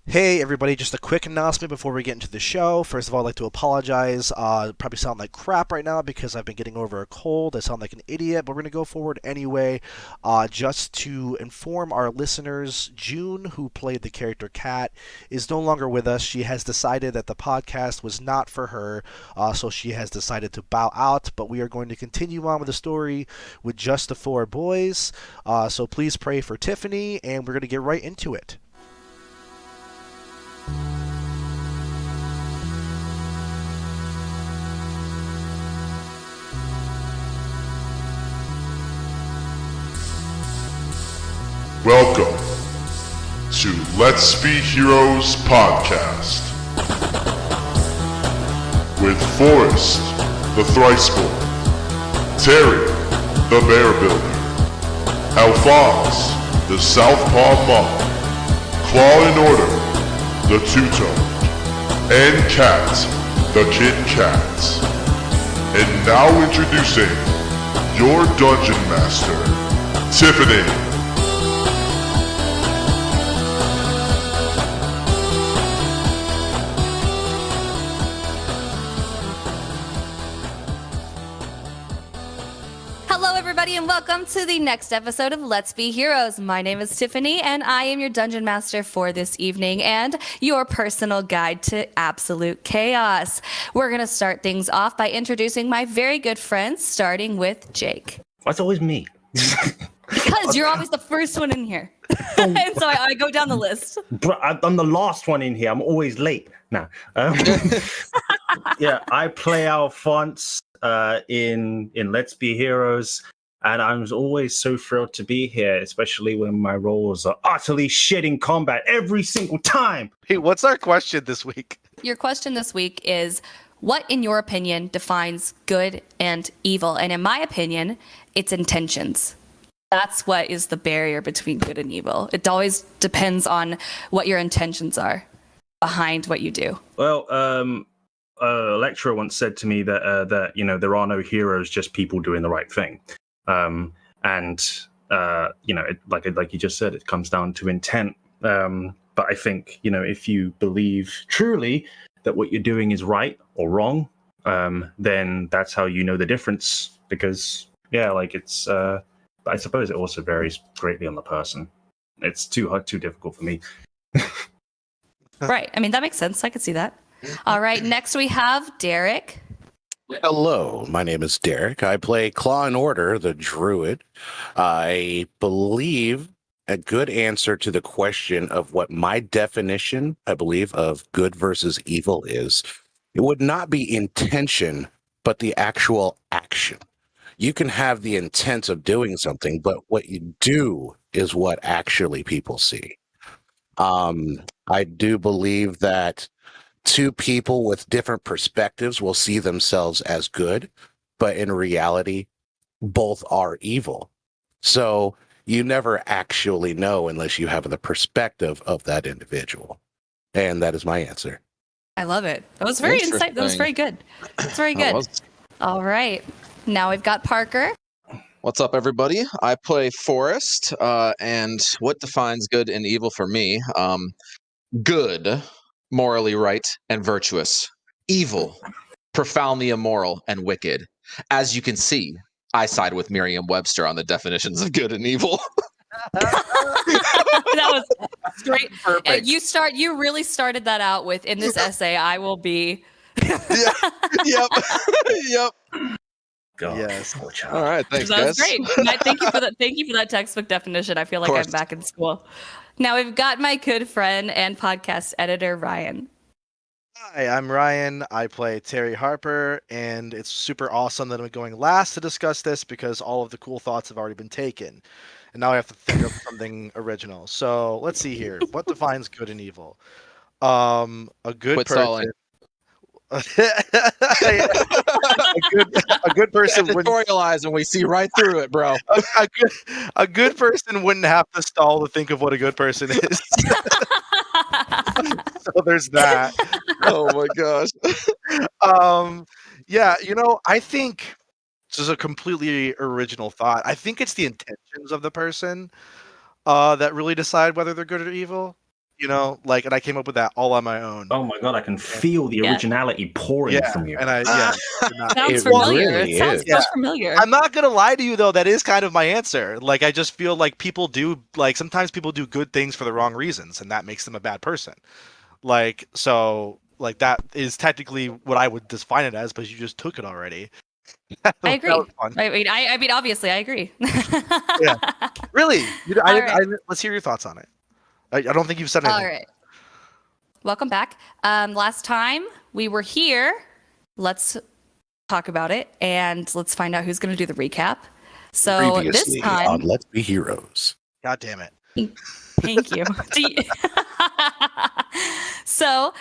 Hey everybody, just a quick announcement before we get into the show. First of all, I'd like to apologize. Probably sound like crap right now because I've been getting over a cold. I sound like an idiot, but we're going to go forward anyway. Just to inform our listeners, June, who played the character Kat, is no longer with us. She has decided that the podcast was not for her, so she has decided to bow out, but we are going to continue on with the story with just the four boys. So please pray for Tiffany, and we're going to get right into it. Welcome to Let's Be Heroes podcast with Forrest, the Thrice Born, Terry, the Bear Builder, Alphonse, the Southpaw Monk, Claw and Order, the Two-Toned, and Cat, the Kit Kat. And now introducing your Dungeon Master, Tiffany. And welcome to the next episode of Let's Be Heroes. My name is Tiffany, and I am your Dungeon Master for this evening and your personal guide to absolute chaos. We're going to start things off by introducing my very good friends, starting with Jake. Why it's always me? Because you're always the first one in here. And so I go down the list. But I'm the last one in here. I'm always late. Nah. Yeah, I play Alphonse in Let's Be Heroes. And I'm always so thrilled to be here, especially when my roles are utterly shit in combat every single time. Hey, what's our question this week? Your question this week is, what, in your opinion, defines good and evil? And in my opinion, it's intentions. That's what is the barrier between good and evil. It always depends on what your intentions are behind what you do. Well, a lecturer once said to me that there are no heroes, just people doing the right thing. Like you just said, it comes down to intent. But I think, if you believe truly that what you're doing is right or wrong, then that's how you know the difference. Because, I suppose it also varies greatly on the person. It's too difficult for me. Right. I mean, that makes sense. I could see that. All right. Next we have Derek. Hello, my name is Derek. I play Claw and Order, the Druid. I believe a good answer to the question of what my definition, I believe, of good versus evil is, it would not be intention, but the actual action. You can have the intent of doing something, but what you do is what actually people see. I do believe that two people with different perspectives will see themselves as good, but in reality, both are evil. So you never actually know unless you have the perspective of that individual. And that is my answer. I love it. That was very insightful. That was very good. That's very good. All right. Now we've got Parker. What's up, everybody? I play Forrest, and what defines good and evil for me? Good, morally right and virtuous. Evil, profoundly immoral and wicked. As you can see, I side with Merriam-Webster on the definitions of good and evil. That was straight. Perfect. You really started that out with, in this essay, I will be. Yep. God, Yes. All right, thanks, That was guys. great. Thank you for that. Thank you for that textbook definition. I feel like I'm back in school. Now we've got my good friend and podcast editor, Ryan. Hi, I'm Ryan. I play Terry Harper, and it's super awesome that I'm going last to discuss this because all of the cool thoughts have already been taken. And now I have to think of something original. So let's see here. What defines good and evil? A good Quit person. stalling. a good person wouldn't Editorialize and we see right through it, bro. a good person wouldn't have to stall to think of what a good person is. So there's that. Oh my gosh. Yeah, I think this is a completely original thought. I think it's the intentions of the person that really decide whether they're good or evil. You know, like, and I came up with that all on my own. Oh my god, I can feel the Yeah. originality pouring Yeah, from you. and Sounds It familiar. really It sounds is. so Yeah. familiar. I'm not gonna lie to you though. That is kind of my answer. Like, I just feel like people do, like, sometimes people do good things for the wrong reasons, and that makes them a bad person. Like, so, like, that is technically what I would define it as, but you just took it already. I That agree. was fun. I mean, obviously, I agree. Yeah. Really? All right. Let's hear your thoughts on it. I don't think you've said anything. All right. Welcome back. Last time we were here, let's talk about it and let's find out who's going to do the recap. So this Previously time, on Let's Be Heroes. God damn it. thank you. So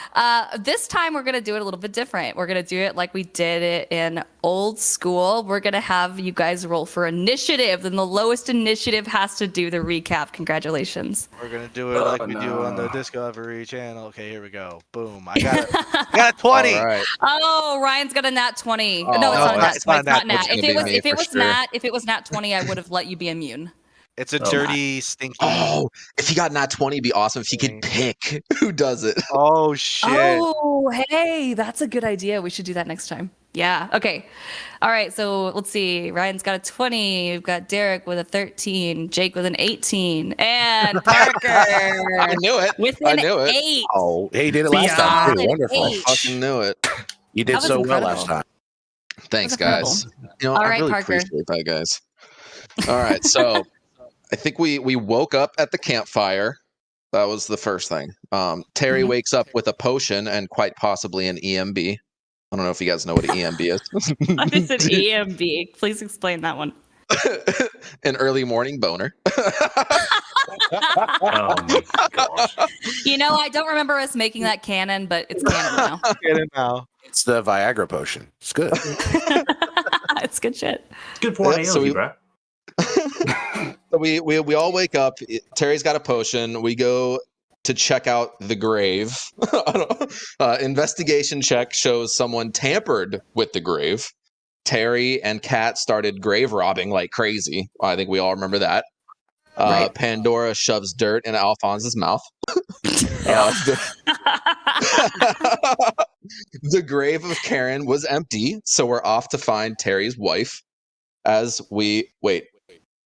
this time we're going to do it a little bit different. We're going to do it like we did it in old school. We're going to have you guys roll for initiative, and the lowest initiative has to do the recap. Congratulations. We're gonna do it like we do on the Discovery Channel. Okay, here we go. Boom. I got it. I got a 20. All right. Oh, Ryan's got a nat 20. Oh, No, it's not a nat it's 20. not It's not nat. nat. It's If gonna it was be me if it for was sure. nat 20, I would have let you be immune. It's a Oh. dirty, stinky. Oh, if he got nat 20, it'd be awesome if he could pick who does it. Oh shit. Oh, hey, that's a good idea. We should do that next time. Yeah. Okay. All right. So let's see. Ryan's got a 20. We've got Derek with a 13, Jake with an 18, and Parker I knew it. with I an knew it. 8. Oh, hey, you did it last time too. Solid Wonderful. 8. Fucking knew it. You did That was so well incredible. last time. Thanks, That guys. was You know, All I right, really Parker. appreciate that, guys. All right, so I think we woke up at the campfire. That was the first thing. Terry Mhm. wakes up with a potion and quite possibly an EMB. I don't know if you guys know what an EMB is. What is an EMB? Please explain that one. An early morning boner. Oh my gosh. You know, I don't remember us making that canon, but it's canon now. Get it now. It's the Viagra potion. It's good. It's good shit. It's good for Yep, so AOG, we- bro. So we all wake up. Terry's got a potion. We go to check out the grave. Investigation check shows someone tampered with the grave. Terry and Kat started grave robbing like crazy. I think we all remember that. Right. Pandora shoves dirt in Alphonse's mouth. The grave of Karen was empty, so we're off to find Terry's wife. As we wait,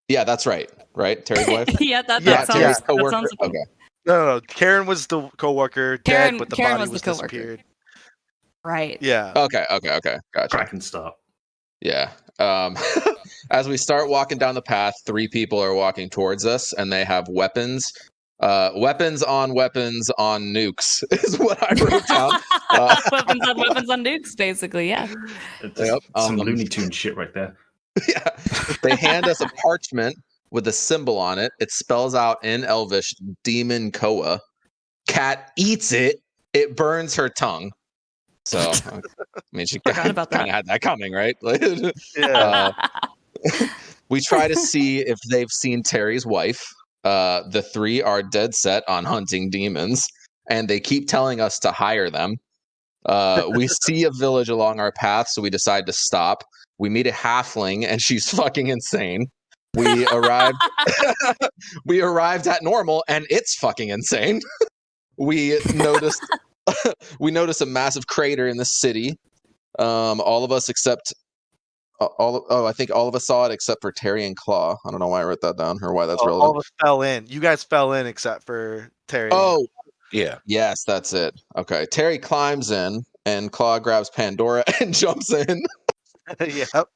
yeah, that's right. Right, Terry's wife. Yeah, that Yeah, sounds. Terry's That coworker. sounds Okay. No. Karen was the coworker, Karen- dead, but the Karen body was was the coworker. disappeared. right. Yeah. Okay. Gotcha. Cracking start. Yeah. As we start walking down the path, 3 people are walking towards us, and they have weapons. Weapons on nukes is what I wrote down. weapons on nukes, basically. Yeah. It's just Yep, some um, Looney Tune shit right there. Yeah. They hand us a parchment with a symbol on it. It spells out in Elvish Demon Koa. Cat eats it. It burns her tongue. So, I mean, she Forgot kind about of that. had that coming, right? Yeah. We try to see if they've seen Terry's wife. The 3 are dead set on hunting demons, and they keep telling us to hire them. We see a village along our path, so we decide to stop. We meet a halfling, and she's fucking insane. We arrived. We arrived at normal, and it's fucking insane. We noticed. We noticed a massive crater in the city. All of us except I think all of us saw it except for Terry and Claw. I don't know why I wrote that down or why that's all relevant. of us fell in. You guys fell in except for Terry. Oh, Yeah. yes, that's it. Okay, Terry climbs in and Claw grabs Pandora and jumps in. Yep.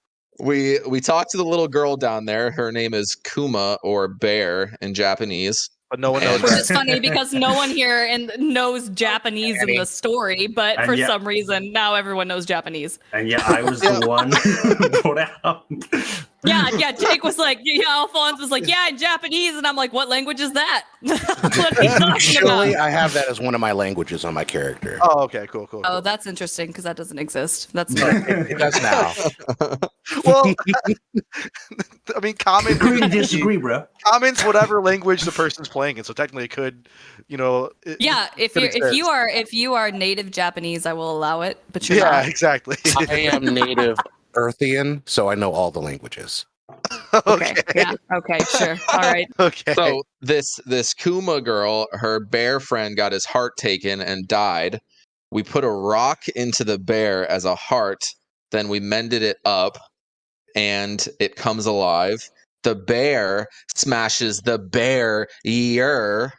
We talked to the little girl down there. Her name is Kuma or Bear in Japanese. But no one knows Which that. is funny because no one here knows Japanese in the story, but And for yet- some reason now everyone knows Japanese. And yeah, I was the one who brought it up. Yeah. Jake was like, yeah, Alphonse was like, yeah, in Japanese, and I'm like, what language is that? What are you talking Actually, about? I have that as one of my languages on my character. Oh, okay, cool. Oh, that's interesting because that doesn't exist. That's It does now. Well, I mean, common. Agree to disagree, bro. Common's whatever language the person's playing in, so technically it could, yeah. If could you are native Japanese, I will allow it, but you're Yeah, not. exactly. I am native Earthian, so I know all the languages. Okay. Yeah. Okay. Sure. All right. Okay. So this Kuma girl, her bear friend got his heart taken and died. We put a rock into the bear as a heart, then we mended it up and it comes alive. The bear smashes the bear ear.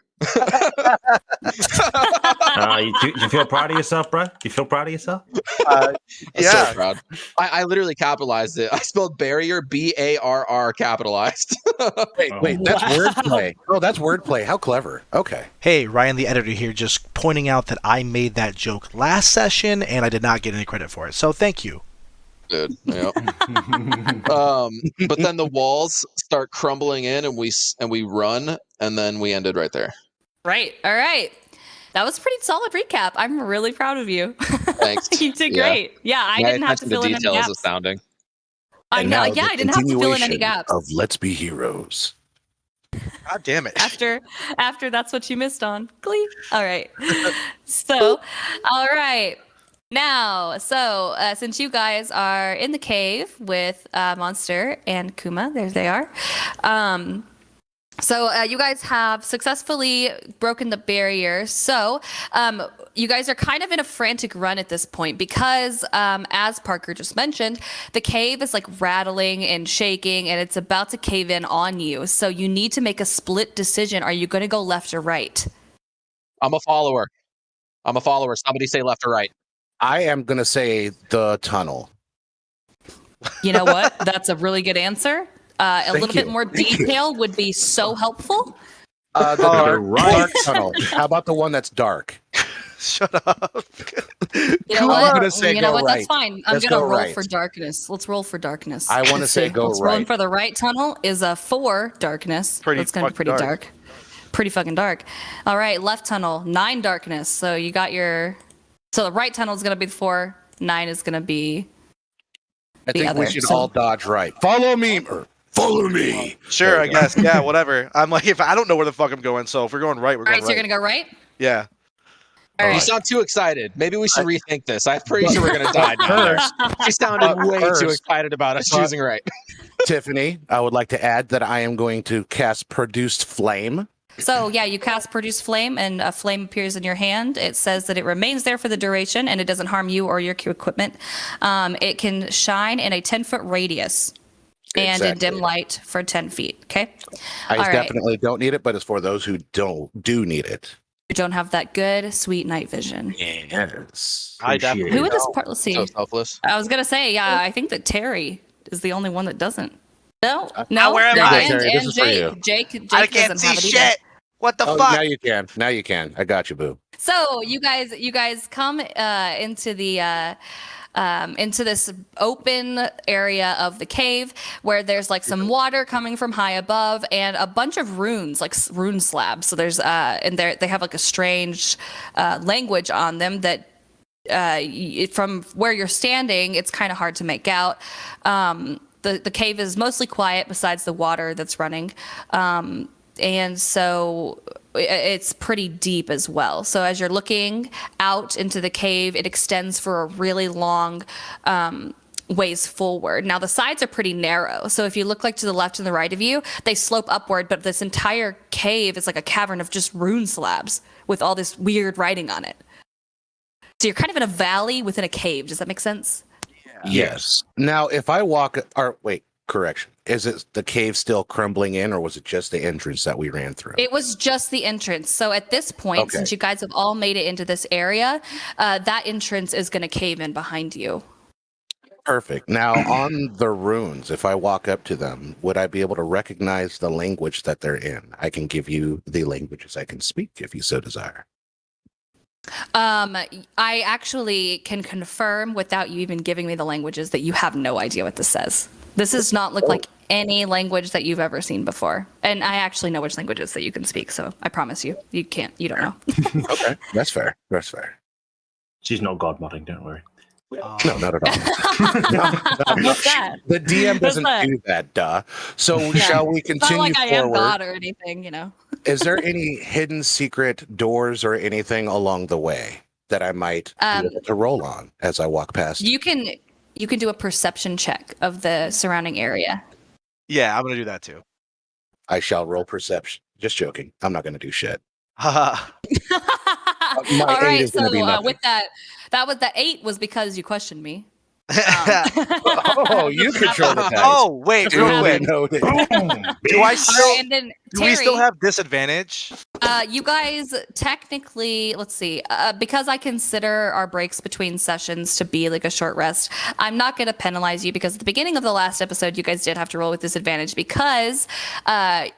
You feel proud of yourself, bro? You feel proud of yourself? Uh, I'm yeah. so proud. I literally capitalized it. I spelled barrier BARR capitalized. Wait, that's Wow. wordplay. Oh, that's wordplay. How clever. Okay. Hey, Ryan, the editor here, just pointing out that I made that joke last session and I did not get any credit for it. So thank you. Dude, yeah. But then the walls start crumbling in, and we run, and then we ended right there. Right. All right. That was a pretty solid recap. I'm really proud of you. Thanks. You did Yeah. great. Yeah, I My didn't have to attention to fill in any detail is gaps. astounding. I And know. now Yeah, the I didn't have to fill in any continuation gaps. of Let's Be Heroes. God damn it. After that's what you missed on. Glee. All right. So, all right. Now, since you guys are in the cave with Monster and Kuma, there they are. You guys have successfully broken the barrier. So you guys are kind of in a frantic run at this point because, as Parker just mentioned, the cave is like rattling and shaking and it's about to cave in on you. So you need to make a split decision. Are you going to go left or right? I'm a follower. Somebody say left or right. I am going to say the tunnel. You know what? That's a really good answer. A little bit you. more Thank you. detail would be so helpful. The dark tunnel. How about the one that's dark? Shut up. You know I'm what? gonna say You know go what? That's right. fine. I'm Let's gonna go roll right. for darkness. Let's roll for darkness. I want to say go Let's rolling right. for the right tunnel is a 4 darkness. Pretty That's gonna be fucking pretty dark. dark. Pretty fucking dark. All right, left tunnel 9 darkness. So you got your. So the right tunnel is gonna be 4. 9 is gonna be. I think other, we should so- all dodge right. Follow me. Or follow me. Sure, There I you go. guess. Yeah, whatever. I'm like, if I don't know where the fuck I'm going, so if we're going right, we're All going right, so you're right. gonna go right. Yeah. All You right. sound too excited. Maybe we should rethink this. I'm pretty sure we're gonna die now. First, She sounded way too first- excited about us but- choosing right. Tiffany, I would like to add that I am going to cast Produced Flame. So yeah, you cast Produce Flame, and a flame appears in your hand. It says that it remains there for the duration, and it doesn't harm you or your equipment. It can shine in a 10-foot radius, and in dim Exactly. light for 10 feet. Okay. I All right. definitely don't need it, but it's for those who do need it. You don't have that good, sweet night vision. Yes. I Appreciate definitely Who in this don't. part? Let's see. So selfless. I was gonna say, yeah, I think that Terry is the only one that doesn't. No, where am no, I? and, Terry, this and is for Jake, you. Jake I doesn't can't see have it either. shit. What the Oh, fuck? now you can. Now you can. I got you, boo. So you guys come into this open area of the cave where there's like some water coming from high above and a bunch of runes, like rune slabs. So there's and they have like a strange language on them that from where you're standing, it's kind of hard to make out. The cave is mostly quiet besides the water that's running. And so it's pretty deep as well. So as you're looking out into the cave, it extends for a really long ways forward. Now the sides are pretty narrow. So if you look like to the left and the right of you, they slope upward, but this entire cave is like a cavern of just rune slabs with all this weird writing on it. So you're kind of in a valley within a cave. Does that make sense? Yes. Now, if I walk, or wait, correction. Is it the cave still crumbling in, or was it just the entrance that we ran through? It was just the entrance. So at this point, Okay. since you guys have all made it into this area, that entrance is going to cave in behind you. Perfect. Now, on the runes, if I walk up to them, would I be able to recognize the language that they're in? I can give you the languages I can speak if you so desire. I actually can confirm without you even giving me the languages that you have no idea what this says. This does not look like any language that you've ever seen before. And I actually know which languages that you can speak. So I promise you, you don't know. Okay, that's fair. That's fair. She's not god modding, don't worry. No, not at all. What's that? The DM doesn't that? do that, duh. So Yeah. shall we It's not continue like I am forward? God or anything, you know. Is there any hidden secret doors or anything along the way that I might be able to roll on as I walk past? You can do a perception check of the surrounding area. Yeah, I'm gonna do that too. I shall roll perception. Just joking. I'm not going to do shit. Haha. My All 8 right, is going to be so nothing. with that was the 8 was because you questioned me. Oh, you control the dice. Oh, wait, Just real have quick. it. Noted. Do I All still right, and then do we still Terry, have disadvantage? you guys technically, let's see, because I consider our breaks between sessions to be like a short rest, I'm not going to penalize you because at the beginning of the last episode, you guys did have to roll with disadvantage because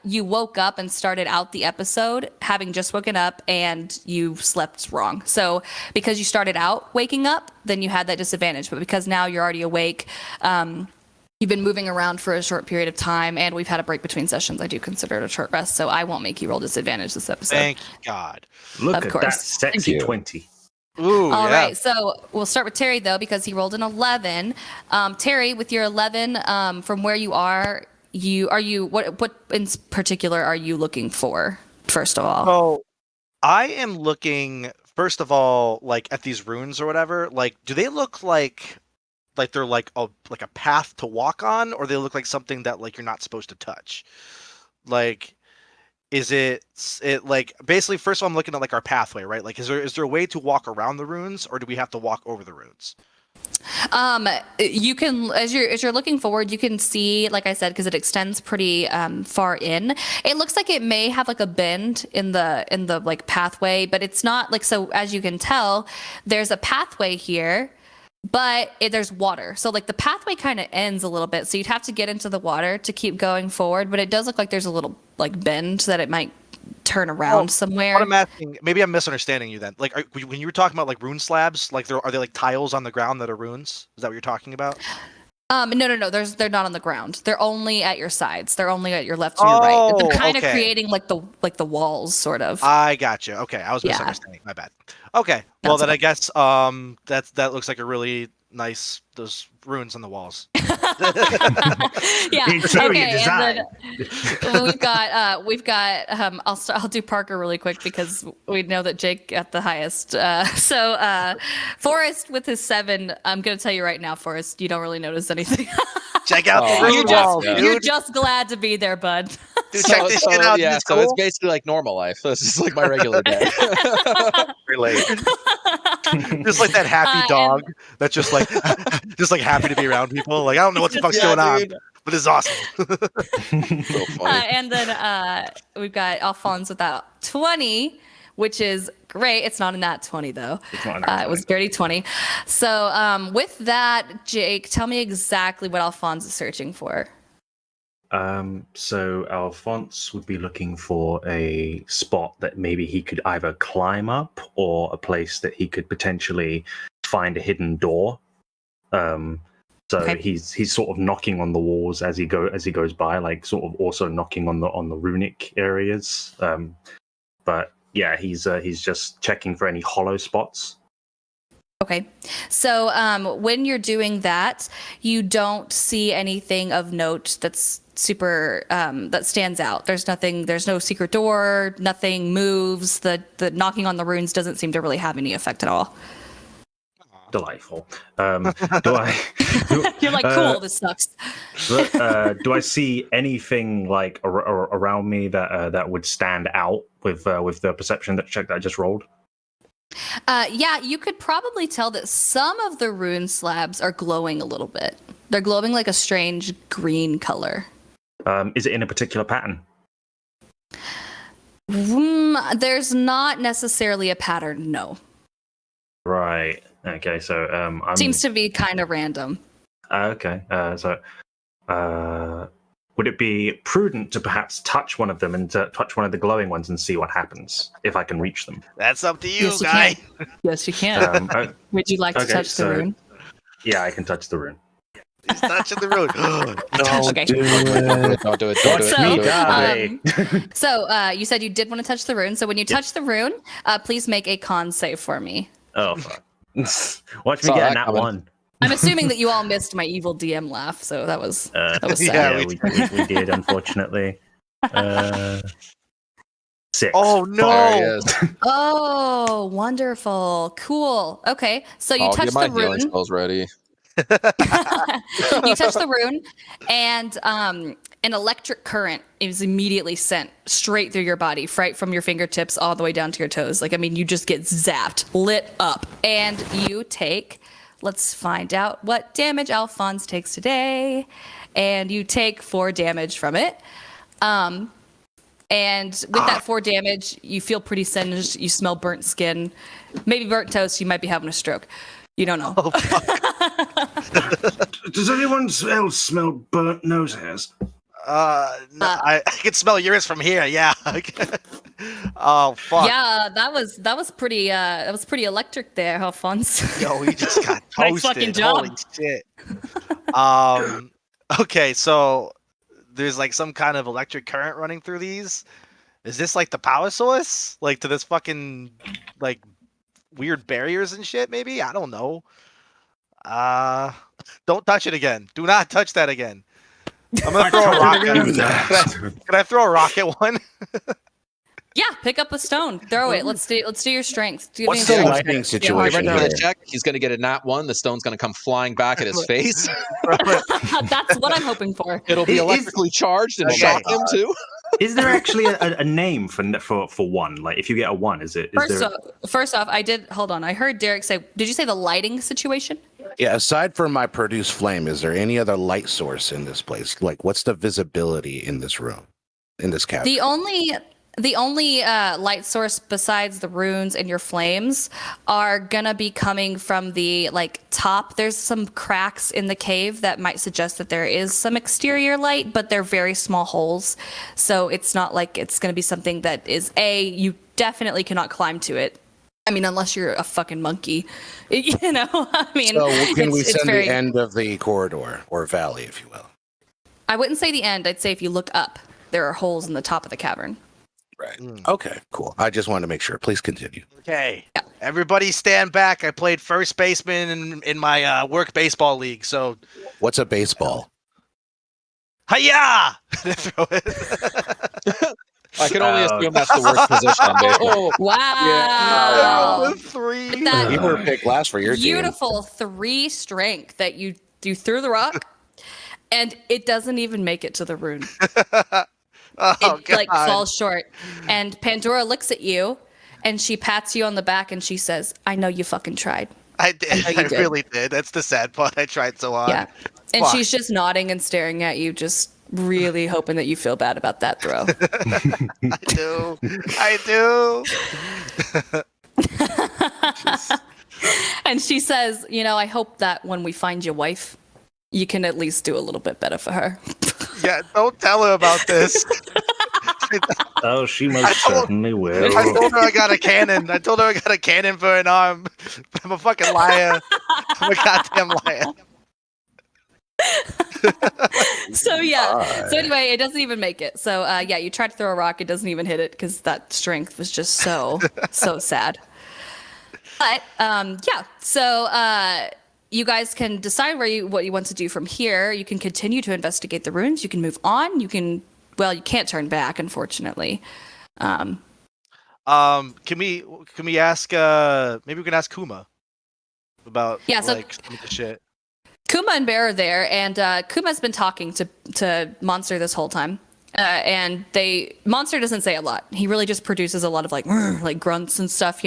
you woke up and started out the episode having just woken up and you slept wrong. So because you started out waking up, then you had that disadvantage. But because now you're already awake, you've been moving around for a short period of time, and we've had a break between sessions. I do consider it a short rest, so I won't make you roll disadvantage this episode. Thank God. Look Of at course. that Thank sexy you. 20. Ooh, All yeah. right, so we'll start with Terry, though, because he rolled an 11. Terry, with your 11, from where you are, what in particular are you looking for, first of all? So I am looking first of all, like at these runes or whatever. Like, do they look like they're like a path to walk on, or they look like something that like you're not supposed to touch? Like, is it like basically first of all I'm looking at like our pathway, right? Like, is there a way to walk around the runes, or do we have to walk over the runes? You can, as you're looking forward, you can see, like I said, because it extends pretty far in. It looks like it may have like a bend in the like pathway, but it's not like so. As you can tell, there's a pathway here, but there's water. So like the pathway kind of ends a little bit. So you'd have to get into the water to keep going forward. But it does look like there's a little like bend that it might turn around somewhere. What I'm asking, maybe I'm misunderstanding you then. Like, when you were talking about like rune slabs, like are they like tiles on the ground that are runes? Is that what you're talking about? No. They're not on the ground. They're only at your sides. They're only at your left and your right. They're kind of Okay. creating like the walls, sort of. I gotcha. Okay, I was Yeah. misunderstanding. My bad. Okay, well That's then okay. I guess that looks like a really nice those runes on the walls. Yeah. Interior Okay. design. And then we've got. I'll do Parker really quick because we know that Jake got the highest. So Forrest with his 7. I'm gonna tell you right now, Forrest, you don't really notice anything. Check out the Oh, rune you're walls, just yeah. you're dude. just glad to be there, bud. Dude, check this shit out. Yeah, This is so cool. it's basically like normal life. It's just like my regular day. Relate. Just like that happy and- dog that's just like just like happy to be around people. Like, I don't know what the fuck's going on, but it's awesome. So funny. And then we've got Alphonse with that 20, which is great. It's not in that 20 though. It's not in that It was 20. dirty 20. So with that, Jake, tell me exactly what Alphonse is searching for. So Alphonse would be looking for a spot that maybe he could either climb up or a place that he could potentially find a hidden door. So Okay. he's sort of knocking on the walls as he goes by, like sort of also knocking on the runic areas. But yeah, he's just checking for any hollow spots. Okay. So when you're doing that, you don't see anything of note that's super that stands out. There's no secret door, nothing moves. The knocking on the runes doesn't seem to really have any effect at all. Delightful. Do I? You're like, cool, this sucks. Do I see anything like around me that would stand out with the perception check that I just rolled? Yeah, you could probably tell that some of the rune slabs are glowing a little bit. They're glowing like a strange green color. Is it in a particular pattern? There's not necessarily a pattern, no. Right. Okay. So Seems to be kind of random. Okay. Would it be prudent to perhaps touch one of them and to touch one of the glowing ones and see what happens if I can reach them? That's up to you, Yes, you guy. can. Yes, you can. Would you like to okay, touch the so- rune? Yeah, I can touch the rune. He's touching the road. Okay. Do it. Don't do it. Don't do it. So, Don't do it. die. So you said you did want to touch the rune. So when you touch the rune, please make a con save for me. Oh fuck! Watch me Saw get that that coming. one. I'm assuming that you all missed my evil DM laugh, so that was sad. Yeah, Yeah, we did, unfortunately. 6. Oh There he no! is. Oh, wonderful. Cool. Okay. So you I'll touch get my the healing rune. spells ready. You touch the rune, and an electric current is immediately sent straight through your body, right from your fingertips all the way down to your toes. Like, I mean, you just get zapped, lit up, and you take, let's find out what damage Alphonse takes today. And you take 4 damage from it. And with that 4 damage, you feel pretty singed. You smell burnt skin, maybe burnt toast. You might be having a stroke. You don't know. Oh, fuck. Does anyone else smell burnt nose hairs? No, I can smell yours from here. Yeah. Oh fuck. Yeah, that was pretty electric there, Alphonse. Yo, he just got toasted. Nice fucking job. Holy shit. Okay, so there's like some kind of electric current running through these. Is this like the power source? Like to this fucking like weird barriers and shit, maybe? I don't know. Don't touch it again. Do not touch that again. I'm gonna throw a rocket. Can I throw a rocket one? Yeah, pick up a stone, throw it. Let's do your strength. Do you have What's any the strength? lighting situation For here? the check, he's going to get a nat 1. The stone's going to come flying back at his face. That's what I'm hoping for. It'll be Is- electrically charged and Okay. shock him too. Is there actually a name for one? Like, if you get a 1, is there? First off, hold on. I heard Derek say, did you say the lighting situation? Yeah, aside from my produce flame, is there any other light source in this place? Like, what's the visibility in this room, in this cabin? The only light source besides the runes and your flames are gonna be coming from the like top. There's some cracks in the cave that might suggest that there is some exterior light, but they're very small holes. So it's not like it's gonna be something that is you definitely cannot climb to it. I mean, unless you're a fucking monkey, you know. I mean, So can we it's send very, the end of the corridor or valley, if you will? I wouldn't say the end. I'd say if you look up, there are holes in the top of the cavern. Right. Okay, cool. I just wanted to make sure. Please continue. Okay. Yeah. Everybody stand back. I played first baseman in my work baseball league, so What's a baseball? hiya! Throw it. I can only assume that's the worst position on baseball. Wow. With 3. With that You were picked last for your team. beautiful 3 strength that you do through the rock, and it doesn't even make it to the rune. Oh, It like God. falls short. And Pandora looks at you, and she pats you on the back, and she says, "I know you fucking tried." I did. know you I did. really did. That's the sad part. I tried so hard. Yeah. And Fuck. she's just nodding and staring at you, just really hoping that you feel bad about that throw. I do. And she says, I hope that when we find your wife, you can at least do a little bit better for her. Yeah, don't tell her about this. Oh, she most certainly will. I told her I got a cannon. I told her I got a cannon for an arm. I'm a fucking liar. I'm a goddamn liar. So anyway, it doesn't even make it. So you tried to throw a rock, it doesn't even hit it because that strength was just so sad. But so you guys can decide what you want to do from here. You can continue to investigate the ruins. You can move on. You can't turn back, unfortunately. Can we ask? Maybe we can ask Kuma about Yeah, so- some of the shit. Kuma and Bear are there, and Kuma's been talking to Monster this whole time. And Monster doesn't say a lot. He really just produces a lot of like grunts and stuff,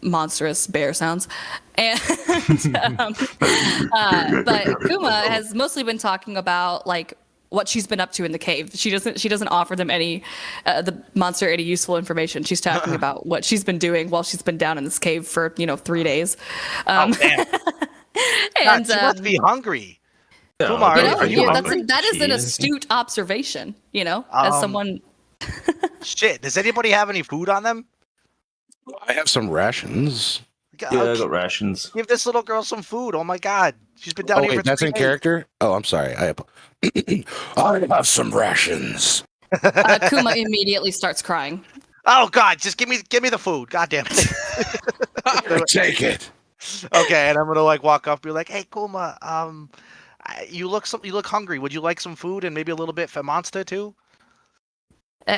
monstrous bear sounds. And but Kuma has mostly been talking about like what she's been up to in the cave. She doesn't offer them the monster any useful information. She's talking about what she's been doing while she's been down in this cave for 3 days. Oh man, And God, she must be hungry. Yeah, Kuma, are you that's hungry? that is an She is. astute observation. As someone. Shit, does anybody have any food on them? I have some rations. God, Yeah, I got rations. give this little girl some food. Oh my God, she's been down Oh, here wait, for that's 3 in days. character? Oh, I'm sorry. I have some rations. Kuma immediately starts crying. Oh God, just give me the food. God damn it. Take it. Okay, and I'm gonna walk up, and be like, "Hey, Kuma, you look hungry. Would you like some food and maybe a little bit for Monster too?"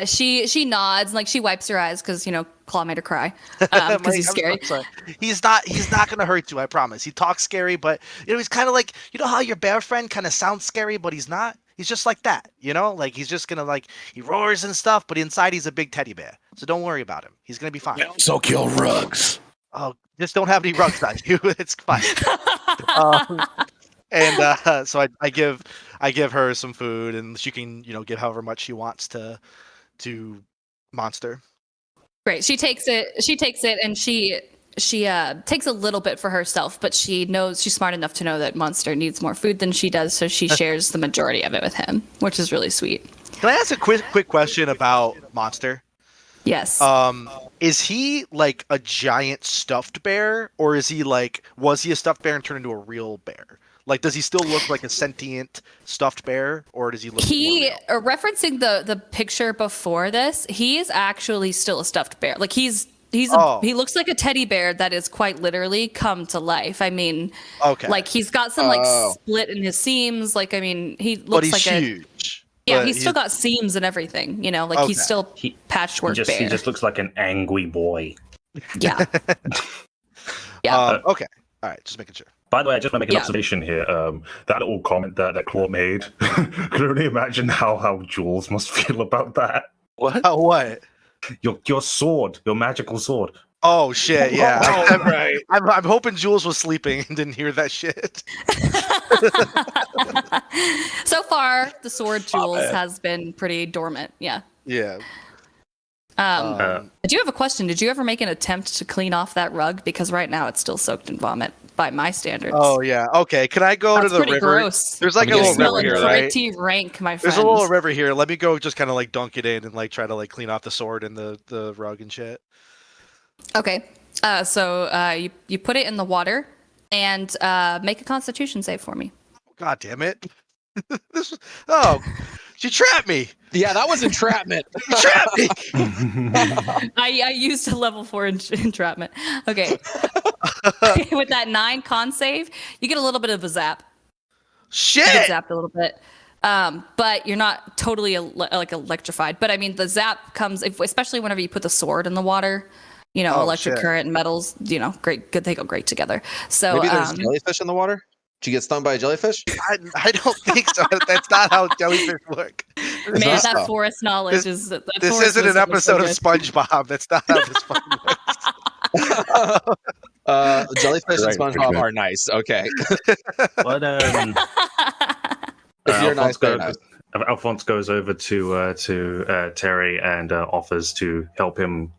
She nods and she wipes her eyes because Claw made her cry because he's scary. I'm sorry. He's not gonna hurt you. I promise. He talks scary, but he's kind of like how your bear friend kind of sounds scary, but he's not. He's just like that, you know? Like he's just gonna like he roars and stuff, but inside he's a big teddy bear. So don't worry about him. He's gonna be fine. So kill rugs. Oh, just don't have any rugs on you. It's fine. Um, and so I give her some food, and she can give however much she wants to Monster. Great. She takes it, and she takes a little bit for herself, but she knows she's smart enough to know that Monster needs more food than she does, so she shares the majority of it with him, which is really sweet. Can I ask a quick question about Monster? Yes. Is he like a giant stuffed bear, or was he a stuffed bear and turned into a real bear? Like, does he still look like a sentient stuffed bear, or does he look? Referencing the picture before this, he is actually still a stuffed bear. Like he looks like a teddy bear that is quite literally come to life. I mean, okay. Like he's got some split in his seams. Like I mean, he looks but he's like huge. Yeah, he's still got seams and everything. Like okay. he's still patchwork bear. He just looks like an angry boy. Yeah. Yeah. Okay. All right. Just making sure. By the way, I just want to make an observation here. That little comment that Claw made. Can only imagine how Jules must feel about that. What? Oh, what? Your sword, your magical sword. Oh shit! Yeah. Right. I'm hoping Jules was sleeping and didn't hear that shit. So far, the sword Jules has been pretty dormant. Yeah. Yeah. I do have a question. Did you ever make an attempt to clean off that rug? Because right now it's still soaked in vomit by my standards. Oh yeah. Okay. Can I go to the pretty river? Gross. There's like a little river here, right? Pretty rank, my friend. There's a little river here. Let me go just kind of like dunk it in and like try to like clean off the sword and the rug and shit. Okay. So you put it in the water and make a Constitution save for me. God damn it! She trapped me. Yeah, that was entrapment. She trapped me. I used a level 4 entrapment. Okay. With that 9 con save, you get a little bit of a zap. Shit. You get zapped a little bit. But you're not totally like electrified. But I mean, the zap comes, especially whenever you put the sword in the water. Electric current and metals. Great. Good. They go great together. So maybe there's jellyfish in the water. Did you get stung by a jellyfish? I don't think so. That's not how jellyfish work. Man, that forest knowledge is. This isn't an episode of SpongeBob. That's not how this fucking works. Jellyfish and SpongeBob are nice. Okay. But if you're nice, they're nice. Alphonse goes over to Terry and offers to help him,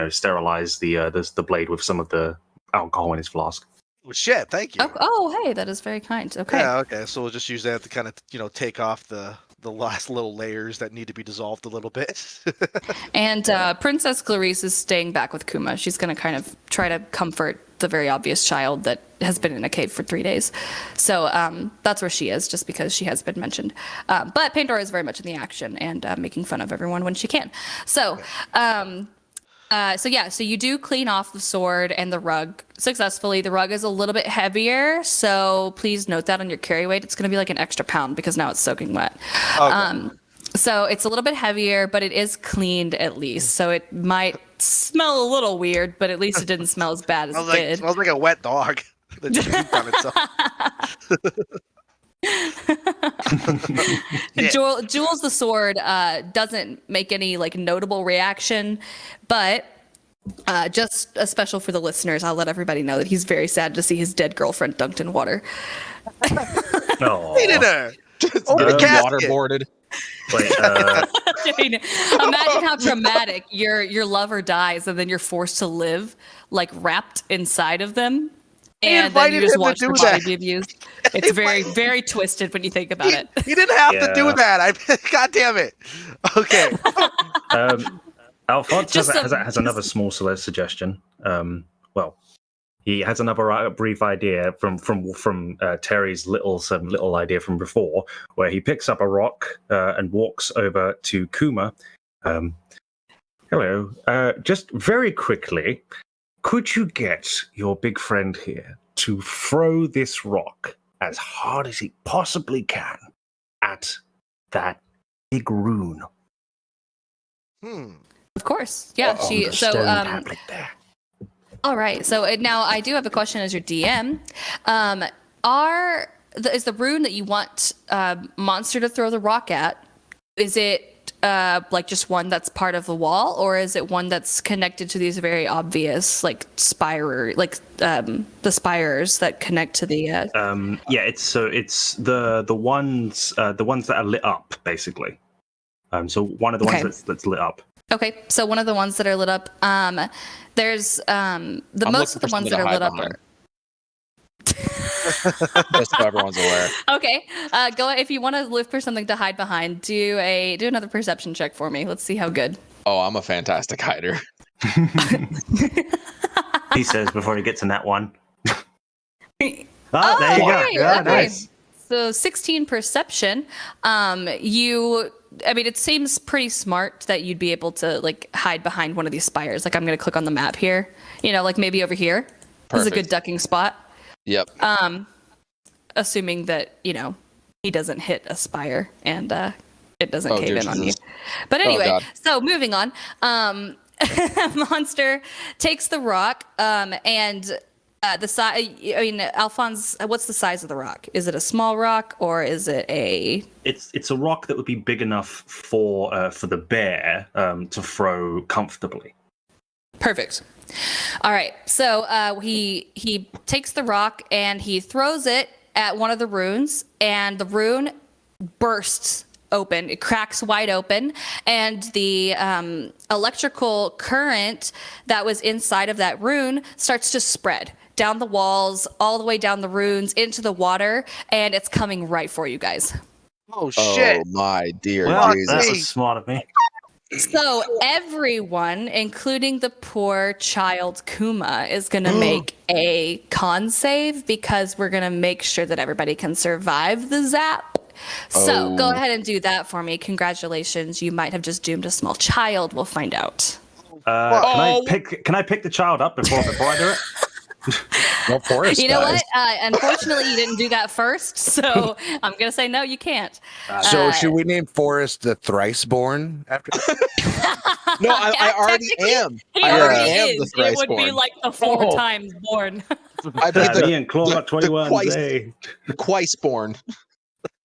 sterilize the blade with some of the alcohol in his flask. Well, shit, thank you. Oh, hey, that is very kind. Okay. Yeah, okay. So we'll just use that to kind of, take off the last little layers that need to be dissolved a little bit. And Princess Clarice is staying back with Kuma. She's going to kind of try to comfort the very obvious child that has been in a cave for 3 days. So that's where she is, just because she has been mentioned. But Pandora is very much in the action and making fun of everyone when she can. So, so you do clean off the sword and the rug successfully. The rug is a little bit heavier, so please note that on your carry weight. It's going to be like an extra pound because now it's soaking wet. Okay. So it's a little bit heavier, but it is cleaned at least. So it might smell a little weird, but at least it didn't smell as bad as it did. It smells like a wet dog that just pooped on itself. Jules the sword doesn't make any like notable reaction, but just a special for the listeners, I'll let everybody know that he's very sad to see his dead girlfriend dunked in water. Hated her. Waterboarded. Wait, imagine how dramatic your lover dies and then you're forced to live like wrapped inside of them. And then you just watch their body be abused. It's very, very twisted when you think about it. He didn't have to do that. God damn it. Okay. Alphonse has another small suggestion. He has another brief idea from Terry's little idea from before, where he picks up a rock and walks over to Kuma. Hello. Just very quickly, could you get your big friend here to throw this rock as hard as he possibly can at that big rune? Of course. Yeah. There. All right. So now I do have a question as your DM. is the rune that you want Monster to throw the rock at? Is it like just one that's part of the wall, or is it one that's connected to these very obvious like the spires that connect to the? It's the ones that are lit up basically. So one of the ones that's lit up. Okay, so one of the ones that are lit up. There's most of the ones that are lit up are. Just so everyone's aware. Okay, go if you want to look for something to hide behind. Do another perception check for me. Let's see how good. Oh, I'm a fantastic hider. He says before he gets in that one. There you go. Okay, Yeah, okay. nice. So 16 perception. It seems pretty smart that you'd be able to like hide behind one of these spires. Like I'm gonna click on the map here. Like maybe over here. Perfect. This is a good ducking spot. Yep. Assuming that he doesn't hit a spire and it doesn't cave in on you. But anyway, so moving on. Monster takes the rock and the size. Alphonse, what's the size of the rock? Is it a small rock or is it a? It's a rock that would be big enough for the bear to throw comfortably. Perfect. All right. So he takes the rock and he throws it at one of the runes, and the rune bursts open. It cracks wide open, and the electrical current that was inside of that rune starts to spread down the walls, all the way down the runes into the water, and it's coming right for you guys. Oh shit! Oh my dear That Jesus! was smart of me. So everyone, including the poor child Kuma, is going to make a con save because we're going to make sure that everybody can survive the zap. So go ahead and do that for me. Congratulations. You might have just doomed a small child. We'll find out. Can I pick the child up before I do it? Well, Forrest You know does. what? Unfortunately, you didn't do that first. So I'm going to say, no, you can't. So should we name Forrest the Thriceborn after? No, I already am. He I already already am is. the It would be Thriceborn. like the 4 times born. I'd be Me and Claw got 21. the Quiceborn.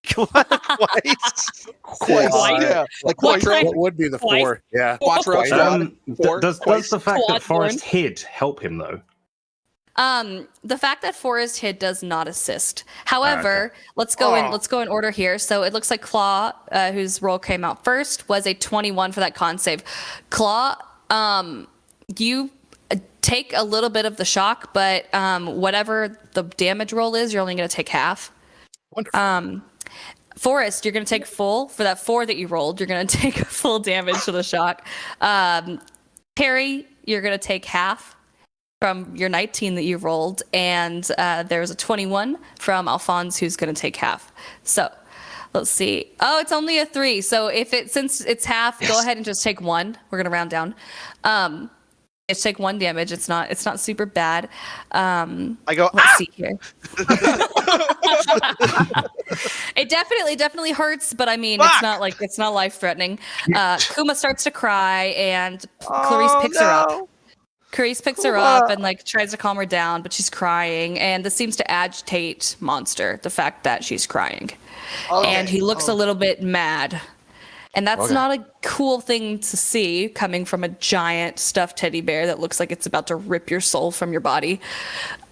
Twice. Quice, yeah. Like Quattro. What would be the Twice. four? Yeah. Quattro. Does the fact that Forrest hid help him though? The fact that Forrest hid does not assist. However, let's go in order here. So it looks like Claw, whose roll came out first, was a 21 for that con save. Claw, you take a little bit of the shock, but whatever the damage roll is, you're only going to take half. Wonderful. Forrest, you're going to take full for that 4 that you rolled. You're going to take full damage to the shock. Terry, you're going to take half from your 19 that you rolled, and there's a 21 from Alphonse, who's going to take half. So let's see. Oh, it's only a 3. So since it's half, go ahead and just take 1. We're going to round down. Just take 1 damage. It's not super bad. I go. Let's see here. It definitely hurts, but I mean, it's not life threatening. Kuma starts to cry, and Clarice picks her up. Clarice picks her up and tries to calm her down, but she's crying, and this seems to agitate Monster, the fact that she's crying. Okay. And he looks a little bit mad. And that's not a cool thing to see coming from a giant stuffed teddy bear that looks like it's about to rip your soul from your body.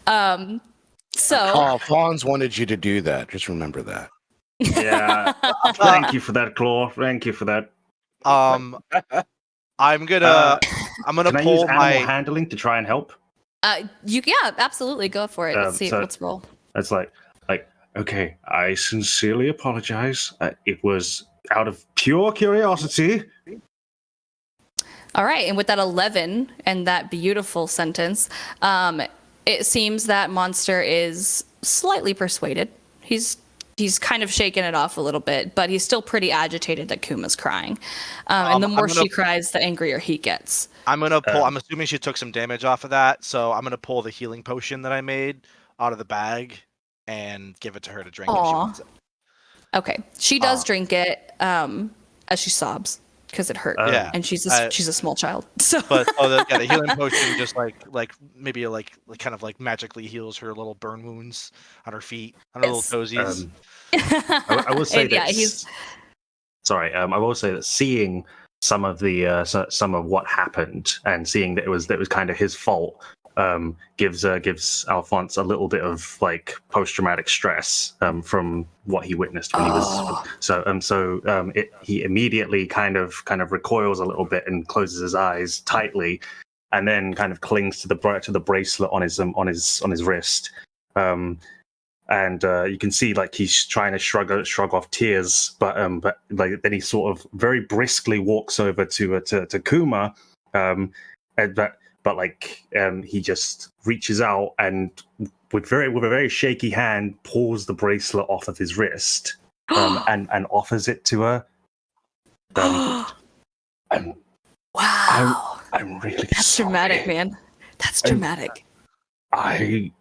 Fawns wanted you to do that. Just remember that. Yeah. Thank you for that, Claw. Thank you for that. I'm gonna Can I pull use my animal handling to try and help? Absolutely, go for it. Let's see. Let's roll. It's like, okay, I sincerely apologize. It was out of pure curiosity. All right, and with that 11 and that beautiful sentence, it seems that Monster is slightly persuaded. He's kind of shaking it off a little bit, but he's still pretty agitated that Kuma's crying. And the more she cries, the angrier he gets. I'm gonna pull. I'm assuming she took some damage off of that, so I'm gonna pull the healing potion that I made out of the bag and give it to her to drink if she wants it. Okay, she does drink it as she sobs. because it hurt. Yeah. And she's a small child. So But the healing potion just like maybe like kind of like magically heals her little burn wounds on her feet, on her Yes. little toesies. I will say And, that. he's Sorry, I will say that seeing some of the some of what happened and seeing that it was kind of his fault gives Alphonse a little bit of like post traumatic stress from what he witnessed when he was he immediately kind of recoils a little bit and closes his eyes tightly, and then kind of clings to the bracelet on his wrist. And you can see like he's trying to shrug off tears, but like then he sort of very briskly walks over to Kuma, but he just reaches out and with a very shaky hand pulls the bracelet off of his wrist and offers it to her. I'm wow. I'm really That's sorry. dramatic, man. That's dramatic. I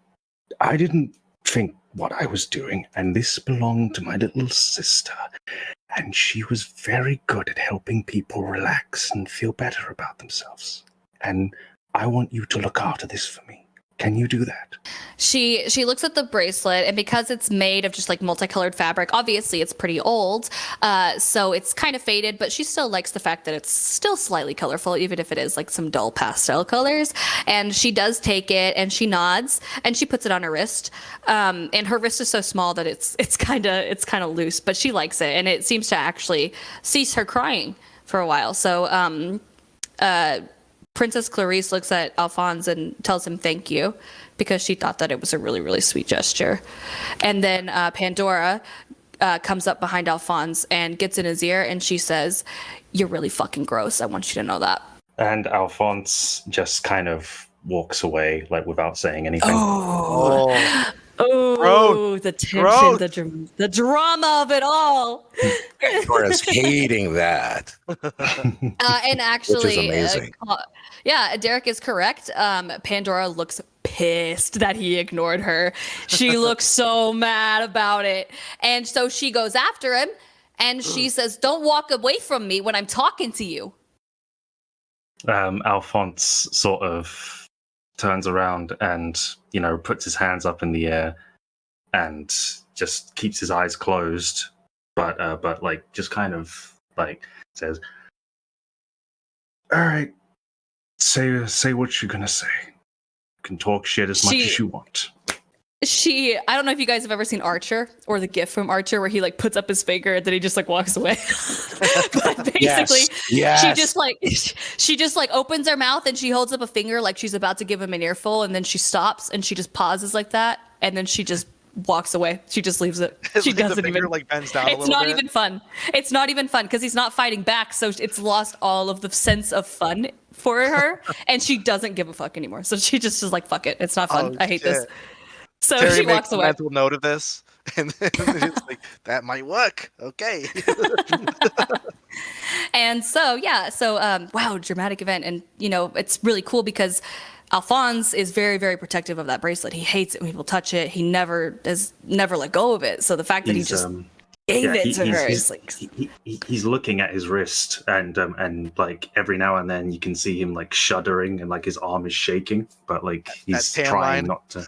didn't think what I was doing, and this belonged to my little sister, and she was very good at helping people relax and feel better about themselves. And I want you to look after this for me. Can you do that? She looks at the bracelet, and because it's made of just like multicolored fabric, obviously it's pretty old, so it's kind of faded, but she still likes the fact that it's still slightly colorful, even if it is like some dull pastel colors. And she does take it, and she nods, and she puts it on her wrist. And her wrist is so small that it's kind of loose, but she likes it, and it seems to actually cease her crying for a while. So Princess Clarice looks at Alphonse and tells him thank you because she thought that it was a really, really sweet gesture. And then Pandora comes up behind Alphonse and gets in his ear, and she says, "You're really fucking gross. I want you to know that." And Alphonse just kind of walks away, like without saying anything. Oh, Oh, the tension, the drama of it all. Pandora's hating that. And actually, Which is amazing. Derek is correct. Pandora looks pissed that he ignored her. She looks so mad about it. And so she goes after him and she says, "Don't walk away from me when I'm talking to you." Alphonse sort of turns around and, puts his hands up in the air and just keeps his eyes closed, but like just kind of like says, "All right, say what you're gonna say. You can talk shit as much as you want." I don't know if you guys have ever seen Archer or the gif from Archer where he like puts up his finger and then he just like walks away. But basically, Yes. she just like opens her mouth and she holds up a finger like she's about to give him an earful, and then she stops and she just pauses like that, and then she just walks away. She just leaves it. She like the doesn't finger, even like bends down. It's not even fun. It's not even fun because he's not fighting back, so it's lost all of the sense of fun for her, and she doesn't give a fuck anymore. So she just is like, "Fuck it, it's not fun. Oh, I hate this." shit. So Terry she makes walks a away. mental note of this, and then it's like that might work. Okay. And so wow, dramatic event. And it's really cool because Alphonse is very, very protective of that bracelet. He hates it when people touch it. He never let go of it. So the fact that he just gave it to her is like, he's looking at his wrist, and like every now and then you can see him like shuddering and like his arm is shaking, but like he's tan trying line. not to.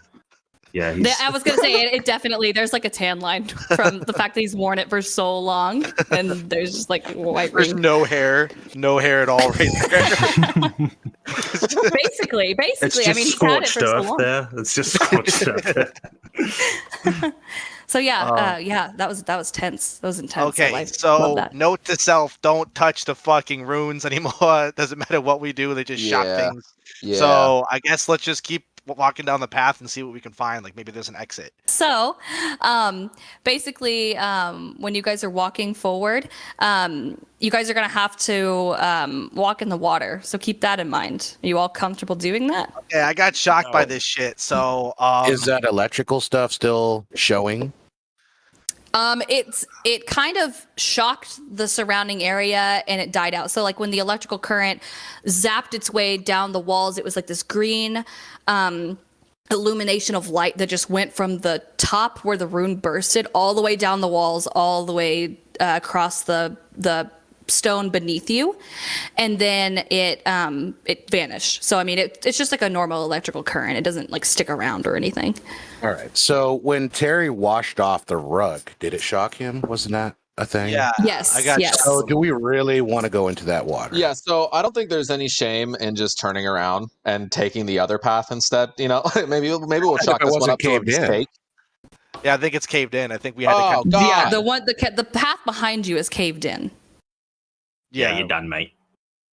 Yeah, I was gonna say it definitely. There's like a tan line from the fact that he's worn it for so long, and there's just like white. There's no hair at all right there. basically. It's just I mean, he's had it scorched for so earth long. there. It's just scorched earth there. So that was tense. That was intense. Okay, I love so that. note to self: don't touch the fucking runes anymore. It doesn't matter what we do; they just shock things. Yeah. So I guess let's just keep walking down the path and see what we can find. Like maybe there's an exit. So, basically, when you guys are walking forward, you guys are gonna have to walk in the water. So keep that in mind. Are you all comfortable doing that? Yeah, I got shocked by this shit. So Is that electrical stuff still showing? It kind of shocked the surrounding area and it died out. So like when the electrical current zapped its way down the walls, it was like this green illumination of light that just went from the top where the rune bursted all the way down the walls, all the way across the stone beneath you, and then it vanished. So I mean, it's just like a normal electrical current. It doesn't like stick around or anything. All right. So when Terry washed off the rug, did it shock him? Wasn't that a thing? Yeah, Yes, I got yes. So do we really want to go into that water? Yeah, so I don't think there's any shame in just turning around and taking the other path instead. You know, maybe we'll If chalk it this one wasn't up to a caved in. mistake. Yeah, I think it's caved in. I think we had to. Oh God! Yeah, the path behind you is caved in. Yeah, you're done, mate.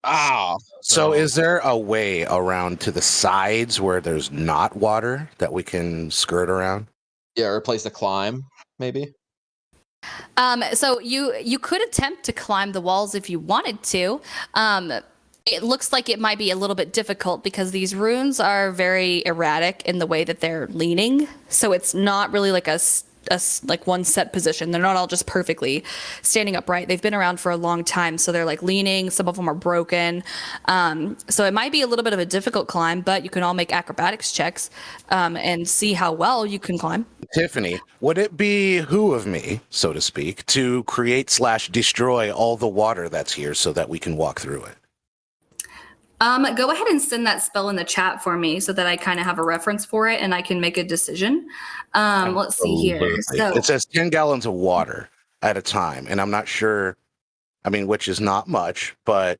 Ah, So is there a way around to the sides where there's not water that we can skirt around? yeah, or a place to climb, maybe. So you could attempt to climb the walls if you wanted to. It looks like it might be a little bit difficult because these runes are very erratic in the way that they're leaning. So it's not really like like one set position. They're not all just perfectly standing upright. They've been around for a long time, so they're like leaning. Some of them are broken. So it might be a little bit of a difficult climb, but you can all make acrobatics checks and see how well you can climb. Tiffany, would it be who of me, so to speak, to create/destroy all the water that's here so that we can walk through it? Go ahead and send that spell in the chat for me so that I kind of have a reference for it and I can make a decision. Let's see here. So It says 10 gallons of water at a time, and I'm not sure, I mean, which is not much, but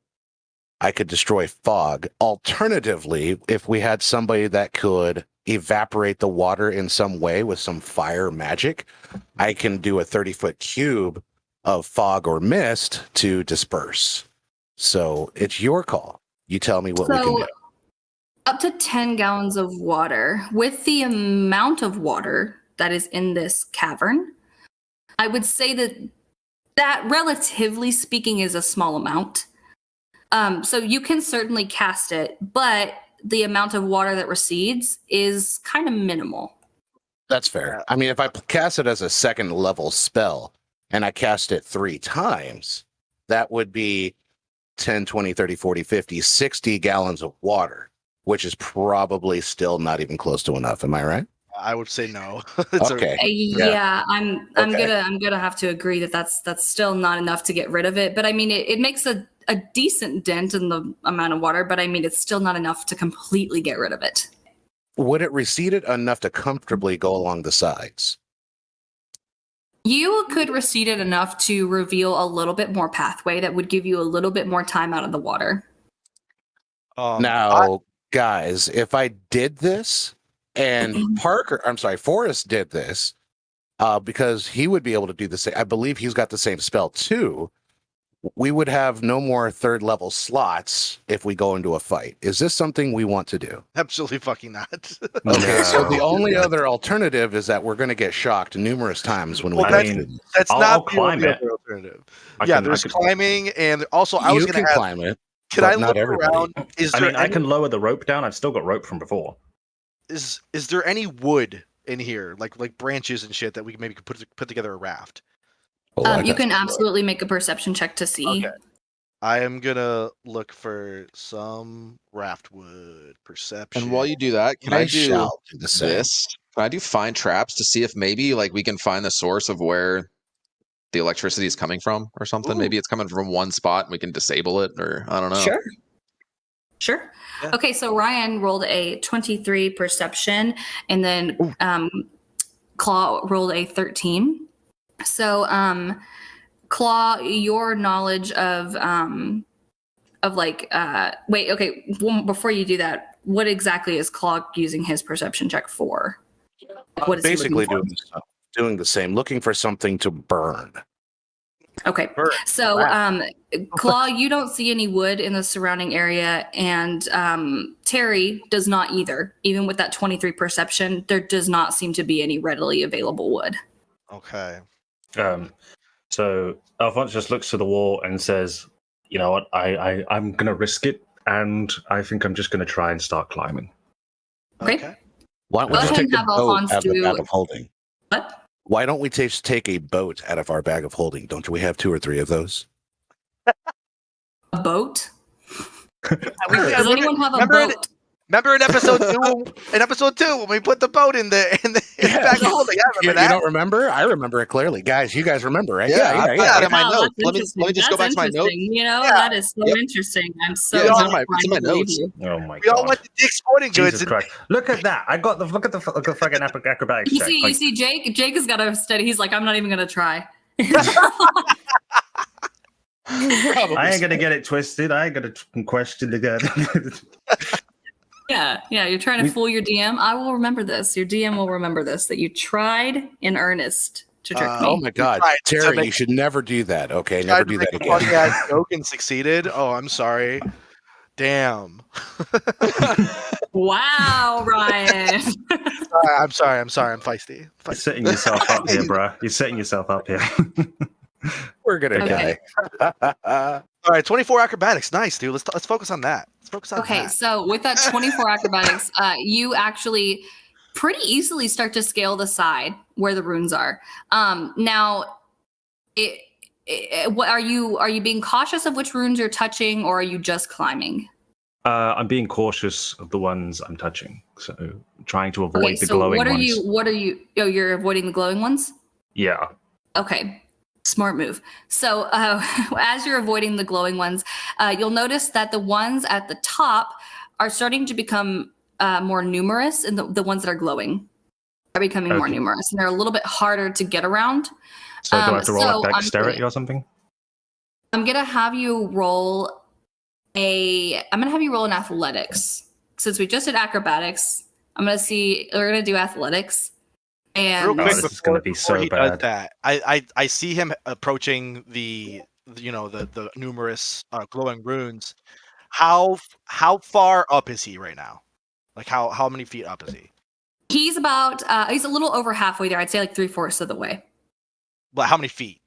I could destroy fog. Alternatively, if we had somebody that could evaporate the water in some way with some fire magic, I can do a 30-foot cube of fog or mist to disperse. So it's your call. You tell me what we can do. Up to 10 gallons of water. With the amount of water that is in this cavern, I would say that relatively speaking is a small amount. So you can certainly cast it, but the amount of water that recedes is kind of minimal. That's fair. I mean, if I cast it as a second level spell and I cast it 3 times, that would be 10, 20, 30, 40, 50, 60 gallons of water, which is probably still not even close to enough. Am I right? I would say no. Okay. Yeah, I'm Okay. gonna have to agree that that's still not enough to get rid of it. But I mean, it makes a decent dent in the amount of water, but I mean, it's still not enough to completely get rid of it. Would it recede it enough to comfortably go along the sides? You could recede it enough to reveal a little bit more pathway that would give you a little bit more time out of the water. Now, guys, if I did this and Forrest did this, because he would be able to do the same. I believe he's got the same spell too. We would have no more 3rd level slots if we go into a fight. Is this something we want to do? Absolutely fucking not. Okay, so the only other alternative is that we're going to get shocked numerous times when we Well, go that's- through these. That's I'll not climb the it. other alternative. I There's can- climbing, and also I was You going can to ask, climb it. can but I not look everybody. around? Is I there mean, I any, can lower the rope down. I've still got rope from before. is there any wood in here, like branches and shit that we maybe could put together a raft? Oh, I You got can some. absolutely make a perception check to see. Okay. I am gonna look for some raft wood perception. And while you do that, can I do shall do the same. this? Can I do find traps to see if maybe like we can find the source of where the electricity is coming from or something? Ooh. Maybe it's coming from one spot and we can disable it, or I don't know. Sure. Yeah. Okay, so Ryan rolled a 23 perception, and then Claw rolled a 13. So, Claw, your knowledge of like wait, okay, before you do that, what exactly is Claw using his perception check for? Like, what is he Basically looking for? doing the same, looking for something to burn. Okay. Burn. So, Wow. Claw, you don't see any wood in the surrounding area, and Terry does not either. Even with that 23 perception, there does not seem to be any readily available wood. Okay. So Alphonse just looks to the wall and says, "You know what? I'm gonna risk it, and I think I'm just gonna try and start climbing." Okay. Why don't we Go just ahead take and a have boat Alphonse out of the do- bag of holding? What? Why don't we just take a boat out of our bag of holding? Don't we have 2 or 3 of those? A boat? We- Does anyone have a remember boat? Remember in episode 2? In episode 2, when we put the boat in the Yeah. back holding, I You, remember you that. don't remember? I remember it clearly. Guys, you guys remember, right? Yeah, I've got that in my Oh, notes. that's Let me interesting. just go That's back to my notes. interesting. You know, Yeah. that is so Yep. interesting. I'm so Yeah, it's in inclined my to believe notes. you. Oh my We all god. went to Dick's Sporting Goods. Jesus And Christ. Look at that. I got the look at the fucking acrobatics You check. see, Like, you see, Jake has got to study. He's like, I'm not even gonna try. I ain't gonna get it twisted. I ain't gonna question the guy. Yeah, you're trying to fool your DM. I will remember this. Your DM will remember this, that you tried in earnest to trick Oh me. my God, tried to Terry, make- you should never do that. Okay, tried never to do make that a again. funny ass joke and succeeded. Oh, I'm sorry. Damn. Wow, Ryan. I'm sorry. I'm feisty. You're Feisty. setting yourself up here, bro. You're setting yourself up here. We're gonna Okay. die. All right, 24 acrobatics. Nice, dude. Let's focus on that. Let's focus on Okay, that. so with that 24 acrobatics, you actually pretty easily start to scale the side where the runes are. Now, what are you being cautious of which runes you're touching, or are you just climbing? I'm being cautious of the ones I'm touching, so trying to avoid Okay, the so glowing what are ones. you? What are you? Oh, you're avoiding the glowing ones. Yeah. Okay, smart move. So as you're avoiding the glowing ones, you'll notice that the ones at the top are starting to become more numerous, and the ones that are glowing are becoming more Okay. numerous, and they're a little bit harder to get around. So do I have to roll so like dexterity or something? I'm gonna have you roll an athletics. Since we just did acrobatics, we're gonna do athletics. And Real quick, this is gonna be before so he does bad. that, I see him approaching the numerous glowing runes. How far up is he right now? Like how many feet up is he? he's he's a little over halfway there. I'd say like 3/4 of the way. But how many feet?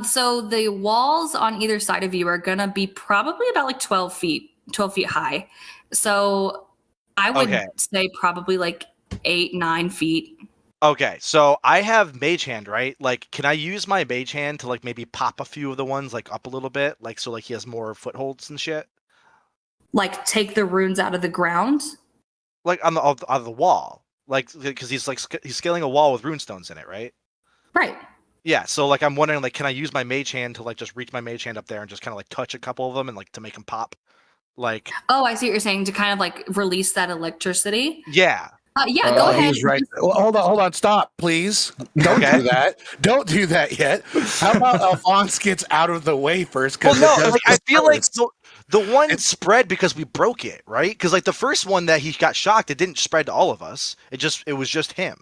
So the walls on either side of you are gonna be probably about like 12 feet high. So I would Okay. say probably like 8-9 feet. Okay, so I have mage hand, right? Like, can I use my mage hand to like maybe pop a few of the ones like up a little bit, like so like he has more footholds and shit, Like take the runes out of the ground. like on the wall, like because he's he's scaling a wall with runestones in it, right? Right. Yeah, so like I'm wondering like can I use my mage hand to like just reach my mage hand up there and just kind of like touch a couple of them and like to make them pop, like Oh, I see what you're saying, to kind of like release that electricity. yeah. Yeah, go ahead. He's right. Well, hold on, stop, please. Don't Okay. do that. Don't do that yet. How about Alphonse gets out of the way first? Well, Because no, like I feel like first. the one spread because we broke it, right? Because like the first one that he got shocked, it didn't spread to all of us. It was just him.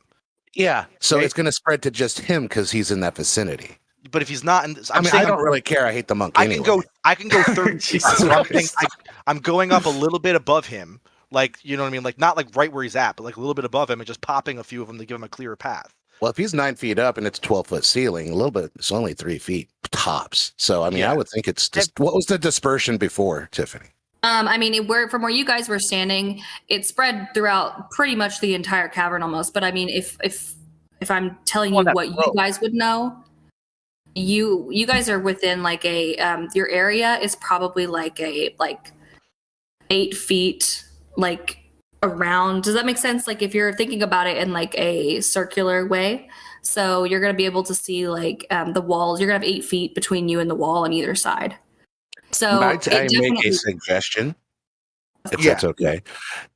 Yeah, so Right? it's going to spread to just him because he's in that vicinity. But if he's not, I mean, I don't really care. I hate the monk anyway. I can go 30 feet. Jesus So I'm saying Christ. I'm going up a little bit above him, like you know what I mean, like not like right where he's at, but like a little bit above him and just popping a few of them to give him a clearer path. Well, if he's 9 feet up and it's 12-foot ceiling, a little bit, it's only 3 feet tops. So, I mean, Yeah. I would think it's just, what was the dispersion before, Tiffany? I mean, from where you guys were standing, it spread throughout pretty much the entire cavern almost. But I mean, if I'm telling you Well, that what you broke. guys would know, you guys are within like your area is probably like 8 feet like around. Does that make sense? Like if you're thinking about it in like a circular way, so you're gonna be able to see like the walls. You're gonna have 8 feet between you and the wall on either side. So Might I it make a definitely- suggestion? If Yeah. that's okay.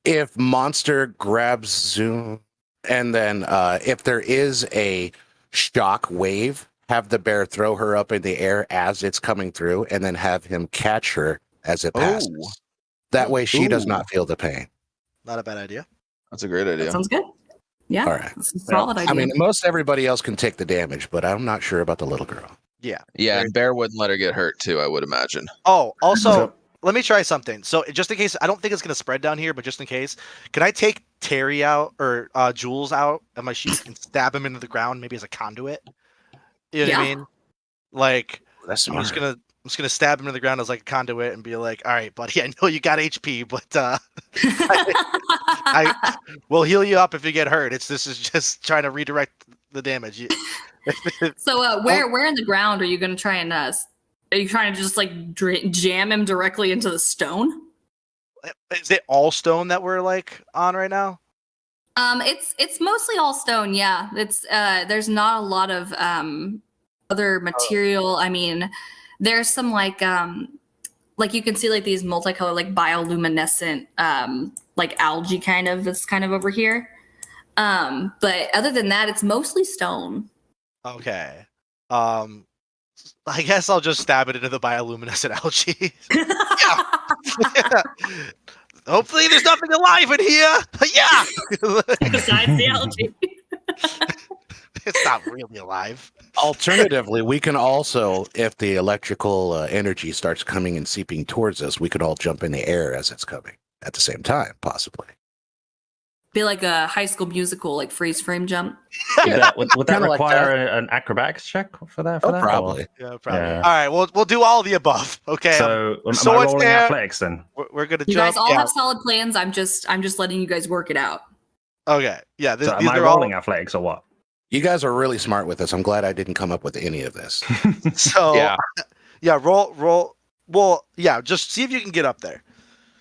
If Monster grabs Zoom, and then if there is a shock wave, have the bear throw her up in the air as it's coming through, and then have him catch her as it passes. Oh. That way she does Ooh. not feel the pain. Not a bad idea. That's a great that idea. sounds good. Yeah, All right. that's a solid idea. I mean, most everybody else can take the damage, but I'm not sure about the little girl. Yeah. Yeah, and Bear wouldn't let her get hurt too, I would imagine. Oh, also, So- let me try something. So just in case, I don't think it's gonna spread down here, but just in case, can I take Terry out or Jules out of my sheet and stab him into the ground, maybe as a conduit? You know what I Yeah. mean? Like That's I'm smart. just gonna stab him in the ground as like a conduit and be like, all right, buddy, I know you got HP, but I will heal you up if you get hurt. This is just trying to redirect the damage. So where in the ground are you going to try and are you trying to just like jam him directly into the stone? Is it all stone that we're like on right now? It's mostly all stone. Yeah, it's there's not a lot of other material. I mean, there's some like you can see like these multicolored like bioluminescent like algae kind of that's kind of over here. But other than that, it's mostly stone. Okay. Um, I guess I'll just stab it into the bioluminescent algae. Yeah. Hopefully, there's nothing alive in here. Yeah. Besides the algae. It's not really alive. Alternatively, we can also, if the electrical energy starts coming and seeping towards us, we could all jump in the air as it's coming at the same time, possibly. Be like a High School Musical, like freeze frame jump. Would that Kinda like require an acrobatics check for that? Oh, or- probably. Yeah, probably. Yeah. All right, we'll do all of the above. Okay. So am I swords rolling there. athletics then? We're gonna You jump. guys all Yeah. have solid plans. I'm just letting you guys work it out. Okay. Yeah. So am These I are rolling all. athletics or what? You guys are really smart with this. I'm glad I didn't come up with any of this. So Yeah. yeah. Roll. Well, yeah. Just see if you can get up there.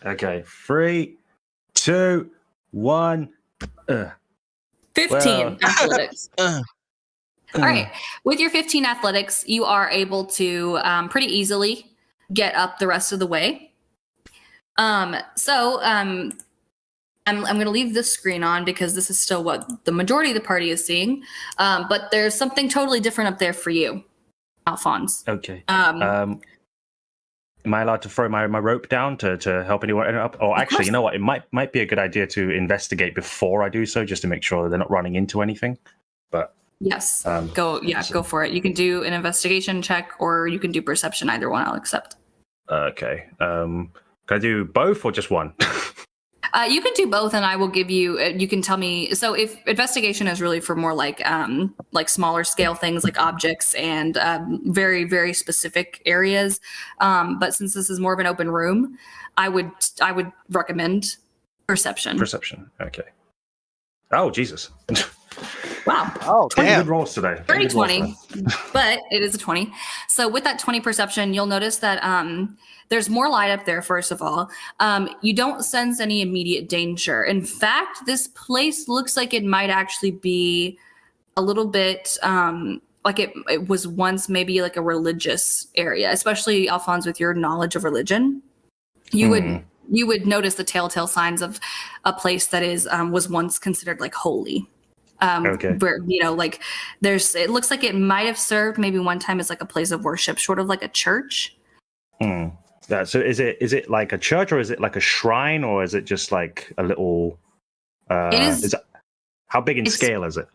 Okay, 3, 2, 1. 15 Well- athletics. All right. With your 15 athletics, you are able to pretty easily get up the rest of the way. I'm going to leave this screen on because this is still what the majority of the party is seeing. But there's something totally different up there for you, Alphonse. Okay. Um, Am I allowed to throw my rope down to help anyone up? Or actually, course. you know what? It might be a good idea to investigate before I do so, just to make sure they're not running into anything. But yes. so- Go for it. You can do an investigation check or you can do perception. Either one I'll accept. okay. Can I do both or just one? You can do both, and I will give you. You can tell me. So, if investigation is really for more like smaller scale things, like objects and very very specific areas, but since this is more of an open room, I would recommend perception. Perception. Okay. Oh Jesus! Wow. Oh, 20 damn. good rolls today. Dirty Good rolls 20, today. but it is a 20. So with that 20 perception, you'll notice that there's more light up there, first of all. You don't sense any immediate danger. In fact, this place looks like it might actually be a little bit like it was once maybe like a religious area, especially Alphonse with your knowledge of religion. You would notice the telltale signs of a place that is was once considered like holy. Okay. Where like it looks like it might have served maybe one time as like a place of worship, sort of like a church. Yeah, so is it like a church or is it like a shrine or is it just like a little? It is. How big in it's- scale is it?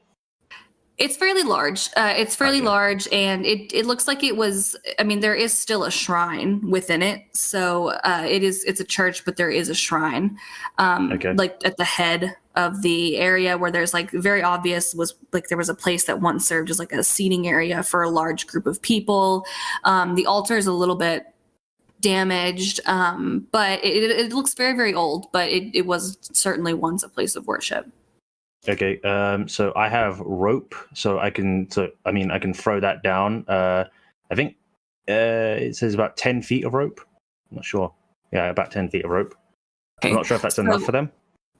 It's fairly large. It's fairly Okay. large, and it looks like it was. I mean, there is still a shrine within it, so it's a church, but there is a shrine, Okay. like at the head of the area where there's like very obvious was like there was a place that once served as like a seating area for a large group of people. The altar is a little bit damaged, but it looks very very old, but it was certainly once a place of worship. Okay. So I have rope, so I can throw that down. I think it says about 10 feet of rope. I'm not sure. Yeah, about 10 feet of rope. Okay. I'm not sure if that's enough for them.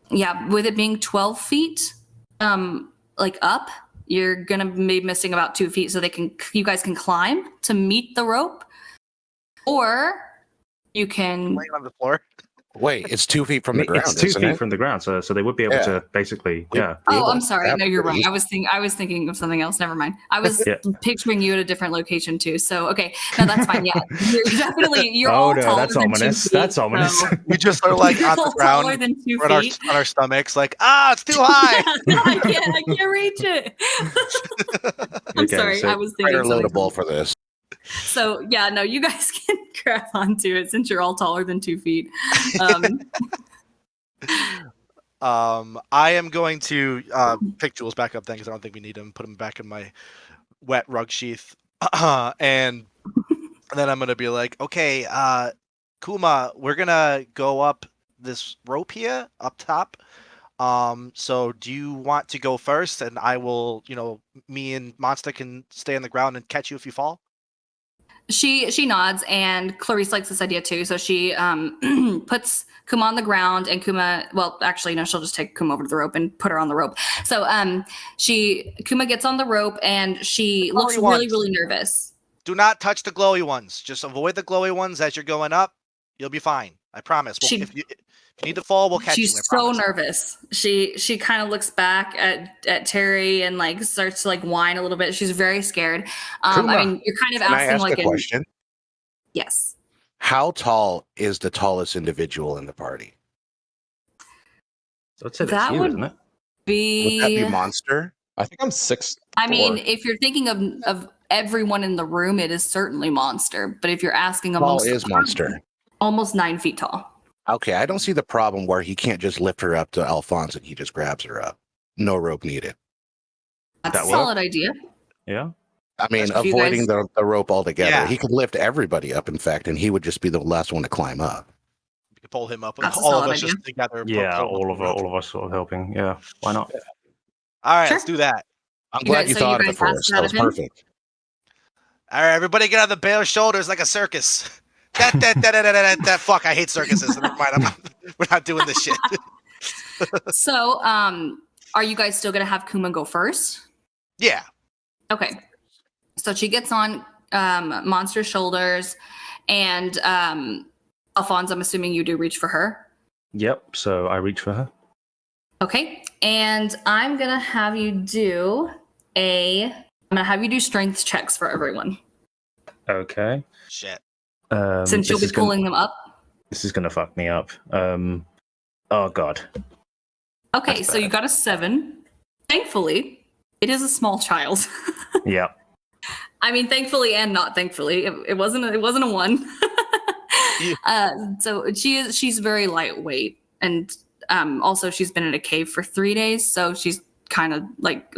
Yeah, with it being 12 feet, like up, you're gonna be missing about 2 feet, so you guys can climb to meet the rope, or you can. Laying on the floor. Wait, it's 2 feet from the ground. It's 2 isn't feet it? from the ground, so they would be able Yeah. to basically, yeah. Oh, I'm Able- sorry. that No, you're pretty right. easy. I was thinking of something else. Never mind. I was Yeah. picturing you at a different location too. So okay, no, that's fine. Yeah, you're Oh all no, taller that's than 2 ominous. feet, That's ominous. so- We just are like You're on the all taller ground. than 2 We're on feet. our stomachs, like it's too high. I can't reach it. I'm Okay, sorry. so I was thinking Higher something. loadable for this. So yeah, no, you guys can grab onto it since you're all taller than 2 feet. I am going to pick Jules back up then because I don't think we need him. Put him back in my wet rug sheath, and then I'm gonna be like, okay, Kuma, we're gonna go up this rope here up top. So do you want to go first, and I will, me and Monster can stay on the ground and catch you if you fall. She nods, and Clarice likes this idea too. So she puts Kuma on the ground, and Kuma. Well, actually, no, she'll just take Kuma over to the rope and put her on the rope. So Kuma gets on the rope, and she looks really, really nervous. Do not touch the glowy ones. Just avoid the glowy ones as you're going up. You'll be fine. I promise. If you need to fall, we'll catch you. She's so nervous. She kind of looks back at Terry and like starts to like whine a little bit. She's very scared. I mean, you're kind of Can I asking ask like a question? Yes. How tall is the tallest individual in the party? So I'd say That that's you, would isn't it? Would that be Monster? I think I'm 6'4". I mean, if you're thinking of everyone in the room, it is certainly Monster. But if you're asking Tall amongst is Monster. almost 9 feet tall. Okay, I don't see the problem where he can't just lift her up to Alphonse and he just grabs her up. No rope needed. That's That a solid idea. Yeah. I mean, If you avoiding guys- the rope altogether. Yeah. He could lift everybody up, in fact, and he would just be the last one to climb up. You can pull him up. That's a All of solid us just together. Yeah, pull him up. all of us sort of helping. Yeah, why not? All right, Sure. let's do that. I'm You glad guys- you so thought you of it guys for asked us. that That was of him? perfect. All right, everybody get on the bear shoulders like a circus. That fuck, I hate circuses. Never mind, we're not doing this shit. So, are you guys still gonna have Kuma go first? Yeah. Okay. So she gets on Monster's shoulders, and Alphonse, I'm assuming you do reach for her. Yep. So I reach for her. Okay. And I'm gonna have you do strength checks for everyone. Okay. Shit. Since you'll be pulling them up. This is gonna fuck me up. Oh god. Okay, That's so you bad. got a 7. Thankfully, it is a small child. Yeah. I mean, thankfully and not thankfully, it wasn't a 1. So she's very lightweight, and also she's been in a cave for 3 days, so she's kind of like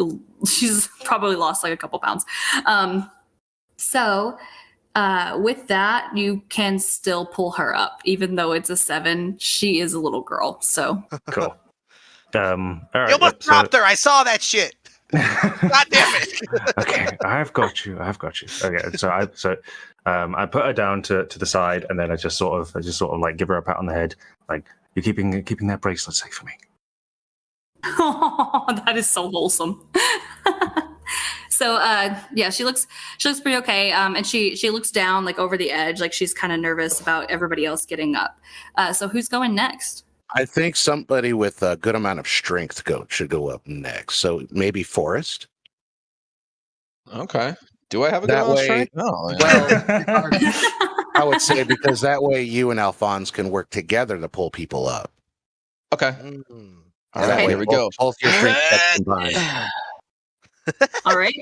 she's probably lost like a couple pounds. So with that, you can still pull her up, even though it's a 7. She is a little girl, so Cool. All right. You almost dropped her. I saw that shit. God damn it. Okay, I've got you. Okay, so I put her down to the side, and then I just sort of like give her a pat on the head, like, you're keeping that bracelet safe for me. that is so wholesome. So yeah, she looks pretty okay, and she looks down like over the edge, like she's kind of nervous about everybody else getting up. So who's going next? I think somebody with a good amount of strength should go up next. So maybe Forrest. Okay. Do I have a That good amount of way- strength? No. Well, I would say because that way you and Alphonse can work together to pull people up. Okay. All That right. way Here we go. Both your strength checks combined. All right.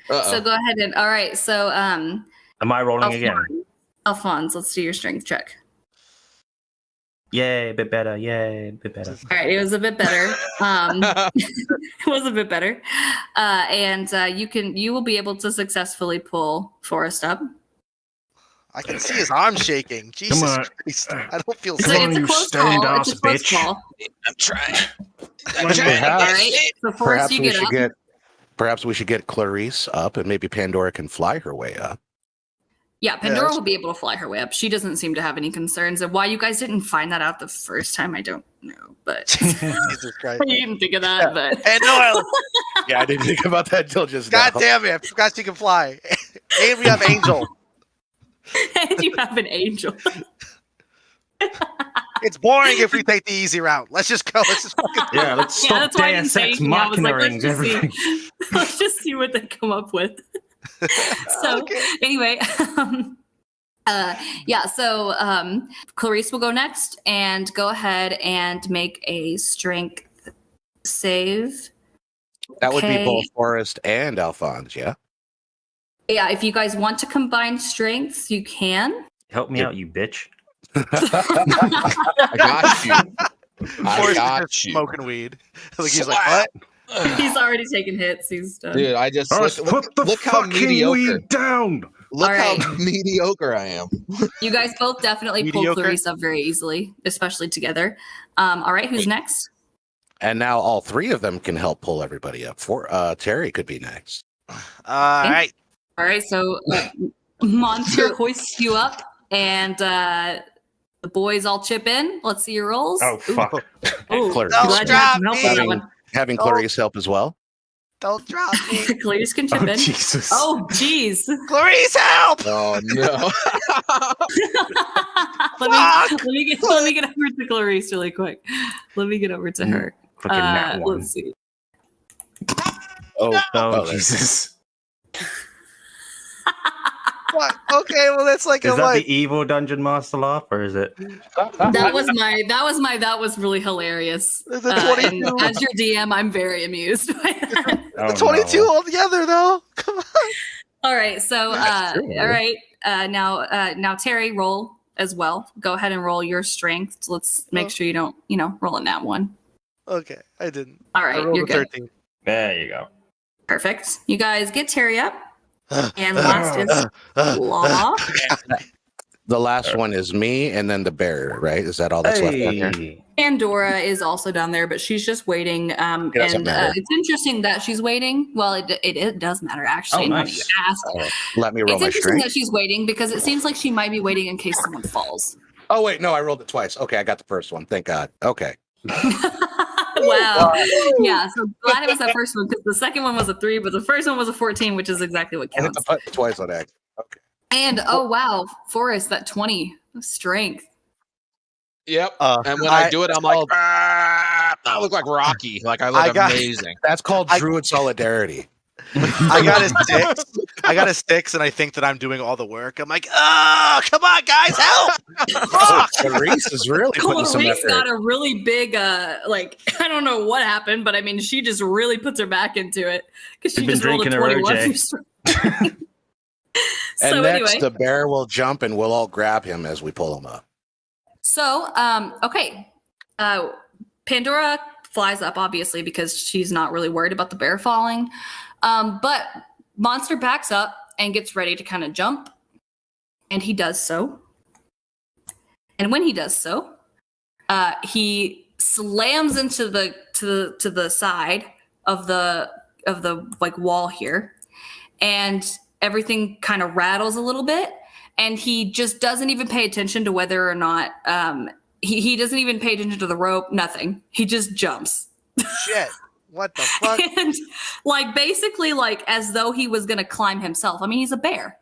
Uh-oh. So go ahead and all right. So Am I rolling again? Alphonse, let's do your strength check. Yay, a bit better. Yay, a bit better. All right, it was a bit better. It was a bit better, and you will be able to successfully pull Forrest up. I can see his arm shaking. Jesus on. Christ. I don't feel It's safe. a you close stained call. ass It's a close bitch. call. I'm trying. All right, so Forrest, Perhaps you we get should up. perhaps we should get Clarice up, and maybe Pandora can fly her way up. Yeah, Pandora that's- will be able to fly her way up. She doesn't seem to have any concerns. And why you guys didn't find that out the first time, I don't know. But Jesus Christ. you didn't think of that. But And no, Yeah, I didn't think about that till just God now. damn it. I forgot she can fly. And we have Angel. and you have an angel. It's boring if we take the easy route. Let's just go. Let's just fucking Yeah, let's Yeah, stop that's why I didn't Deus say Ex anything. I was like, Machina-ing everything. let's just see what they come up with. So anyway, yeah. So Clarice will go next, and go ahead and make a strength save. That would be Okay. both Forrest and Alphonse, yeah? Yeah, if you guys want to combine strengths, you can. Help me out, you bitch. I got you. I Forrest is got just you. smoking weed. Like he's like, what? He's already taken hits. He's done. Dude, I just Forrest, look put the how fucking mediocre. weed down. Look All how right. mediocre I am. You guys both definitely pulled Mediocre. Clarice up very easily, especially together. All right, who's next? And now all three of them can help pull everybody up. Terry could be next. All right. All right, so Monster hoists you up, and the boys all chip in. Let's see your rolls. Oh fuck! Ooh, Clarice. glad Don't you had drop some help me. on that having one. having Clarice help as well. Don't drop me. Clarice can chip Oh in. Jesus! Oh, jeez. Clarice, help! Oh no. let me get over to Clarice really quick. Let me get over to her. Fucking that one. Let's see. Oh, Oh there- Jesus! What? Okay, well that's like Is a that like. the evil dungeon master laugh, or is it? That was really hilarious. The And 22. as your DM, I'm very amused by that. Oh, The 22 no. altogether, though. Come on. All right, so That's true. all right, now Terry, roll as well. Go ahead and roll your strength. Let's make sure you don't, roll in that one. Okay, I didn't. All I right, rolled you're a good. 13. There you go. Perfect. You guys get Terry up, and last is Law. The last one is me, and then the bear. Right? Is that all that's left on here? Hey. Pandora is also down there, but she's just waiting. doesn't And matter. it's interesting that she's waiting. Well, it does matter actually. Oh, now that nice. you ask. Let me roll It's my interesting strength. that she's waiting because it seems like she might be waiting in case someone falls. Oh wait, no, I rolled it twice. Okay, I got the first one. Thank God. Okay. Wow. Yeah. So glad it was that first one because the second one was a 3, but the first one was a 14, which is exactly what I hit the counts. button twice on accident. Okay. And oh wow, Forrest, that 20 strength. Yep. Uh, And when I do it, I'm like, I look like Rocky. Like I look I got- amazing. That's called I- Druid solidarity. I got a 6. I got a 6, and I think that I'm doing all the work. I'm like, oh, come on, guys, help! Fuck! Clarice is really putting some Clarice effort. got a really big, I don't know what happened, but I mean, she just really puts her back into it because she She's been just rolled a drinking her 21. OJ. So And next, anyway, the bear will jump, and we'll all grab him as we pull him up. so okay, Pandora flies up obviously because she's not really worried about the bear falling, but Monster backs up and gets ready to kind of jump, and he does so. And when he does so, he slams into the side of the like wall here, and everything kind of rattles a little bit. And he just doesn't even pay attention to whether or not he doesn't even pay attention to the rope. Nothing. He just jumps. Shit. What the fuck? And basically as though he was gonna climb himself. I mean, he's a bear.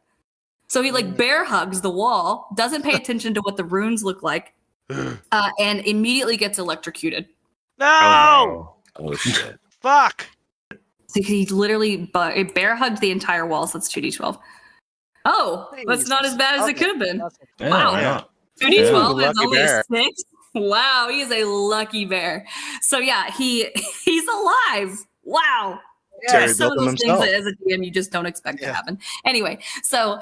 So he bear hugs the wall, doesn't pay attention to what the runes look like, and immediately gets electrocuted. No! Oh shit! Fuck! So he literally bear hugged the entire wall, so that's 2d12. Oh, that's not as bad as it could have been. Yeah, Wow. why not? 2d12 Yeah, is lucky only bear. a 6. Wow, he is a lucky bear. So yeah, he's alive. Wow. Terry Some of built him those things himself. that as a DM you just don't expect to happen. Anyway, so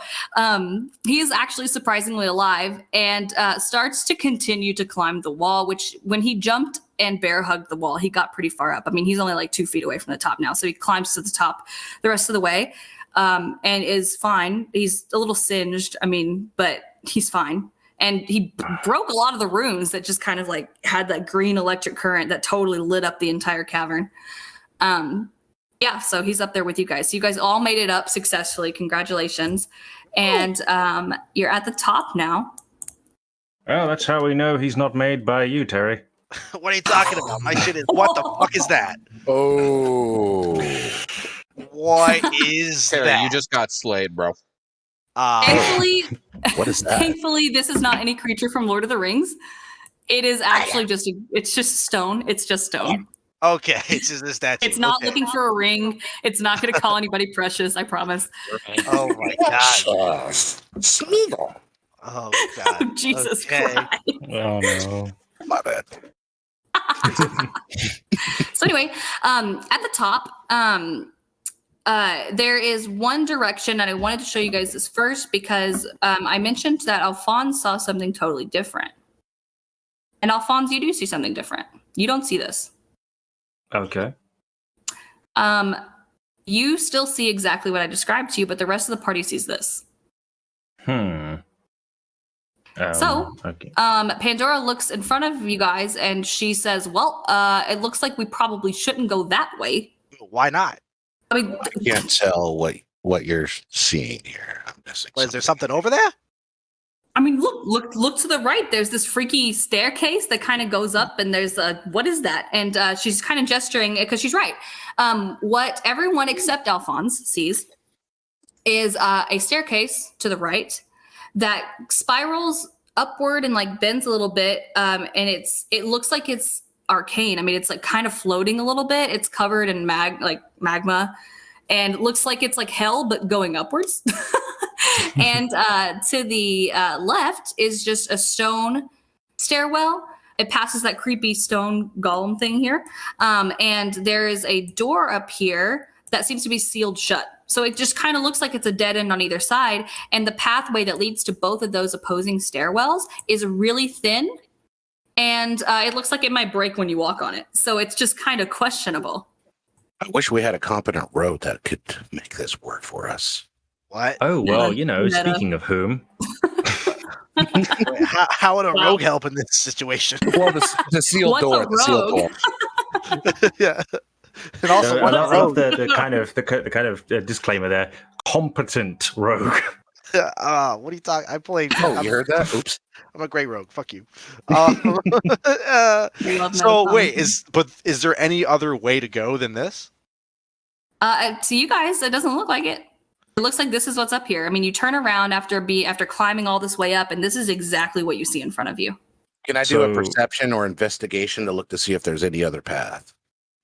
he is actually surprisingly alive and starts to continue to climb the wall, which when he jumped and bear hugged the wall, he got pretty far up. I mean, he's only like 2 feet away from the top now. So he climbs to the top the rest of the way and is fine. He's a little singed, but he's fine. And he broke a lot of the runes that just kind of had that green electric current that totally lit up the entire cavern. Yeah, so he's up there with you guys. So you guys all made it up successfully. Congratulations. And you're at the top now. Well, that's how we know he's not made by you, Terry. What are you talking about? My shit is. What the fuck is that? Oh, What is Terry, that? you just got slayed, bro. Thankfully, what is that? thankfully, this is not any creature from Lord of the Rings. It is actually it's just stone. It's just stone. Okay, it's just a statue. It's not Okay. looking for a ring. It's not going to call anybody precious. I promise. Oh my god. Smeagol. Oh god. Jesus Okay. Christ. Oh no. My bad. So anyway, at the top, there is one direction, and I wanted to show you guys this first because I mentioned that Alphonse saw something totally different. And Alphonse, you do see something different. You don't see this. Okay. You still see exactly what I described to you, but the rest of the party sees this. So, okay. Pandora looks in front of you guys and she says, well, it looks like we probably shouldn't go that way. Why not? I mean, I can't tell what you're seeing here. missing Is there something over there? I mean, look to the right. There's this freaky staircase that kind of goes up, and there's a what is that? And she's kind of gesturing because she's right. What everyone except Alphonse sees is a staircase to the right that spirals upward and like bends a little bit, and it looks like it's arcane. I mean, it's like kind of floating a little bit. It's covered in magma, and it looks like it's like hell but going upwards. And to the left is just a stone stairwell. It passes that creepy stone golem thing here. And there is a door up here that seems to be sealed shut. So it just kind of looks like it's a dead end on either side. And the pathway that leads to both of those opposing stairwells is really thin. And it looks like it might break when you walk on it. So it's just kind of questionable. I wish we had a competent road that could make this work for us. What? Oh, well, Meta. speaking of whom, Wait, how would a rogue help in this situation? Well, the sealed What's door. a The sealed rogue? door. Yeah. And also, I what a love rogue. the kind of disclaimer there. Competent rogue. What are you talking? I played. Oh, you heard that? Oops. I'm a great rogue. Fuck you. We love So Meta. wait, is there any other way to go than this? To you guys, it doesn't look like it. It looks like this is what's up here. I mean, you turn around after climbing all this way up, and this is exactly what you see in front of you. Can I do a So- perception or investigation to look to see if there's any other path?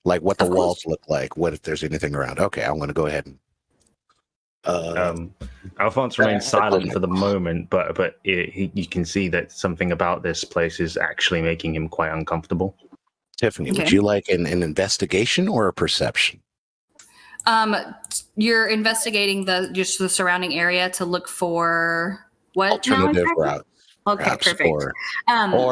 Like what the Of course. walls look like? What if there's anything around? Okay, I'm going to go ahead and. Alphonse remains silent for the moment, but you can see that something about this place is actually making him quite uncomfortable. Tiffany, would Okay. you like an investigation or a perception? You're investigating the surrounding area to look for what? Alternative now exactly? route, Okay, perhaps, perfect. or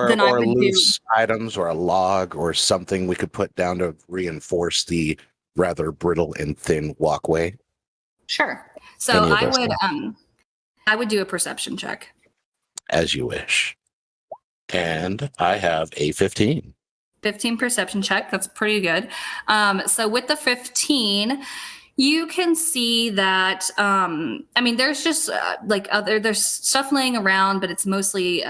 Then I would do loose items or a log or something we could put down to reinforce the rather brittle and thin walkway. sure. So Any of those I would do a perception check. As you wish. And I have a 15. 15 perception check. That's pretty good. So with the 15, you can see that, I mean, there's just there's stuff laying around, but it's mostly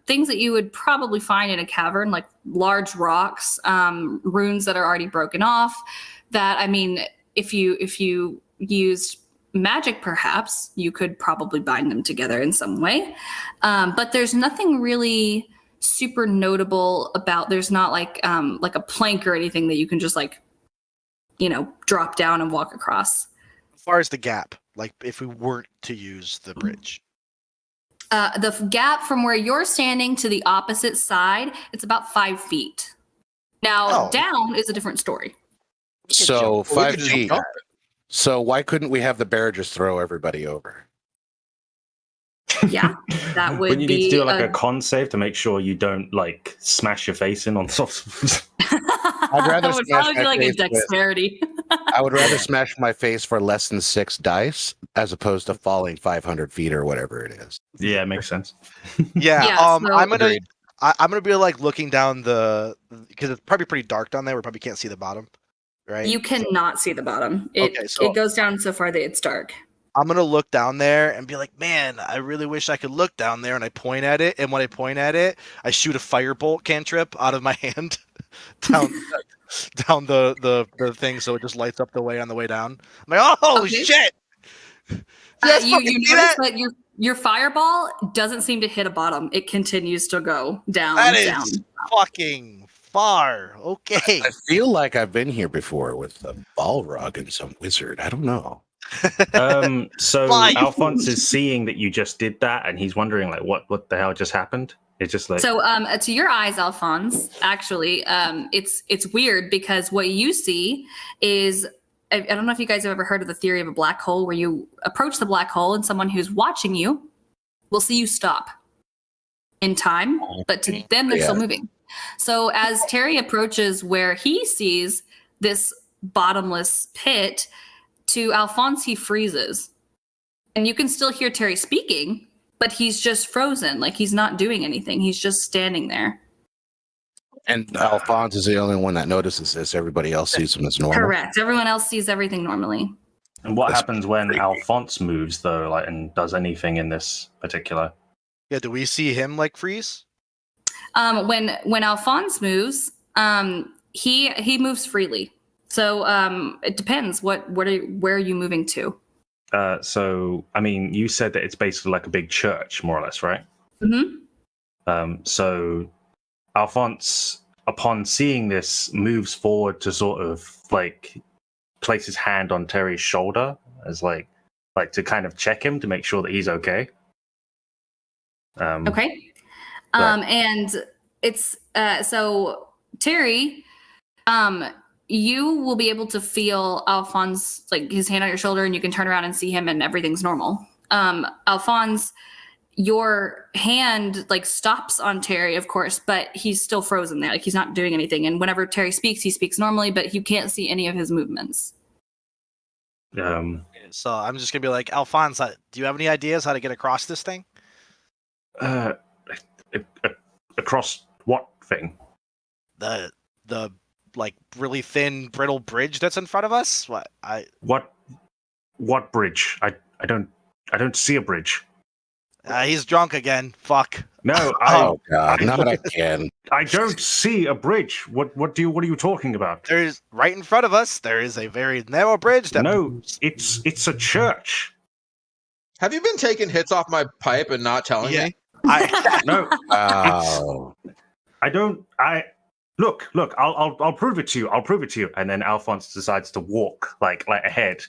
things that you would probably find in a cavern, like large rocks, runes that are already broken off. That, I mean, if you used magic, perhaps you could probably bind them together in some way. But there's nothing really super notable about. There's not like a plank or anything that you can just drop down and walk across. As far as the gap, like if we weren't to use the bridge. The gap from where you're standing to the opposite side, it's about 5 feet. Now, Oh. down is a different story. So We 5 could just feet. jump So why couldn't we have the bear just throw everybody over? Yeah, that would Wouldn't you be need to do like a con save to make sure you don't like smash your face in on soft? I'd rather that would smash probably my be like a face with- dexterity. I would rather smash my face for less than 6 dice as opposed to falling 500 feet or whatever it is. Yeah, it makes sense. Yeah. Yeah, so- I'm gonna. Agreed. I'm gonna be like looking down because it's probably pretty dark down there. We probably can't see the bottom, right? You cannot see the bottom. Okay, so- It goes down so far that it's dark. I'm gonna look down there and be like, man, I really wish I could look down there. And I point at it, and when I point at it, I shoot a firebolt cantrip out of my hand down the thing, so it just lights up the way on the way down. I'm like, oh Okay. shit! guys You fucking notice see that? that your fireball doesn't seem to hit a bottom. It continues to go down, That is down. fucking far. Okay. I feel like I've been here before with a Balrog and some wizard. I don't know. So Why? Alphonse is seeing that you just did that, and he's wondering like, what the hell just happened? It's just like, So, to your eyes, Alphonse, actually, it's weird because what you see is I don't know if you guys have ever heard of the theory of a black hole, where you approach the black hole and someone who's watching you will see you stop in time, but to them they're still Yeah. moving. So as Terry approaches where he sees this bottomless pit, to Alphonse he freezes, and you can still hear Terry speaking, but he's just frozen, like he's not doing anything. He's just standing there. And Alphonse is the only one that notices this. Everybody else sees him as normal. Correct. Everyone else sees everything normally. And what That's happens when creepy. Alphonse moves, though, like, and does anything in this particular? Yeah, do we see him like freeze? When Alphonse moves, he moves freely. So it depends. Where are you moving to? So, I mean, you said that it's basically like a big church, more or less, right? So Alphonse, upon seeing this, moves forward to sort of like place his hand on Terry's shoulder as like to kind of check him to make sure that he's okay. Okay. But- And it's so Terry, you will be able to feel Alphonse, like his hand on your shoulder, and you can turn around and see him, and everything's normal. Alphonse, your hand like stops on Terry, of course, but he's still frozen there. Like he's not doing anything. And whenever Terry speaks, he speaks normally, but you can't see any of his movements. So I'm just gonna be like, Alphonse, do you have any ideas how to get across this thing? Across what thing? The like really thin, brittle bridge that's in front of us. What bridge? I don't see a bridge. He's drunk again. Fuck. No, Oh God, not again. I don't see a bridge. What are you talking about? There's right in front of us. There is a very narrow bridge that. No, it's a church. Have you been taking hits off my pipe and not telling Yeah. me? No, Oh, I don't. Look. I'll prove it to you. I'll prove it to you. And then Alphonse decides to walk like ahead.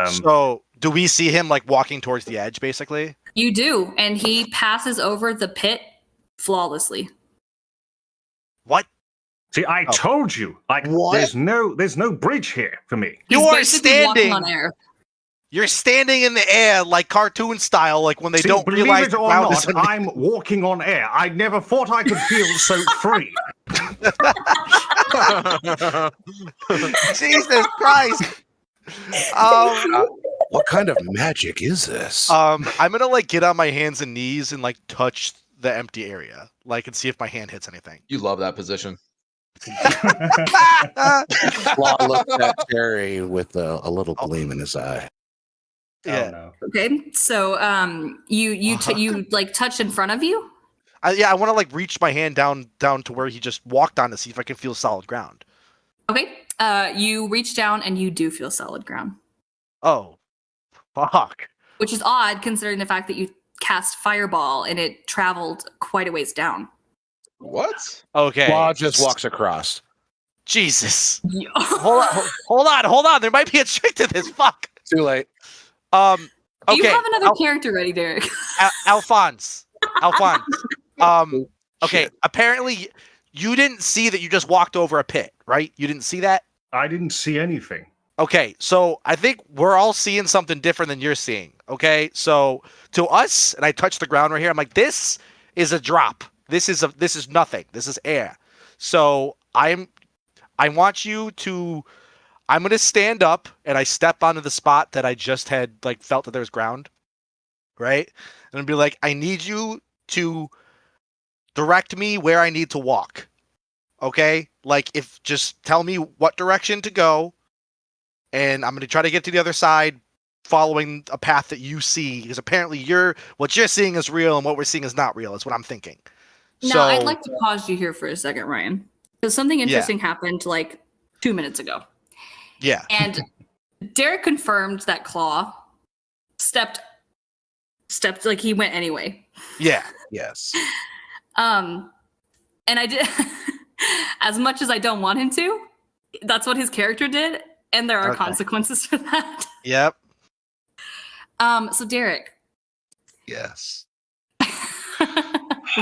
So do we see him like walking towards the edge, basically? You do, and he passes over the pit flawlessly. What? See, I told you. Like, What? there's no bridge here for me. You He's are basically walking standing. on air. You're standing in the air like cartoon style, like when they See, don't believe realize it the or ground is not, I'm walking on air. I never thought I could feel so free. Jesus Christ. what kind of magic is this? I'm gonna like get on my hands and knees and like touch the empty area, like and see if my hand hits anything. You love that position. Claw looked at Terry with a little gleam in his eye. Yeah. Oh, no. Okay, so you like touch in front of you. I want to like reach my hand down to where he just walked on to see if I can feel solid ground. Okay, you reach down and you do feel solid ground, Oh, fuck. which is odd considering the fact that you cast fireball and it traveled quite a ways down. What? Okay. Claw just walks across. Jesus. Hold on. There might be a trick to this. Fuck. Too late. Okay. You have another character ready, Derek. Alphonse. Okay. Shit. Apparently, you didn't see that you just walked over a pit, right? You didn't see that? I didn't see anything. Okay, so I think we're all seeing something different than you're seeing. Okay, so to us, and I touch the ground right here. I'm like, this is a drop. This is nothing. This is air. So I want you to. I'm gonna stand up and I step onto the spot that I just had like felt that there's ground, right? And be like, I need you to direct me where I need to walk. Okay, like if just tell me what direction to go. And I'm going to try to get to the other side following a path that you see, because apparently what you're seeing is real and what we're seeing is not real. That's what I'm thinking. Now, I'd like to pause you here for a second, Ryan, because something interesting happened like 2 minutes ago. Yeah. And Derek confirmed that Claw stepped like he went anyway. Yeah. Yes. And I did, as much as I don't want him to, that's what his character did. And there are consequences for that. Yep. So Derek. Yes.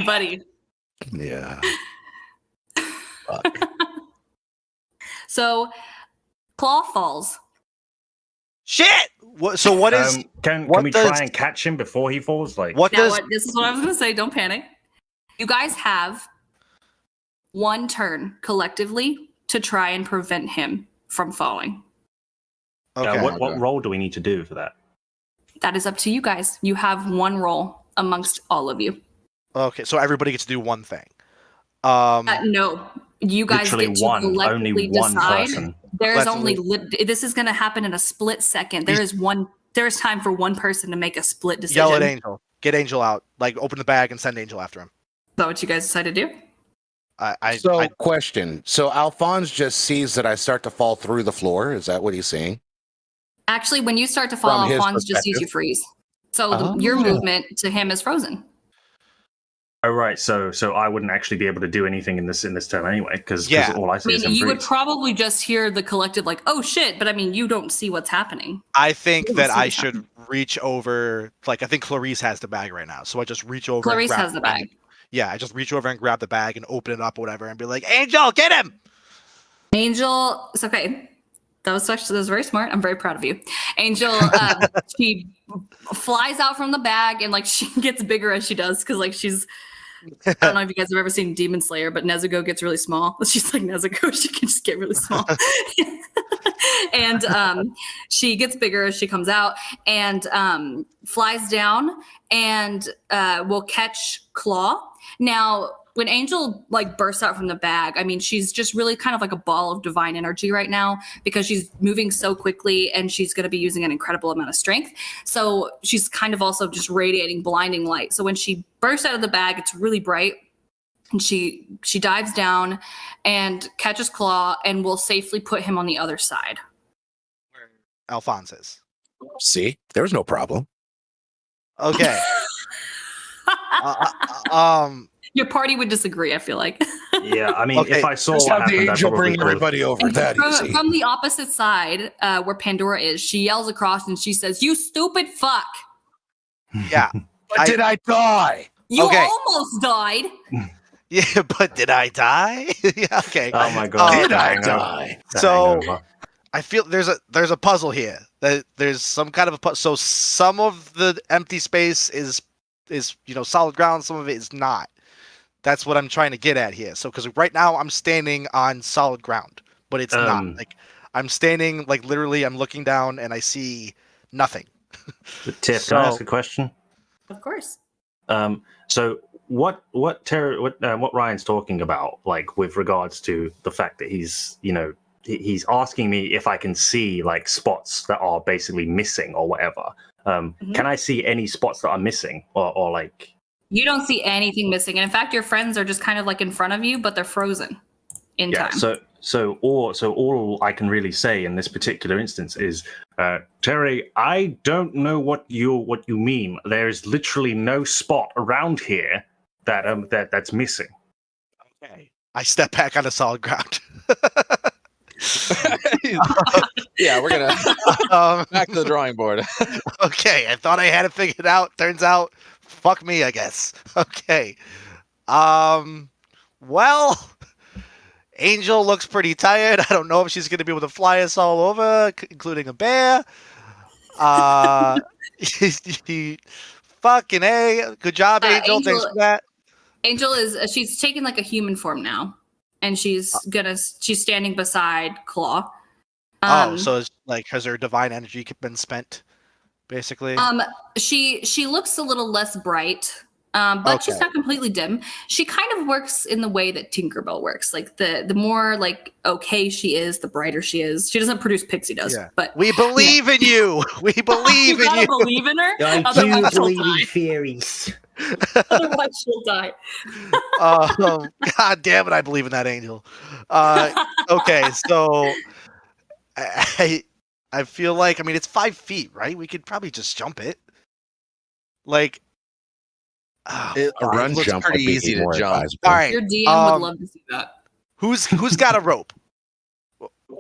Buddy. Yeah. Fuck. So Claw falls. Shit. So what is? Can what we does- try and catch him before he falls? Like, What does? This is what I was going to say. Don't panic. You guys have one turn collectively to try and prevent him from falling. Okay. what role do we need to do for that? That is up to you guys. You have one roll amongst all of you. Okay. So everybody gets to do one thing. No, you guys Literally get to one, only collectively one decide person. There's Let's only this is going to happen in a split second. There's time for one person to make a split decision. Yell at Angel. Get Angel out. Like, open the bag and send Angel after him. Is that what you guys decided to do? Question. So Alphonse just sees that I start to fall through the floor. Is that what he's saying? Actually, when you start to fall, From his Alphonse just sees perspective. you freeze. So your movement to him is frozen. Oh right, so I wouldn't actually be able to do anything in this turn anyway, because all I see is him you would freeze. probably just hear the collective like, "Oh shit!" But I mean, you don't see what's happening. I think that I what's should reach over. Like, I think Clarice has the bag right now, so I just reach over. Clarice and grab has the bag. Yeah, I just reach over and grab the bag and open it up or whatever, and be like, "Angel, get him!" Angel, it's okay. That was very smart. I'm very proud of you. Angel, she flies out from the bag and like she gets bigger as she does because like she's. I don't know if you guys have ever seen Demon Slayer, but Nezuko gets really small. She's like Nezuko; she can just get really small. And she gets bigger as she comes out and flies down and will catch Claw. Now, when Angel like bursts out from the bag, I mean, she's just really kind of like a ball of divine energy right now because she's moving so quickly and she's going to be using an incredible amount of strength. So she's kind of also just radiating blinding light. So when she bursts out of the bag, it's really bright. And she dives down and catches Claw and will safely put him on the other side. Where Alphonse is. See, there's no problem. Okay. Your party would disagree, I feel like. Yeah, I mean, Okay, if I saw Just what have the happened, I angel probably bring would've- everybody over. That easy. From the opposite side, where Pandora is, she yells across and she says, "You stupid fuck! Yeah. But did I die? You Okay. almost died." Yeah, but did I die? Yeah, okay. Oh my god! Did I Hang on. die? So- Hang on. I feel there's a puzzle here. There's some kind of a puzzle. So some of the empty space is solid ground. Some of it is not. That's what I'm trying to get at here. So because right now I'm standing on solid ground, but it's not. Like I'm standing like literally. I'm looking down and I see nothing. Tiff, can I ask a question? Of course. So what Ryan's talking about, like with regards to the fact that he's asking me if I can see like spots that are basically missing or whatever. Can I see any spots that are missing or like? You don't see anything missing, and in fact, your friends are just kind of like in front of you, but they're frozen in time. So all I can really say in this particular instance is, Terry, I don't know what you mean. There is literally no spot around here that's missing. Okay. I step back onto solid ground. Yeah, we're gonna back to the drawing board. Okay, I thought I had it figured out. Turns out, fuck me, I guess. Okay. Well, Angel looks pretty tired. I don't know if she's going to be able to fly us all over, including a bear. Fucking A. Good job, Angel. Thanks for that. Angel she's taking like a human form now, and she's standing beside Claw. So it's like, has her divine energy been spent, basically? She looks a little less bright, but she's not completely dim. She kind of works in the way that Tinkerbell works. Like the more like okay she is, the brighter she is. She doesn't produce pixie dust, but we believe in you. We believe in you. Believe in her. I Otherwise do she'll believe die. in fairies. Otherwise she'll die. God damn it! I believe in that angel. Okay, so I feel like, I mean, it's 5 feet, right? We could probably just jump it. Like, A run looks jump pretty would be easy to more jump. advisable. all right. Your DM would love to see that. Who's got a rope?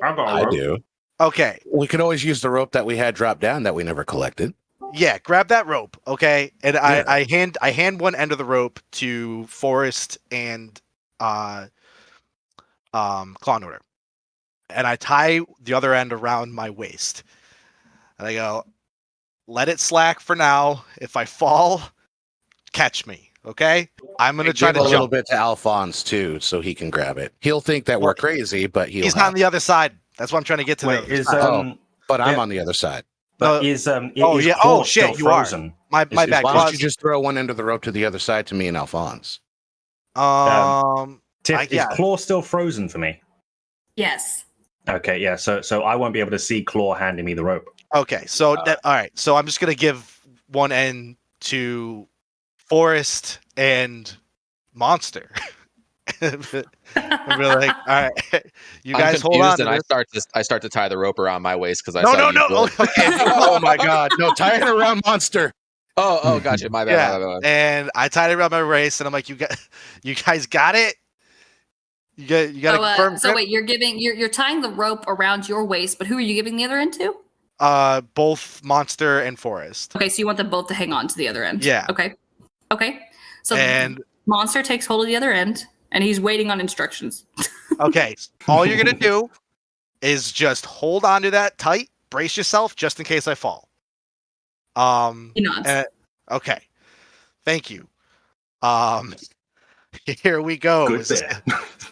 I do. Okay, We could always use the rope that we had dropped down that we never collected. yeah, grab that rope, okay? And I hand one end of the rope to Forrest and Claw Order, and I tie the other end around my waist, and I go, let it slack for now. If I fall, catch me, okay? I'm gonna try Give to a little jump. bit to Alphonse too, so he can grab it. He'll think that we're crazy, but He's not on the other side. That's what I'm trying to get to. Wait, is But I'm yeah. on the other side. but No. is Oh, is yeah. Claw Oh, shit, still you are. frozen? my Is- bad. Why Claws. don't you just throw one end of the rope to the other side to me and Alphonse? Tiff, is yeah. Claw still frozen for me? Yes. Okay, yeah. So I won't be able to see Claw handing me the rope. Okay, so all right. So I'm just gonna give one end to Forest and Monster. And be like, all right, you I'm guys hold on confused, to and I this. start to tie the rope around my waist because I No, saw no, you no. do Oh, it. okay. Oh my God! No, tie it around Monster. Oh, gotcha. My bad. Yeah, My bad, my bad. and I tied it around my waist, and I'm like, you guys got it. You got a firm So grip. wait, you're tying the rope around your waist, but who are you giving the other end to? Both Monster and Forest. Okay, so you want them both to hang on to the other end. Yeah. Okay. Okay. So And Monster takes hold of the other end, and he's waiting on instructions. okay, all you're gonna do is just hold on to that tight, brace yourself, just in case I fall. He nods. Okay, thank you. Um, here we go. Good Is this there.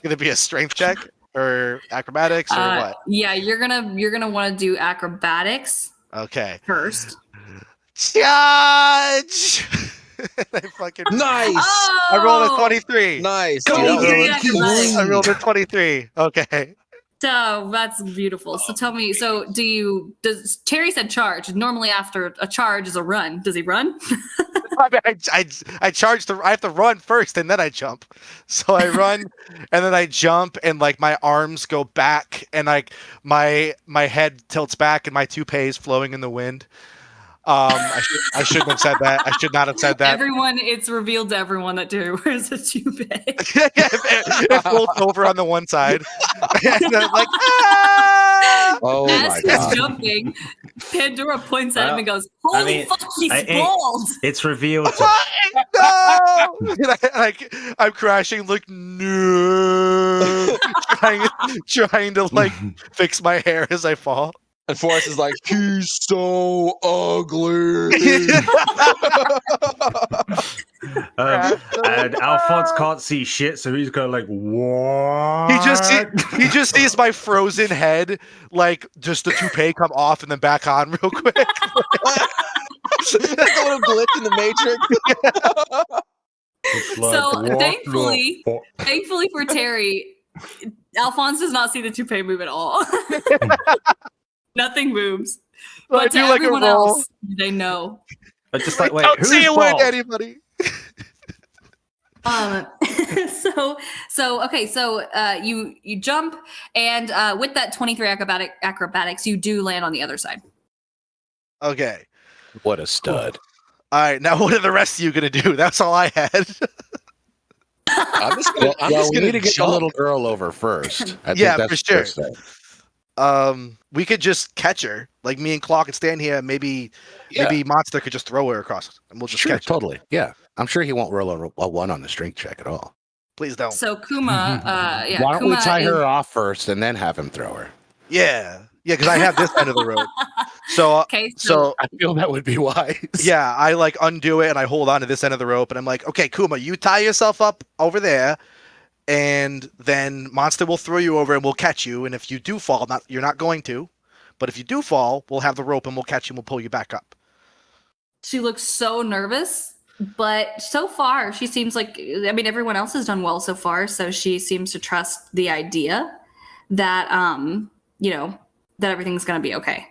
gonna be a strength check or acrobatics or what? Yeah, you're gonna want to do acrobatics Okay, first. Judge. I fucking Nice. I rolled a Oh, 23. Nice. Go Dude, that was 23 acrobatics. I rolled a 23. Okay. So that's beautiful. So tell me, does Terry said charge? Normally after a charge is a run. Does he run? I charge I have to run first and then I jump. So I run and then I jump and like my arms go back and like my head tilts back and my toupee is flowing in the wind. I shouldn't have said that. I should not have said that. It's revealed to everyone that Terry wears a toupee. It folds over on the one side. And I'm like, ah! Oh As my he's God! jumping, Pandora points at him and goes, "Holy fuck, he's I- bald!" It's revealed. To, No! And I'm crashing like no, trying to like fix my hair as I fall. And Forrest is like, he's so ugly. and Alphonse can't see shit, so he's going like, what? He just sees my frozen head, like just the toupee come off and then back on real quick. It's like a little glitch in the Matrix. It's like, So what the thankfully for Terry, Alphonse does not see the toupee move at all. Nothing moves. So I But to do like a everyone roll. else, they know. It's just like, wait, Don't who's see a win, bald? anybody. You jump, and with that 23 acrobatics, you do land on the other side. Okay. What a stud! All right. Now, what are the rest of you gonna do? That's all I had. I'm just gonna, We need to get the little girl over first. I Yeah, think for that's sure. the first thing. We could just catch her. Like me and Claw could stand here. Maybe Monster could just throw her across, and we'll just Sure, catch her. totally. Yeah, I'm sure he won't roll a one on the strength check at all. Please don't. So Kuma, Why don't we Kuma tie is- her off first and then have him throw her? Yeah, because I have this end of the rope. So, Okay, so I feel that would be wise. yeah, I like undo it and I hold on to this end of the rope, and I'm like, okay, Kuma, you tie yourself up over there, and then Monster will throw you over and we'll catch you. And if you do fall, you're not going to, but if you do fall, we'll have the rope and we'll catch you and we'll pull you back up. she looks so nervous, but so far she seems like, I mean, everyone else has done well so far, so she seems to trust the idea that that everything's going to be okay.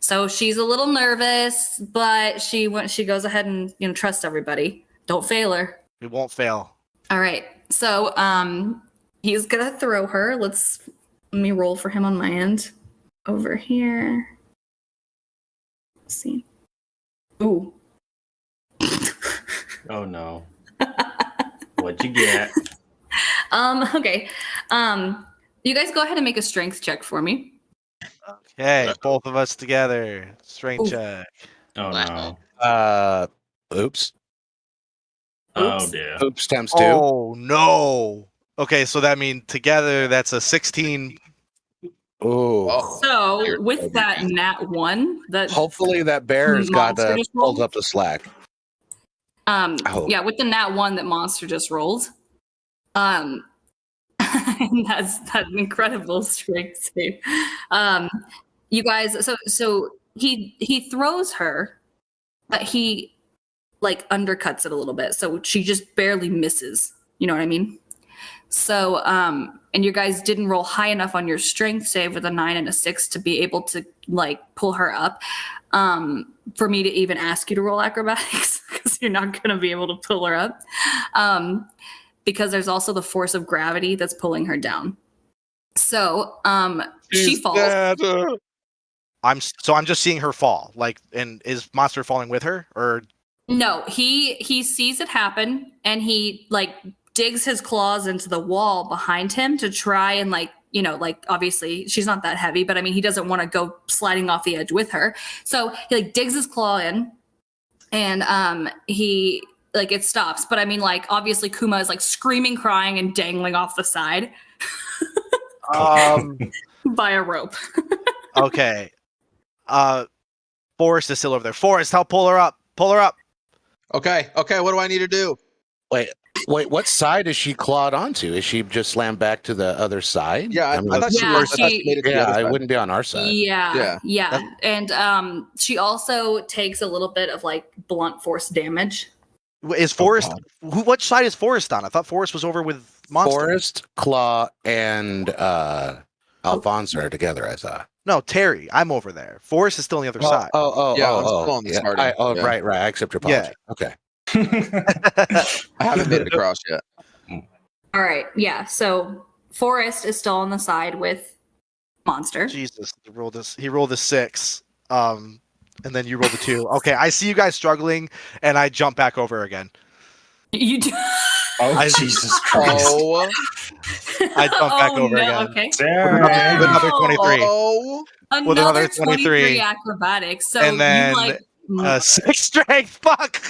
So she's a little nervous, but she goes ahead and trust everybody. Don't fail her. We won't fail. All right. So he's going to throw her. Let me roll for him on my end over here. Let's see. Ooh. Oh no. What'd you get? Okay. You guys go ahead and make a strength check for me. Okay, both of us together. Strength Ooh. check. Oh no. Oops. Oh Oops. dear. Oops times 2. Oh no. Okay, so that means together that's a 16. Oh. So with that nat 1, that Hopefully that bear's got Monster just rolled? pulled up the slack. hope. yeah, with the nat 1 that Monster just rolled, that's an incredible strength save. You guys, so he throws her, but he like undercuts it a little bit, so she just barely misses. You know what I mean? So, and you guys didn't roll high enough on your strength save with a 9 and a 6 to be able to like pull her up. For me to even ask you to roll acrobatics because you're not going to be able to pull her up. Because there's also the force of gravity that's pulling her down. So, she She's falls. dead. I'm just seeing her fall. Like, and is Monster falling with her, or No, he sees it happen and he like digs his claws into the wall behind him to try and like, you know, like obviously she's not that heavy, but I mean he doesn't want to go sliding off the edge with her. So he like digs his claw in and he like it stops. But I mean like obviously Kuma is like screaming, crying, and dangling off the side by a rope. okay. Forrest is still over there. Forrest, help pull her up. Pull her up. Okay, what do I need to do? Wait, what side is she clawed onto? Is she just slammed back to the other side? Yeah, I thought she Yeah, was. I thought she made it to the yeah, other I side. wouldn't be on our side. Yeah. And she also takes a little bit of like blunt force damage. Is Forrest? What side is Forrest on? I thought Forrest was over with Monster. Forrest, Claw, and Alphonse are together. I thought. No, Terry. I'm over there. Forrest is still on the other side. Yeah, I'm still on the yeah. starting. Yeah. Right. I accept your apology. Okay. I haven't made it across yet. All right. Yeah. So Forrest is still on the side with Monster. Jesus, he rolled a 6. And then you rolled a 2. Okay, I see you guys struggling, and I jump back over again. You do. Jesus Christ. Oh, I jump back over again. Okay. With another 23. oh. With Another another 23 acrobatics. So and then you like 6 strength. Fuck.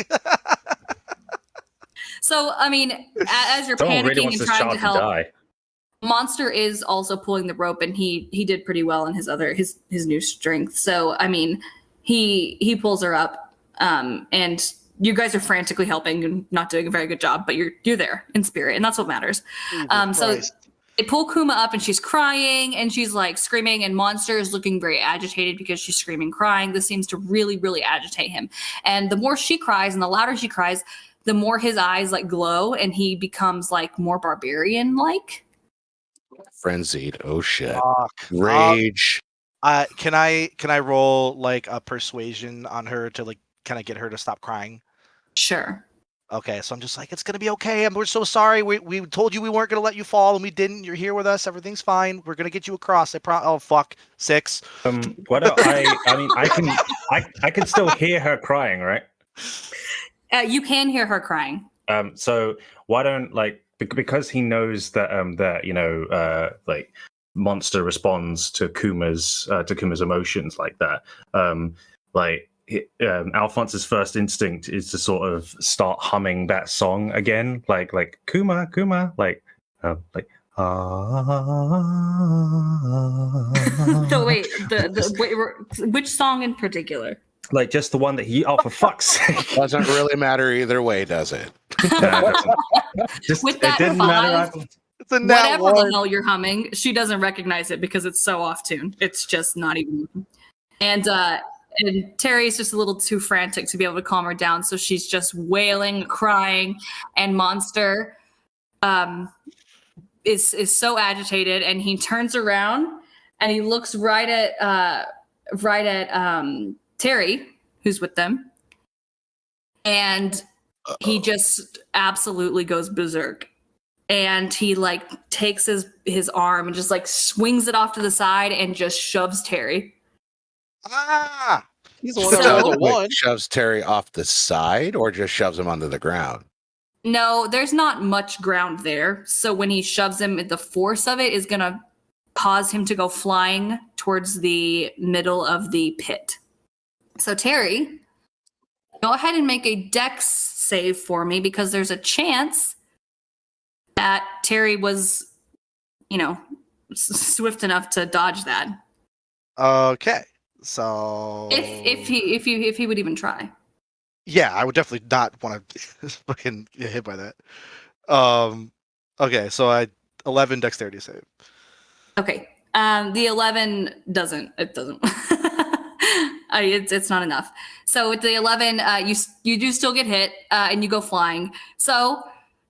So I mean, as you're Someone panicking really wants and this trying child to to help, die. Monster is also pulling the rope, and he did pretty well in his new strength. So I mean, he pulls her up, and you guys are frantically helping and not doing a very good job, but you're there in spirit, and that's what matters. So they pull Kuma up, and she's crying, and she's like screaming, and Monster is looking very agitated because she's screaming, crying. This seems to really, really agitate him. And the more she cries, and the louder she cries, the more his eyes like glow, and he becomes like more barbarian like. Frenzied. Oh shit. Fuck. Rage. Can I roll like a persuasion on her to like kind of get her to stop crying? Sure. Okay, so I'm just like, it's gonna be okay. We're so sorry. We told you we weren't gonna let you fall, and we didn't. You're here with us. Everything's fine. We're gonna get you across. Oh fuck, 6. Why don't I mean, I can still hear her crying, right? You can hear her crying. So why don't because he knows that like Monster responds to Kuma's emotions like that. Alphonse's first instinct is to sort of start humming that song again, like Kuma, So wait, which song in particular? like just the one that he. Oh, for fuck's sake! Doesn't really matter either way, does it? Just, With that it didn't 5, matter. It's a nat whatever 1. the hell you're humming, she doesn't recognize it because it's so off tune. It's just not even. And Terry's just a little too frantic to be able to calm her down, so she's just wailing, crying, and Monster is so agitated, and he turns around and he looks right at Terry, who's with them, and he just absolutely goes berserk. And he like takes his arm and just like swings it off to the side and just shoves Terry. Ah! He's the one that rolled a 1. Shoves Terry off the side or just shoves him onto the ground? No, there's not much ground there. So when he shoves him, the force of it is going to cause him to go flying towards the middle of the pit. So Terry, go ahead and make a dex save for me because there's a chance that Terry was, swift enough to dodge that. Okay, so If he would even try. yeah, I would definitely not want to fucking get hit by that. Okay, so I 11 dexterity save. Okay. The 11 doesn't. It doesn't. It's not enough. So with the 11, you do still get hit, and you go flying. So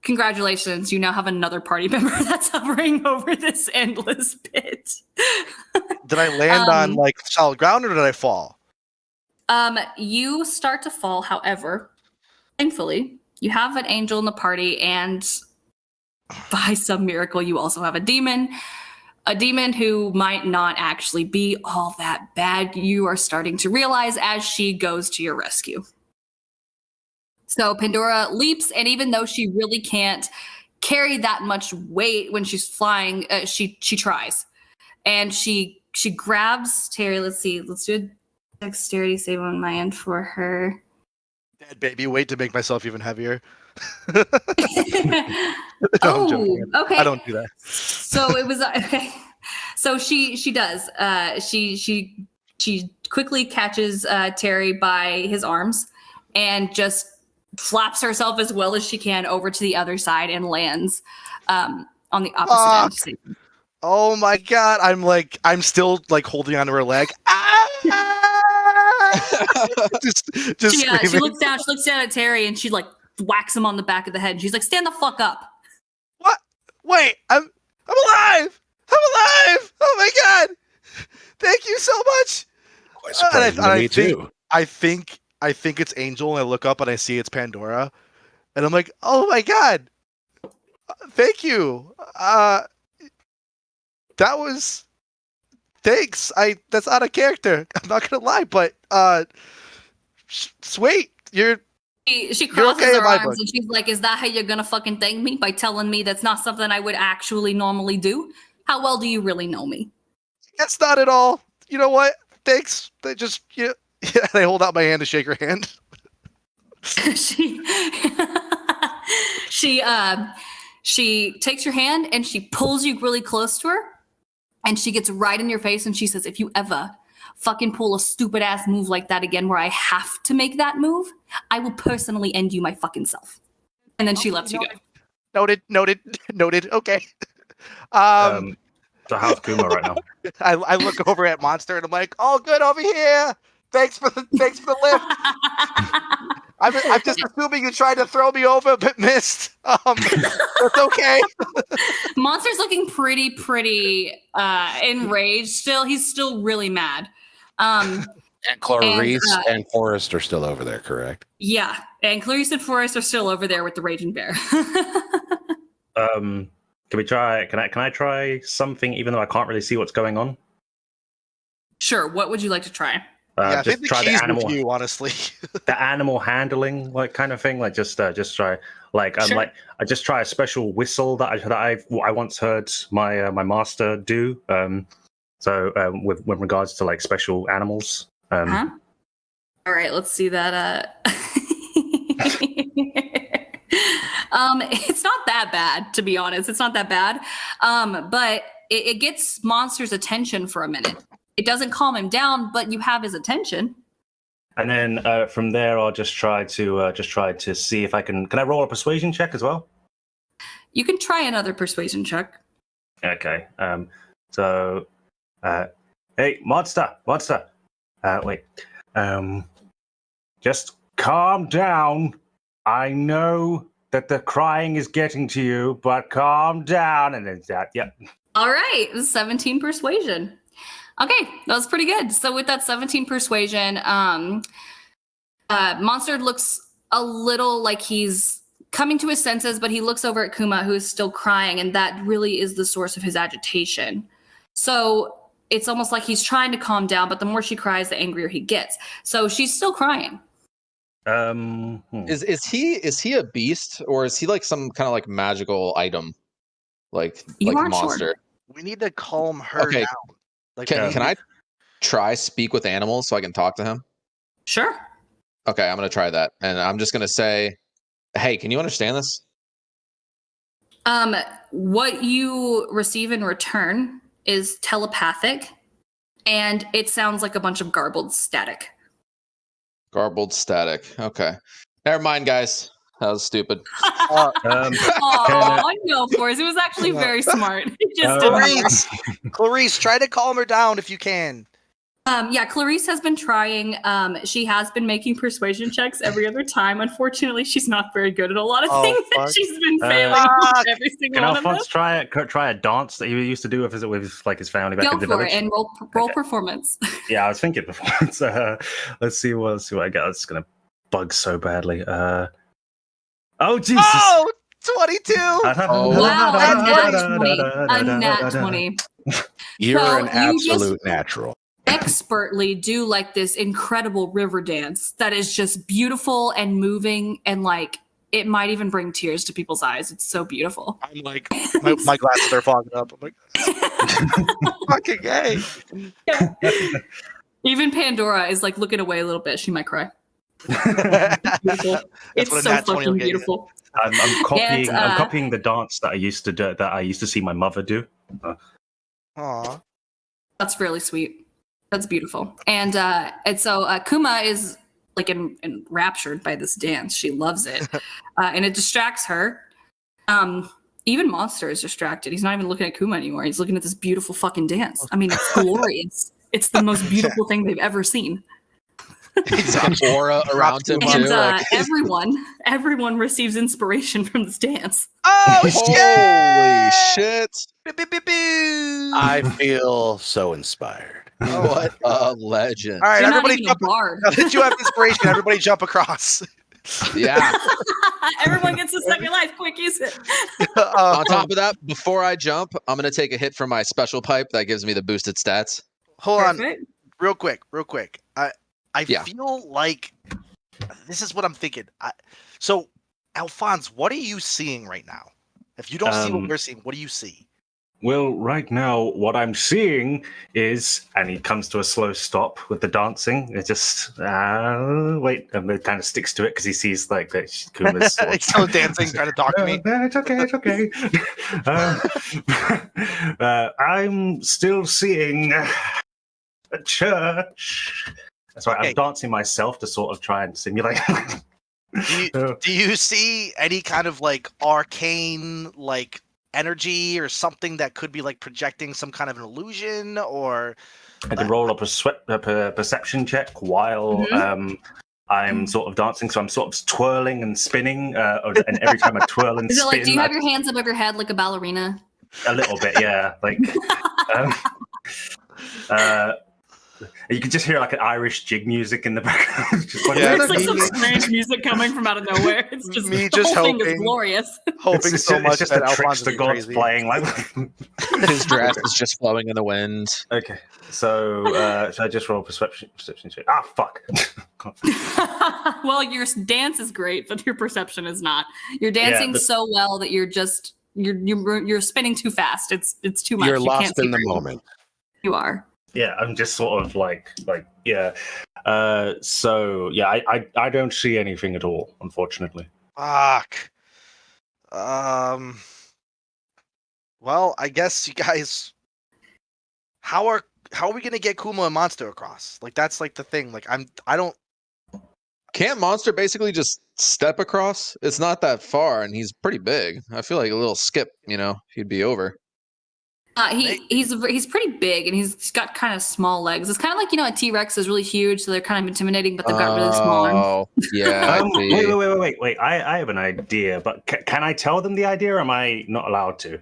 congratulations, you now have another party member that's hovering over this endless pit. Did I land on like solid ground or did I fall? You start to fall, however, thankfully, you have an angel in the party, and by some miracle, you also have a demon. A demon who might not actually be all that bad, you are starting to realize as she goes to your rescue. So Pandora leaps, and even though she really can't carry that much weight when she's flying, she tries. And she grabs Terry. Let's see. Let's do a dexterity save on my end for her. Dead baby, wait to make myself even heavier. Oh, I'm joking. okay. I don't do that. So it was okay. So she does. She quickly catches Terry by his arms and just flaps herself as well as she can over to the other side and lands on the opposite end. Oh my god! I'm still like holding onto her leg. just She screaming. looks down. She looks down at Terry and she like whacks him on the back of the head. And she's like, "Stand the fuck up!" What? Wait, I'm alive! I'm alive! Oh my god! Thank you so much. Quite surprising to me too. I think it's Angel, and I look up and I see it's Pandora, and I'm like, oh my god! Thank you. That was. Thanks. That's out of character. I'm not gonna lie, but sweet. She crosses okay in her my arms book. and she's like, "Is that how you're gonna fucking thank me? By telling me that's not something I would actually normally do? How well do you really know me?" That's not at all. You know what? Thanks. They just yeah. I hold out my hand to shake her hand. She takes your hand and she pulls you really close to her, and she gets right in your face and she says, "If you ever fucking pull a stupid ass move like that again where I have to make that move, I will personally end you my fucking self." And then she lets you go. Noted. Okay. So how's Kuma right now? I look over at Monster and I'm like, all good over here. Thanks for the lift. I'm just assuming you tried to throw me over but missed. That's okay. Monster's looking pretty enraged still. He's still really mad. And Clarice and Forrest are still over there, correct? Yeah, and Clarice and Forrest are still over there with the raging bear. Can we try? Can I try something even though I can't really see what's going on? Sure. What would you like to try? I Just think the try the keys animal, with you, honestly. the animal handling, like kind of thing. Like just try, like Sure. like I just try a special whistle that I once heard my my master do. With regards to like special animals. Huh? All right, let's see that. It's not that bad, to be honest. It's not that bad. But it gets Monster's attention for a minute. It doesn't calm him down, but you have his attention. And then from there, I'll just try to see if I can. Can I roll a persuasion check as well? You can try another persuasion check. Okay. Hey, monster. Wait. Just calm down. I know that the crying is getting to you, but calm down. And then that, yeah. All right, 17 persuasion. Okay, that was pretty good. So with that 17 persuasion, Monster looks a little like he's coming to his senses, but he looks over at Kuma, who is still crying, and that really is the source of his agitation. So it's almost like he's trying to calm down, but the more she cries, the angrier he gets. So she's still crying. Is he a beast, or is he like some kind of like magical item, like You a aren't monster? sure. We need to calm her Okay. down. Like, Can I try speak with animals so I can talk to him? Sure. Okay, I'm gonna try that, and I'm just gonna say, "Hey, can you understand this?" What you receive in return is telepathic, and it sounds like a bunch of garbled static. Garbled static. Okay, never mind, guys. That was stupid. Oh no, Forrest! It was actually very smart. It just didn't work. Clarice, try to calm her down if you can. Yeah, Clarice has been trying. She has been making persuasion checks every other time. Unfortunately, she's not very good at a lot of Oh, things, and fuck. she's been failing Fuck. every single Can one of them. Alphonse try a dance that he used to do with like his family back Go in the for village? it and roll Okay. performance. Yeah, I was thinking performance. Let's see what I got. It's gonna bug so badly. Oh Jesus! Oh, 22. Oh, Wow, Nat a nat 20. You're So an you just- absolute natural. Expertly do like this incredible river dance that is just beautiful and moving, and like it might even bring tears to people's eyes. It's so beautiful. I'm like, my glasses are fogging up. I'm like, fucking gay. Even Pandora is like looking away a little bit. She might cry. That's Beautiful. It's what a so nat 20 will fucking get you. beautiful. I'm copying. And, I'm copying the dance that I used to do. That I used to see my mother do. Aw. That's really sweet. That's beautiful. And so Kuma is like enraptured by this dance. She loves it, and it distracts her. Even Monster is distracted. He's not even looking at Kuma anymore. He's looking at this beautiful fucking dance. I mean, it's glorious. It's the most beautiful thing they've ever seen. he's got aura around him And too. Like, everyone receives inspiration from this dance. Oh, holy shit! I feel so inspired. What a legend! All right, You're not everybody even a jump. bard. Now that you have inspiration, everybody jump across. Yeah. Everyone gets a second life. Quick, use it. On top of that, before I jump, I'm gonna take a hit from my special pipe that gives me the boosted stats. Hold on, Perfect. real quick. I Yeah. feel like this is what I'm thinking. So, Alphonse, what are you seeing right now? If you don't see what we're seeing, what do you see? Well, right now, what I'm seeing is, and he comes to a slow stop with the dancing. It just wait, and it kind of sticks to it because he sees like that Kuma's. Sort of- He's still dancing, trying to talk to me. It's okay. It's okay. I'm still seeing a church. That's right. Okay. I'm dancing myself to sort of try and simulate. Do you see any kind of like arcane like energy or something that could be like projecting some kind of an illusion or I can roll up a perception check while I'm sort of dancing. So I'm sort of twirling and spinning, and every time I twirl and Is it spin, like, do you have your hands above your head like a ballerina? a little bit, yeah. Like, you can just hear like an Irish jig music in the background. Just like, Yeah, It's like some me- strange music coming from out of nowhere. It's just Me the just whole thing is hoping- glorious. hoping it's so just, much it's just that a Alphonse trickster is gods crazy. playing. Like, His dress is just flowing in the wind. okay, so I just roll perception check. Ah, fuck. Well, your dance is great, but your perception is not. You're dancing but- so well that you're spinning too fast. It's too much. You're You lost can't see in the very well. moment. You are. Yeah, I'm just sort of like yeah. So yeah, I don't see anything at all, unfortunately. Fuck. Well, I guess you guys. How are we gonna get Kuma and Monster across? Like that's like the thing. Like I don't. Can't Monster basically just step across? It's not that far, and he's pretty big. I feel like a little skip, he'd be over. He's pretty big, and he's got kind of small legs. It's kind of like a T-Rex is really huge, so they're kind of intimidating, but they've got really small arms. Oh, yeah. I see. Wait. I have an idea, but can I tell them the idea, or am I not allowed to?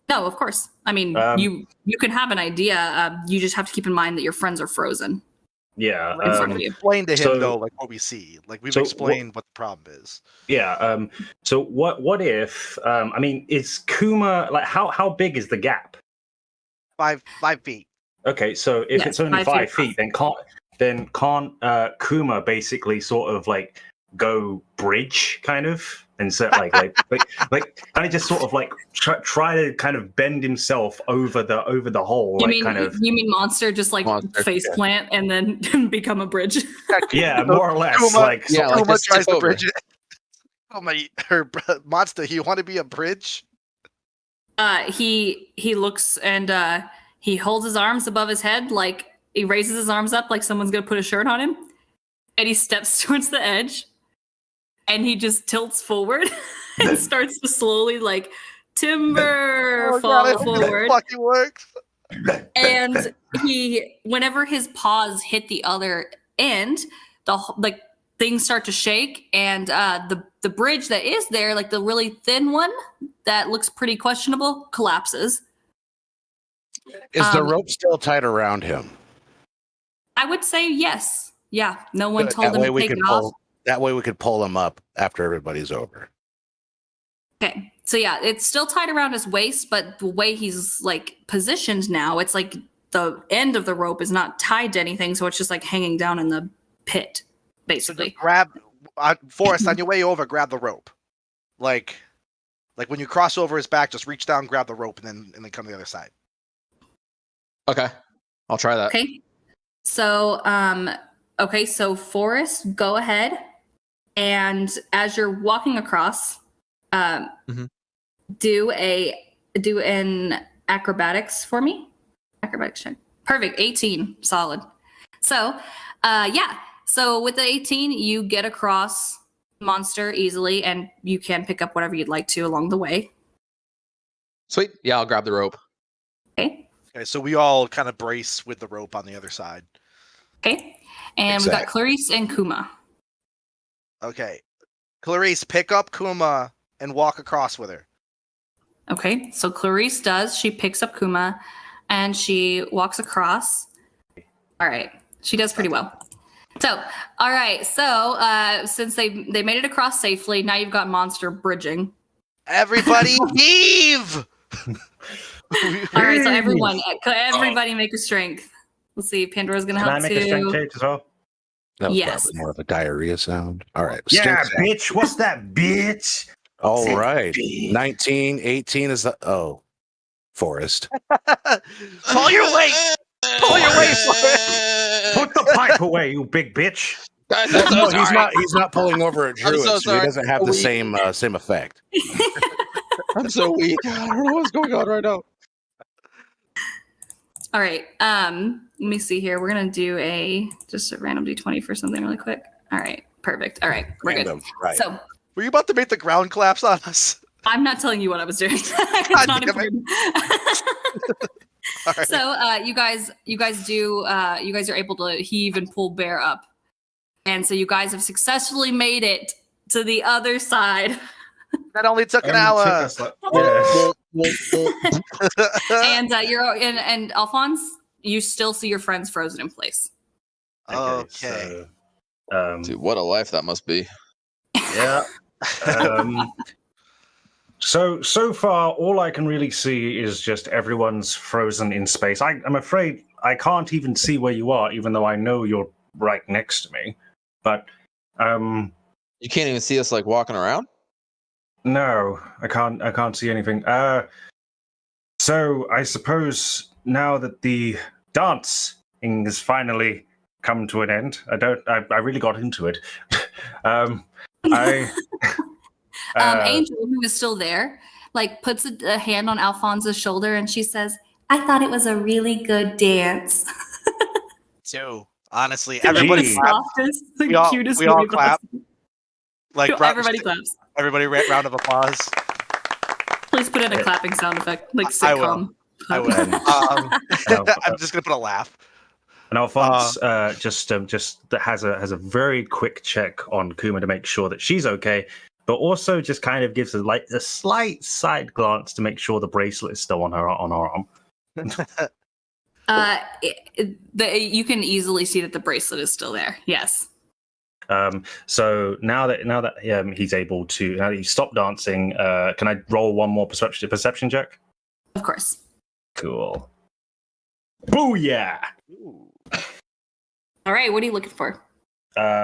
No, of course. I mean, you can have an idea. You just have to keep in mind that your friends are frozen Yeah. in front of you. Explain to him so- though, like what we see. Like we've so explained what the problem is. Yeah. So what if? I mean, is Kuma like how big is the gap? 5 feet. Okay, so if Yes, it's only 5 5 feet, then can't Kuma basically sort of like go bridge kind of, and so like kind of just sort of like try to kind of bend himself over the hole, You mean Monster just like Monster, face plant and then become a bridge? yeah, more or less Kuma, like Yeah, like Kuma just tries tip to over. bridge it. Oh my, Monster, you want to be a bridge? He looks and he holds his arms above his head, like he raises his arms up like someone's gonna put a shirt on him, and he steps towards the edge, and he just tilts forward and starts to slowly like timber Oh, fall God, I hope that forward. fucking works. And whenever his paws hit the other end, things start to shake, and the bridge that is there, like the really thin one that looks pretty questionable, collapses. Is the rope still tight around him? I would say yes. Yeah, no one Good. told him to take it off. That way we could pull him up after everybody's over. Okay, so yeah, it's still tied around his waist, but the way he's like positioned now, it's like the end of the rope is not tied to anything, so it's just like hanging down in the pit, basically. Grab, Forrest, on your way over, grab the rope. Like when you cross over his back, just reach down, grab the rope, and then come to the other side. Okay, I'll try that. Okay, so so Forrest, go ahead, and as you're walking across, do an acrobatics for me. Acrobatics check. Perfect. 18. Solid. So, So with the 18, you get across monster easily, and you can pick up whatever you'd like to along the way. Sweet. Yeah, I'll grab the rope. Okay. Okay, so we all kind of brace with the rope on the other side. Okay. And we've got Clarice and Kuma. Okay. Clarice, pick up Kuma and walk across with her. Okay. So Clarice does. She picks up Kuma and she walks across. All right. She does pretty well. So, all right. So, since they made it across safely, now you've got monster bridging. Everybody heave! All right. So everybody make a strength. Let's see. Pandora's going to help too. Can I make a strength check as well? That was Yes. probably more of a diarrhea sound. All right. Yeah, Stink sound. bitch. What's that, bitch? All right. 19, 18 is the Forrest. Pull your weight! Pull your weight, Forrest! Put the pipe away, you big bitch. No, he's not pulling over a druid, so so he sorry. doesn't have the same effect. I'm so weak. I don't know what's going on right now. All right. Let me see here. We're gonna do just a random d20 for something really quick. All right. Perfect. All right. We're Random, good. right. So Were you about to make the ground collapse on us? I'm not telling you what I was doing. It's God not damn it. important. All right. So you guys are able to heave and pull Bear up, and so you guys have successfully made it to the other side. That only took an hour. And Alphonse, you still see your friends frozen in place. Okay. Dude, what a life that must be. Yeah. So far, all I can really see is just everyone's frozen in space. I'm afraid I can't even see where you are, even though I know you're right next to me. But You can't even see us like walking around? no, I can't see anything. So I suppose now that the dancing has finally come to an end, I really got into it. Angel, who is still there, like puts a hand on Alphonse's shoulder and she says, "I thought it was a really good dance." So, honestly, The everybody Gee. clap. softest, the We all- cutest we all baby clap. possible. Like, Everybody claps. Everybody, round of applause. Please put in a clapping sound effect, like I will. sitcom. I will. I'm just gonna put a laugh. And Alphonse just has a very quick check on Kuma to make sure that she's okay, but also just kind of gives a slight side glance to make sure the bracelet is still on her arm. You can easily see that the bracelet is still there. Yes. So now that he's able to, now that he's stopped dancing, can I roll one more perception check? Of course. Cool. Booyah! All right. What are you looking for?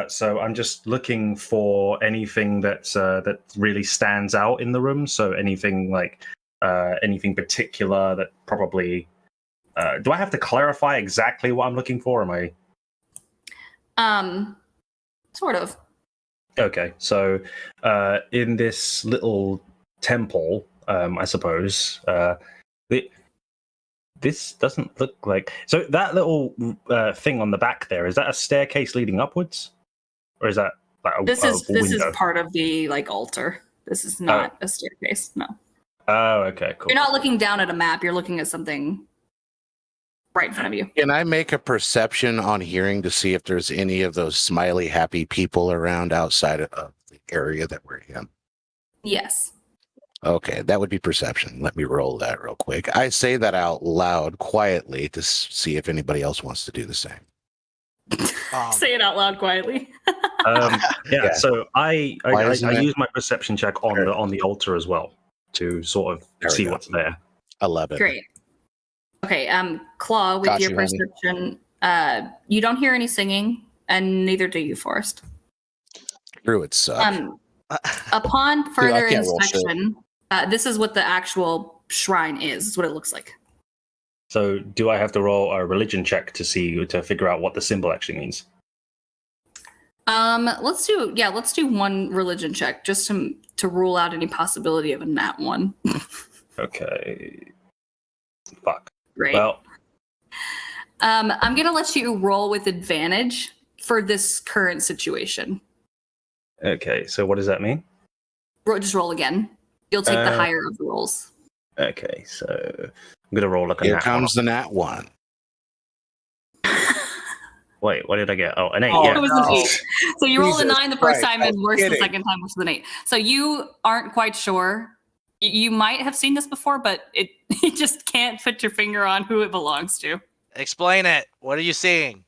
So I'm just looking for anything that really stands out in the room. So anything like anything particular that probably. Do I have to clarify exactly what I'm looking for? Am I? Sort of. Okay, so in this little temple, I suppose this doesn't look like. So that little thing on the back there, is that a staircase leading upwards, or is that like This is window? part of the like altar. This is not a staircase. No. Oh, okay, cool. You're not looking down at a map. You're looking at something right in front of you. Can I make a perception on hearing to see if there's any of those smiley, happy people around outside of the area that we're in? Yes. Okay, that would be perception. Let me roll that real quick. I say that out loud quietly to see if anybody else wants to do the same. Say it out loud quietly. Yeah. So I Why isn't it- use my perception check on the altar as well to sort There of we see go. what's there. 11. Great. Okay, Claw, with Got your you, honey. perception, you don't hear any singing, and neither do you, Forrest. Druids suck. Upon further can't roll shit. inspection, this is what the actual shrine is what it looks like. So do I have to roll a religion check to figure out what the symbol actually means? Let's do one religion check just to rule out any possibility of a nat one. Okay. Fuck. Great. Well, I'm gonna let you roll with advantage for this current situation. okay. So what does that mean? Just roll again. You'll take the higher of the rolls. Okay. So I'm gonna roll like a Here nat comes one. the nat 1. Wait, what did I get? Oh, an 8. Oh, yeah. It was an 8. So you rolled a Jesus 9 the first Christ, time I and was worse the kidding. second time, which was an 8. So you aren't quite sure. You might have seen this before, but you just can't put your finger on who it belongs to. Explain it. What are you seeing?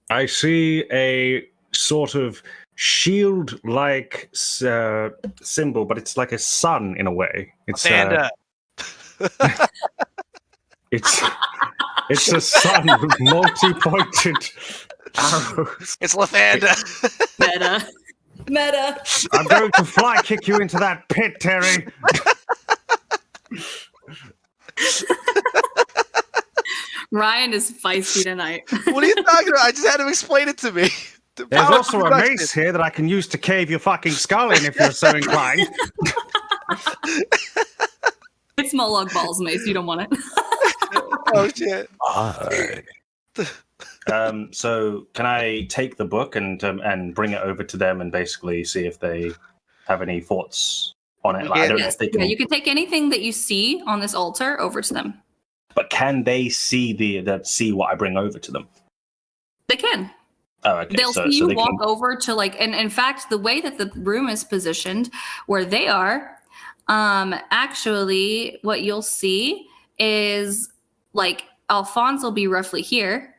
I see a sort of shield-like symbol, but it's like a sun in a way. It's Panda. it's a sun with multi-pointed arrows. It's Lathanda. Meta. I'm going to fly kick you into that pit, Terry. Ryan is feisty tonight. What are you talking about? I just had to explain it to me. The There's power of also a production. mace here that I can use to cave your fucking skull in if you're so inclined. It's Mollog Balls mace. You don't want it. Oh shit. So can I take the book and bring it over to them and basically see if they have any thoughts on it? Like, I don't know if they can. Yeah, you can take anything that you see on this altar over to them. But can they see see what I bring over to them? They can. Oh, okay. They'll so see you they walk can... over to and in fact, the way that the room is positioned, where they are, actually, what you'll see is like Alphonse will be roughly here,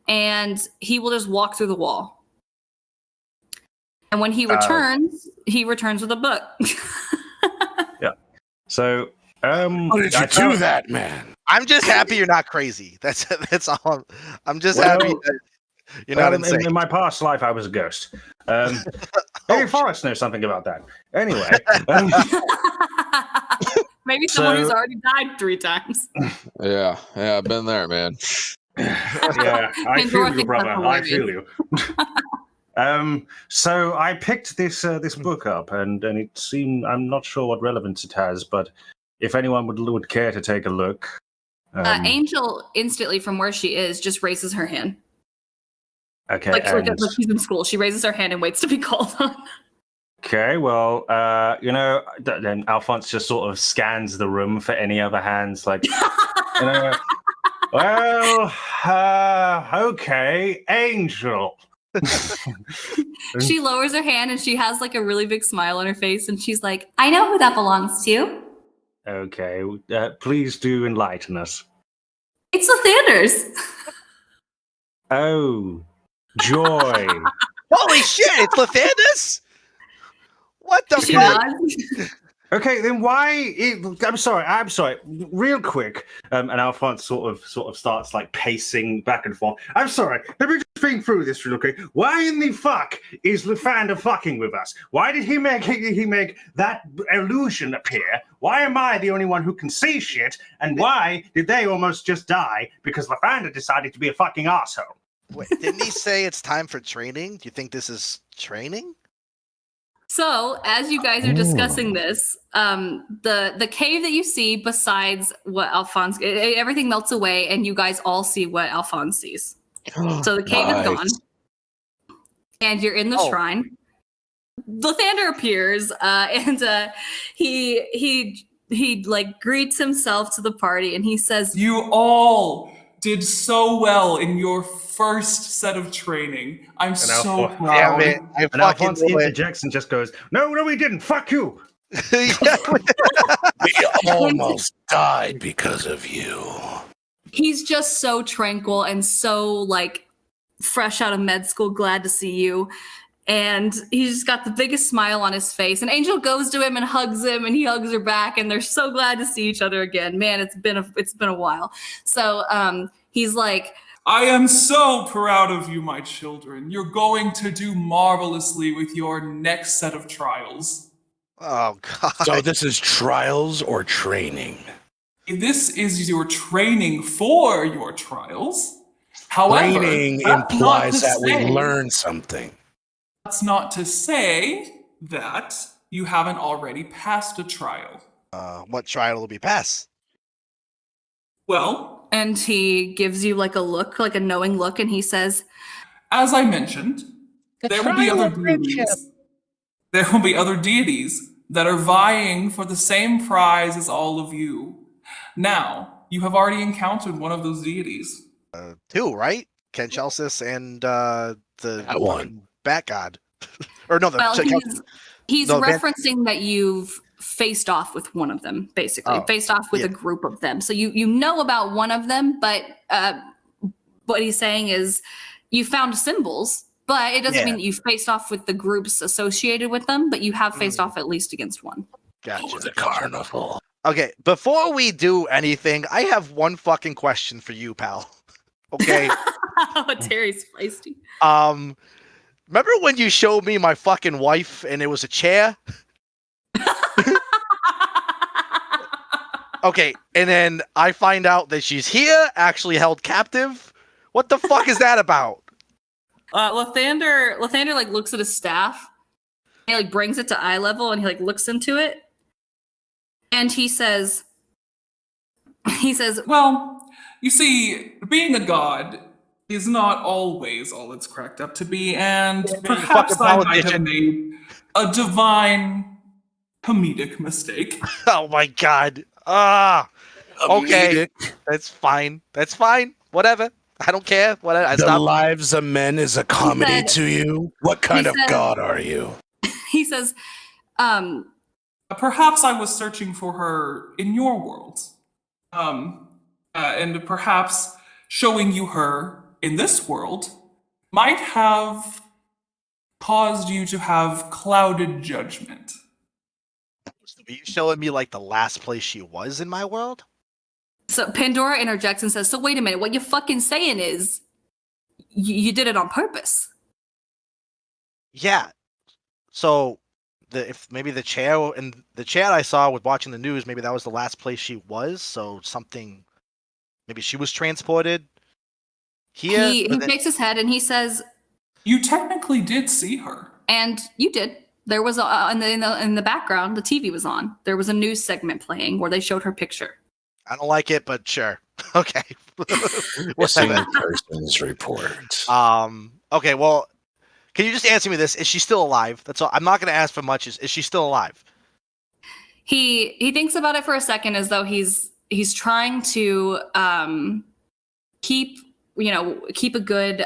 and he will just walk through the wall. And when he returns with a book. Yeah. So, How did you do that, man? I'm just happy you're not crazy. That's all. I'm just happy that you're not insane. in my past life, I was a ghost. Maybe Forrest knows something about that. Anyway. Maybe someone who's So- already died 3 times. Yeah, I've been there, man. Yeah, I And feel Dorothy you, brother. Pepper I Wavy. feel you. So I picked this book up, and it seemed, I'm not sure what relevance it has, but if anyone would care to take a look. Angel instantly from where she is just raises her hand. Okay. Like and- she's in school. She raises her hand and waits to be called on. Okay, well, then Alphonse just sort of scans the room for any other hands, like, well, okay, Angel. She lowers her hand and she has like a really big smile on her face and she's like, I know who that belongs to. Okay, please do enlighten us. It's Lathanders. Oh, joy. Holy shit! It's Lathandus. What the She fuck? nods. Okay, then why? I'm sorry. Real quick, and Alphonse sort of starts like pacing back and forth. I'm sorry. Let me just think through this real quick. Why in the fuck is Lathander fucking with us? Why did he make that illusion appear? Why am I the only one who can see shit? And why did they almost just die because Lathander decided to be a fucking asshole? Wait, didn't he say it's time for training? Do you think this is training? So, as you guys are discussing this, the cave that you see, besides what Alphonse, everything melts away, and you guys all see what Alphonse sees. So the cave is gone, and you're in the shrine. Lathander appears, and he like greets himself to the party, and he says, You all did so well in your first set of training. I'm so Alpha- proud. Damn it! I And fucking Alphonse knew it. Jackson just goes, "No, we didn't. Fuck you." Yeah. We almost died because of you. He's just so tranquil and so like fresh out of med school, glad to see you. And he's just got the biggest smile on his face. And Angel goes to him and hugs him, and he hugs her back, and they're so glad to see each other again. Man, it's been a while. So he's like, I am so proud of you, my children. You're going to do marvelously with your next set of trials. Oh God. So this is trials or training? This is your training for your trials. However, Training that's not implies to that we say- learn something. That's not to say that you haven't already passed a trial. What trial will be passed? Well, and he gives you like a look, like a knowing look, and he says, as I mentioned, there will be other deities. There will be other deities that are vying for the same prize as all of you. Now, you have already encountered one of those deities. Two, right? Ken Chelsis and the That one. fucking Bat God. Or no, the well, he's No, Ben- referencing that you've faced off with one of them, basically. Oh, Faced off with yeah. a group of them. So you know about one of them, but what he's saying is you found symbols, but it doesn't Yeah. mean that you faced off with the groups associated with them, but you have faced off at least against one. Gotcha. Oh, the carnival. Okay, before we do anything, I have one fucking question for you, pal. Okay. Terry's feisty. Remember when you showed me my fucking wife and it was a chair? Okay, and then I find out that she's here, actually held captive. What the fuck is that about? Lathander like looks at his staff. He like brings it to eye level and he like looks into it. And he says, Well, you see, being a god is not always all it's cracked up to be, and perhaps fucking I might have politician. made a divine comedic mistake. Oh my god. Okay. That's fine. That's fine. Whatever. I don't care. Whatever. I The stop. lives of men is a comedy said- to you? What kind of said- god are you? he says, Perhaps I was searching for her in your world. And perhaps showing you her in this world might have caused you to have clouded judgment. Were you showing me like the last place she was in my world? so Pandora interjects and says, so wait a minute, what you're fucking saying is you did it on purpose. Yeah. So if maybe the chair and the chat I saw with watching the news, maybe that was the last place she was. So something, maybe she was transported here. He but then- shakes his head and he says, You technically did see her. and you did. There was in the background, the TV was on. There was a news segment playing where they showed her picture. I don't like it, but sure. Okay. Missing Whatever. persons report. Okay. Well, can you just answer me this? Is she still alive? That's all. I'm not going to ask for much. Is she still alive? He thinks about it for a second as though he's trying to keep a good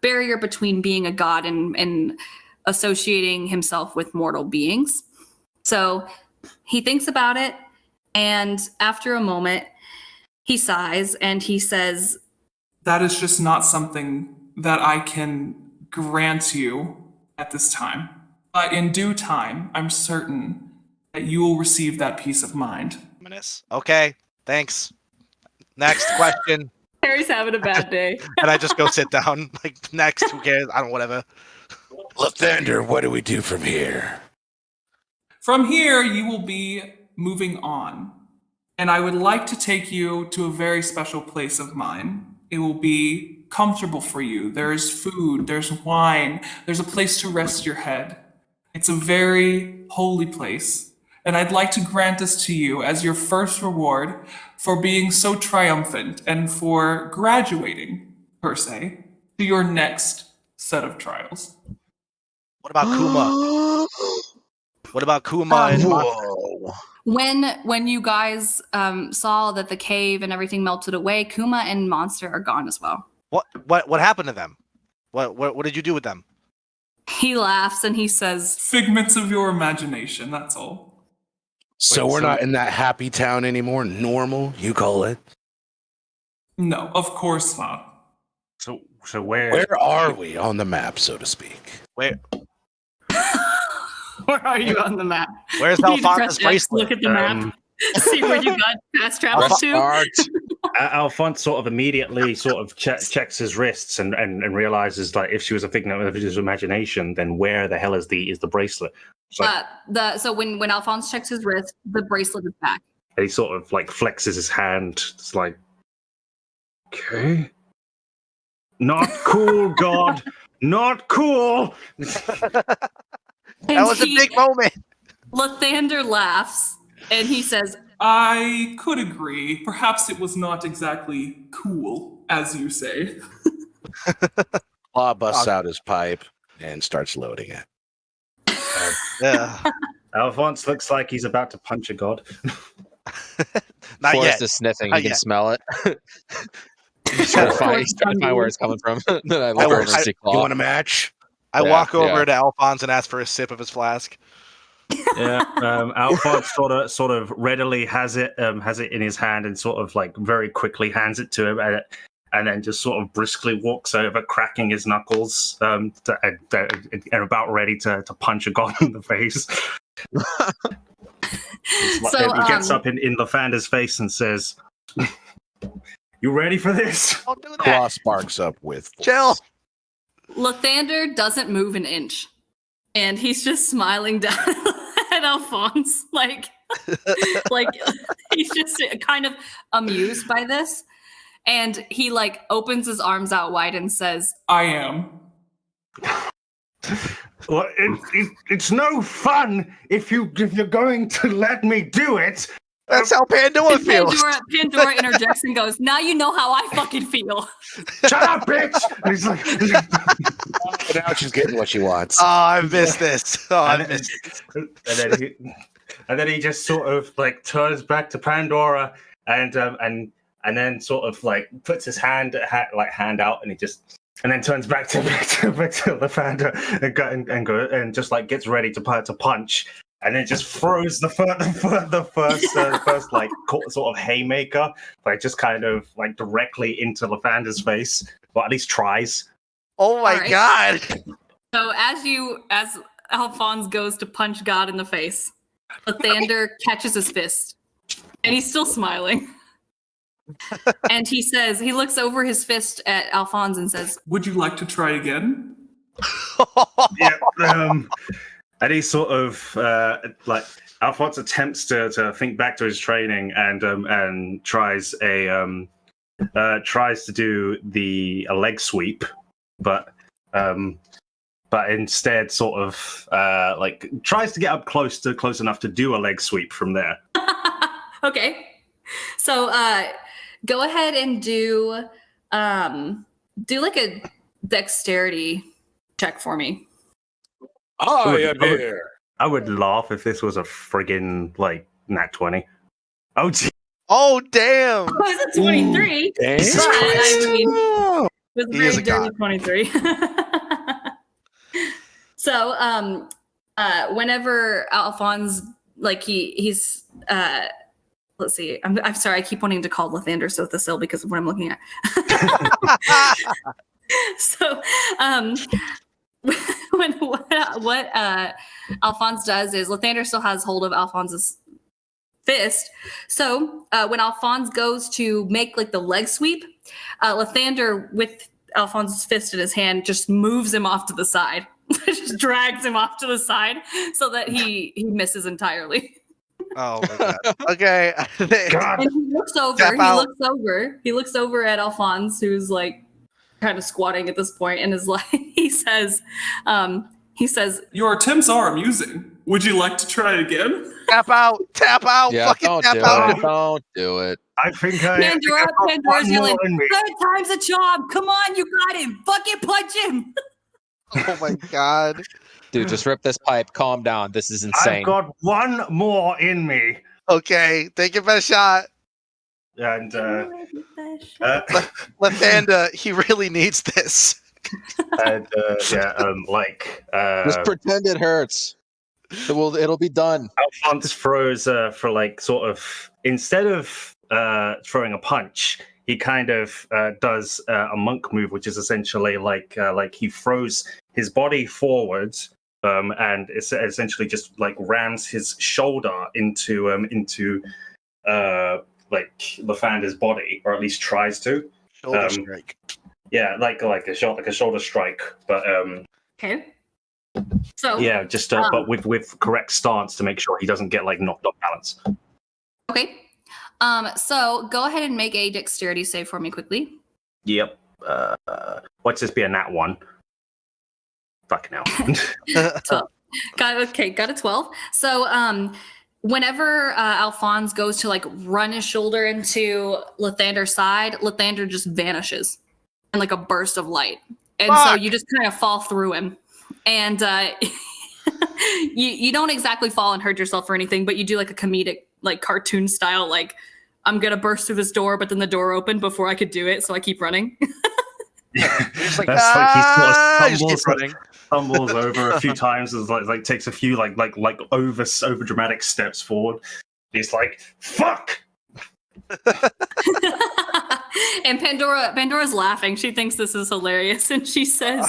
barrier between being a god and associating himself with mortal beings. So he thinks about it, and after a moment, he sighs and he says, That is just not something that I can grant you at this time. But in due time, I'm certain that you will receive that peace of mind. Okay. Thanks. Next question. Harry's having a bad day. And I just go sit down. Like, next. Who cares? I don't. Whatever. Lathander, what do we do from here? From here, you will be moving on. And I would like to take you to a very special place of mine. It will be comfortable for you. There's food, there's wine, there's a place to rest your head. It's a very holy place. And I'd like to grant this to you as your first reward for being so triumphant and for graduating, per se, to your next set of trials. What about Kuma? What about Kuma and Maka? Whoa. When you guys saw that the cave and everything melted away, Kuma and Monster are gone as well. What happened to them? What did you do with them? He laughs and he says, Figments of your imagination, that's all. So Wait, we're so- not in that happy town anymore. Normal, you call it. No, of course not. So where? Where are we on the map, so to speak? Where "Where are you on the map?" where's You need to Alphonse's press X, bracelet? Look at the map. See where you got fast travel Press to. start. Alphonse sort of immediately sort of checks his wrists and realizes like if she was a figment of his imagination, then where the hell is the bracelet? It's like, So when Alphonse checks his wrist, the bracelet is back. and he sort of like flexes his hand. It's like, okay, not cool, God, not cool. That was a big moment. Lathander laughs and he says, I could agree. Perhaps it was not exactly cool, as you say. Claw busts out his pipe and starts loading it. Yeah. Alphonse looks like he's about to punch a god. Not Forrest yet. is sniffing. Not You can yet. smell it. He's trying to find where it's coming from. Then I look over and see You Claw. want a match? I Yeah, walk over yeah. to Alphonse and ask for a sip of his flask. Yeah, Alphonse sort of readily has it in his hand and sort of like very quickly hands it to him, and then just sort of briskly walks over, cracking his knuckles, and about ready to punch a god in the face. So, He gets up in Lathander's face and says, "You ready for this?" Don't do that. Claw sparks up with Chill. Lathander doesn't move an inch. And he's just smiling down at Alphonse. Like he's just kind of amused by this. And he like opens his arms out wide and says, I am. Well, it's no fun if you're going to let me do it. That's how Pandora feels. Pandora interjects and goes, "Now you know how I fucking feel." Shut up, bitch! And he's like, But now she's getting what she wants. Oh, I missed this. Oh, I and, missed and then he just sort of like turns back to Pandora and then sort of like puts his hand out and then turns back to the Founder and just like gets ready to punch. And then just throws the first like sort of haymaker, like just kind of like directly into Lafander's face, or at least tries. Oh my Alright. god. So as Alphonse goes to punch God in the face, Lathander catches his fist. And he's still smiling. And he looks over his fist at Alphonse and says, Would you like to try again? Yeah. And he sort of like Alphonse attempts to think back to his training and tries to do a leg sweep, but instead sort of like tries to get up close enough to do a leg sweep from there. "Okay." So go ahead and do like a dexterity check for me. I am here. I would laugh if this was a friggin' like nat 20. Oh, gee. Oh damn. It was a 23. Damn. But, I mean, it was a He is very a dirty 23. So whenever Alphonse, like he's let's see, I'm sorry, I keep wanting to call Lathander Sothicil because of what I'm looking at. So what Alphonse does is Lathander still has hold of Alphonse's fist. So when Alphonse goes to make like the leg sweep, Lathander with Alphonse's fist in his hand just moves him off to the side. Just drags him off to the side so that he misses entirely. Oh my god. Okay. God. And he looks over. Tap out. He looks over at Alphonse, who's like kind of squatting at this point, and is like, he says, Your attempts are amusing. Would you like to try it again? Tap out. Tap out. Yeah, Fucking don't tap do out. it. Don't do it. I think I Pandora's yelling, in me. "Third time's a charm! Come on, you got him! Fucking punch him!" Oh my god. Dude, just rip this pipe. Calm down. This is insane. I've got one more in me. Okay, take your best shot. And Lefanda, he really needs this. Just pretend it hurts. It'll be done. Alphonse throws for like sort of instead of throwing a punch, he kind of does a monk move, which is essentially like he throws his body forwards and it's essentially just like rams his shoulder into like Lafander's body, or at least tries to. Shoulder strike. Yeah, like a shoulder strike, but Okay. So yeah, just but with correct stance to make sure he doesn't get like knocked off balance. Okay. So go ahead and make a dexterity save for me quickly. Yep. What's this be a nat one? Fuck now. 12. Got a 12. So whenever Alphonse goes to like run his shoulder into Lathander's side, Lathander just vanishes in like a burst of light. And so you just kind of fall through him. And you don't exactly fall and hurt yourself or anything, but you do like a comedic, like cartoon style, like I'm gonna burst through this door, but then the door opened before I could do it, so I keep running. It's like, That's he sort of stumbles over a few times, as like takes a few like over dramatic steps forward. He's like, "Fuck." And Pandora's laughing. She thinks this is hilarious, and she says,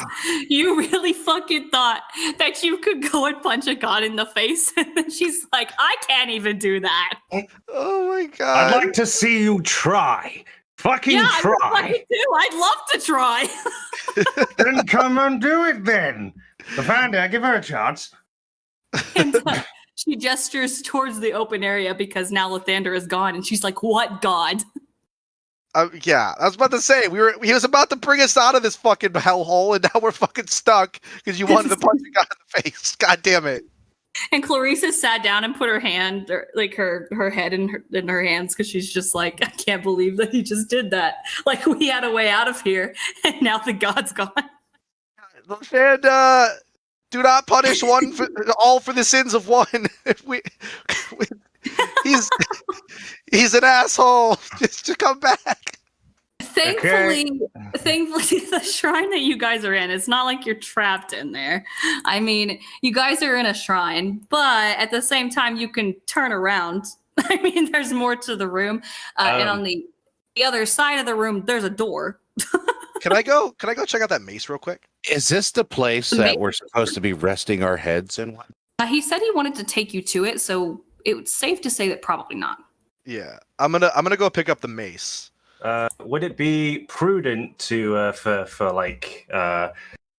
"You really fucking thought that you could go and punch a god in the face?" And then she's like, "I can't even do that." Oh my god! I'd like to see you try. Fucking Yeah, try. I do. I'd love to try. Then come and do it then. Lavanda, give her a chance. And she gestures towards the open area because now Lathander is gone, and she's like, "What god?" Yeah, I was about to say he was about to bring us out of this fucking hellhole, and now we're fucking stuck because you wanted to punch a guy in the face. God damn it! And Clarissa sat down and put her hand, or like her head in her hands, because she's just like, I can't believe that he just did that. Like we had a way out of here, and now the god's gone. And do not punish one for all for the sins of one. He's an asshole. Just to come back. Thankfully, the shrine that you guys are in, it's not like you're trapped in there. I mean, you guys are in a shrine, but at the same time, you can turn around. I mean, there's more to the room, and on the other side of the room, there's a door. Can I go check out that mace real quick? Is this the place that we're supposed to be resting our heads in? He said he wanted to take you to it, so it's safe to say that probably not. Yeah, I'm gonna go pick up the mace. Would it be prudent to for like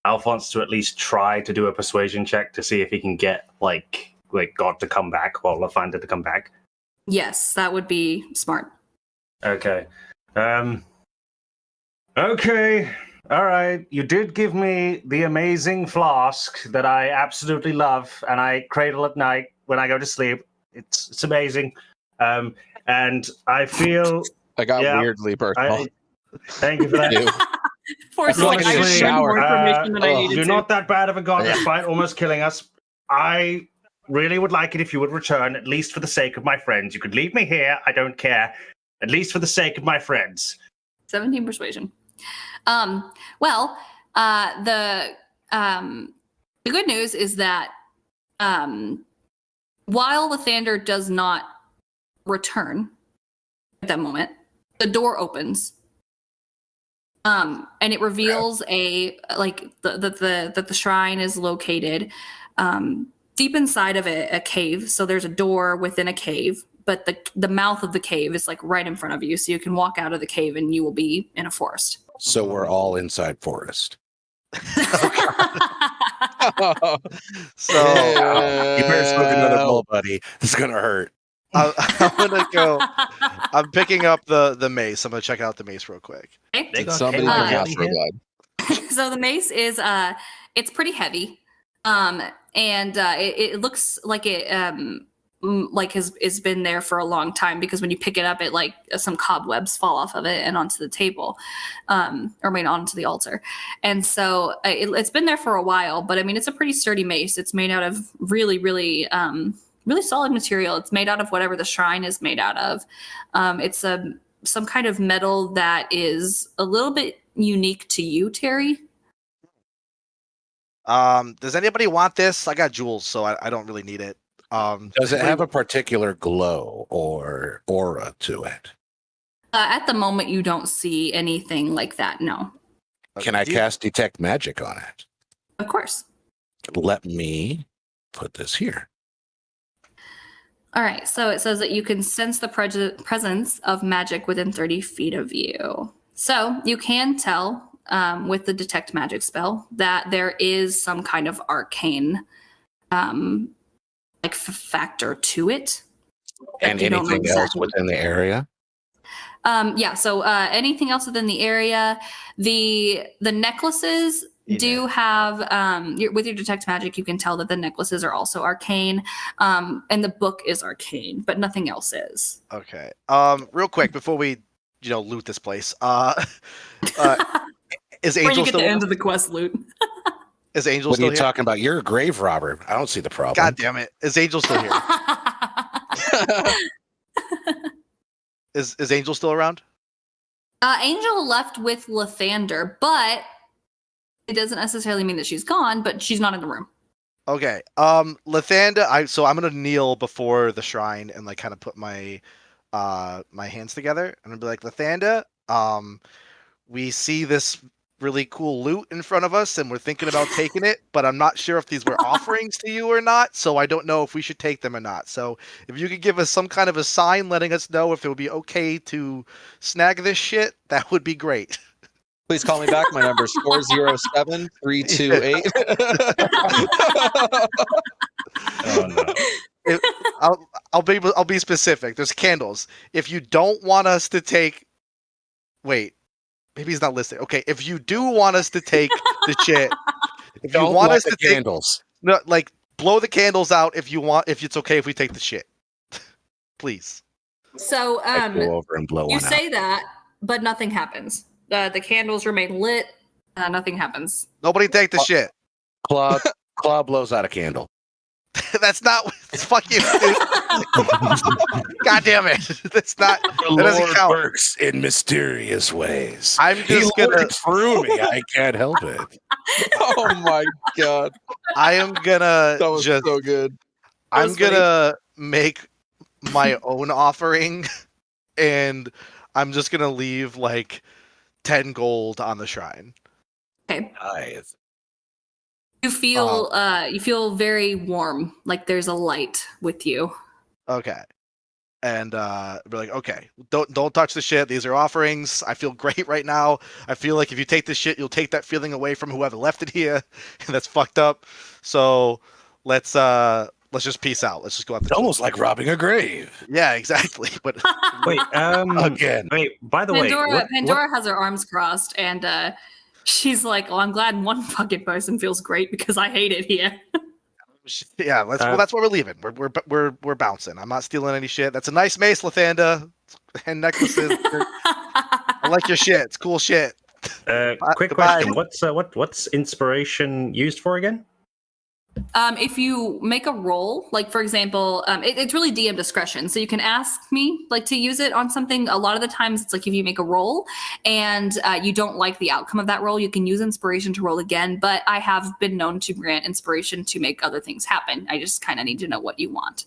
Alphonse to at least try to do a persuasion check to see if he can get like God to come back, or Lathander to come back? Yes, that would be smart. Okay. Okay. All right. You did give me the amazing flask that I absolutely love, and I cradle at night when I go to sleep. It's amazing. And I feel I got weirdly personal. Thank you for that. For like, I need more information than I needed You're to. not that bad of a god, despite almost killing us. I really would like it if you would return, at least for the sake of my friends. You could leave me here. I don't care. At least for the sake of my friends. 17 persuasion. Well, the good news is that while Lathander does not return at that moment, the door opens, and it reveals that the shrine is located deep inside of a cave. So there's a door within a cave, but the mouth of the cave is like right in front of you, so you can walk out of the cave and you will be in a forest. So we're all inside forest. So you better smoke another bowl, buddy. This is gonna hurt. I'm gonna go. I'm picking up the mace. I'm gonna check out the mace real quick. Okay. Did somebody bring out for blood? So the mace is it's pretty heavy, and it looks like it has been there for a long time, because when you pick it up, it like some cobwebs fall off of it and onto the table, onto the altar. And so it's been there for a while, but I mean, it's a pretty sturdy mace. It's made out of really, really really solid material. It's made out of whatever the shrine is made out of. It's some kind of metal that is a little bit unique to you, Terry. Does anybody want this? I got jewels, so I don't really need it. Does it have a particular glow or aura to it? At the moment, you don't see anything like that. No, Can I cast detect magic on it? of course. Let me put this here. All right. So it says that you can sense the presence of magic within 30 feet of you. So you can tell with the detect magic spell that there is some kind of arcane factor to it. And anything else within the area? Yeah. So anything else within the area, the necklaces do have with your detect magic, you can tell that the necklaces are also arcane, and the book is arcane, but nothing else is. Okay. Real quick before we, loot this place. Is When you Angel get still? the end of the quest loot. Is Angel What are still you here? talking about? You're a grave robber. I don't see the problem. God damn it! Is Angel still here? Is Angel still around? Angel left with Lathander, but it doesn't necessarily mean that she's gone, but she's not in the room. Okay. Lathander, I'm gonna kneel before the shrine and kind of put my my hands together and I'll be like, Lathander, we see this really cool loot in front of us and we're thinking about taking it, but I'm not sure if these were offerings to you or not, so I don't know if we should take them or not. So if you could give us some kind of a sign letting us know if it would be okay to snag this shit, that would be great. Please call me back. My number is 407-328. Oh no. I'll be specific. There's candles. If you don't want us to take, wait, maybe he's not listening. Okay, if you do want us to take the shit, if you want us to take candles, no, blow the candles out if you want. If it's okay if we take the shit, please. So I go over and blow you one say out. that, but nothing happens. The candles remain lit. Nothing happens. Nobody take the shit. Claw blows out a candle. That's not. It's fucking. God damn it! That's not. The That doesn't Lord count. works in mysterious ways. I'm He just gonna. works through me. I can't help it. Oh my god, I am gonna that was just. so good. I'm was funny. gonna make my own offering, and I'm just gonna leave 10 gold on the shrine. Okay. Nice. You feel very warm, like there's a light with you. Okay. And we're like, okay, don't touch the shit. These are offerings. I feel great right now. I feel like if you take this shit, you'll take that feeling away from whoever left it here, and that's fucked up. So let's just peace out. Let's just go out. It's almost like robbing a grave. Yeah, exactly. But Wait, Again. Wait, by the way, Pandora has her arms crossed, and she's like, "Oh, I'm glad one fucking person feels great because I hate it here." yeah, that's where we're leaving. We're bouncing. I'm not stealing any shit. That's a nice mace, Lathander, and necklaces. I like your shit. It's cool shit. quick Goodbye. question: what's inspiration used for again? If you make a roll, like for example, it's really DM discretion. So you can ask me to use it on something. A lot of the times it's like if you make a roll and you don't like the outcome of that roll, you can use inspiration to roll again. But I have been known to grant inspiration to make other things happen. I just kind of need to know what you want.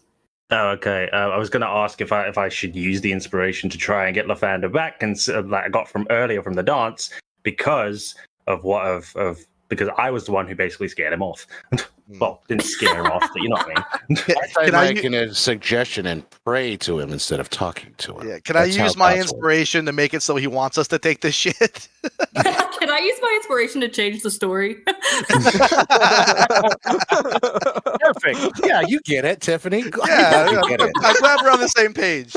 Oh, okay. I was going to ask if I should use the inspiration to try and get Lathander back, and that I got from earlier from the dance because because I was the one who basically scared him off. Well, didn't scare him off, but you know what I mean. I'm making a suggestion and pray to him instead of talking to him. Yeah, can I use my inspiration to make it so he wants us to take this shit? Can I use my inspiration to change the story? Perfect. Yeah, you get it, Tiffany. Yeah, You get it. I'm glad we're on the same page.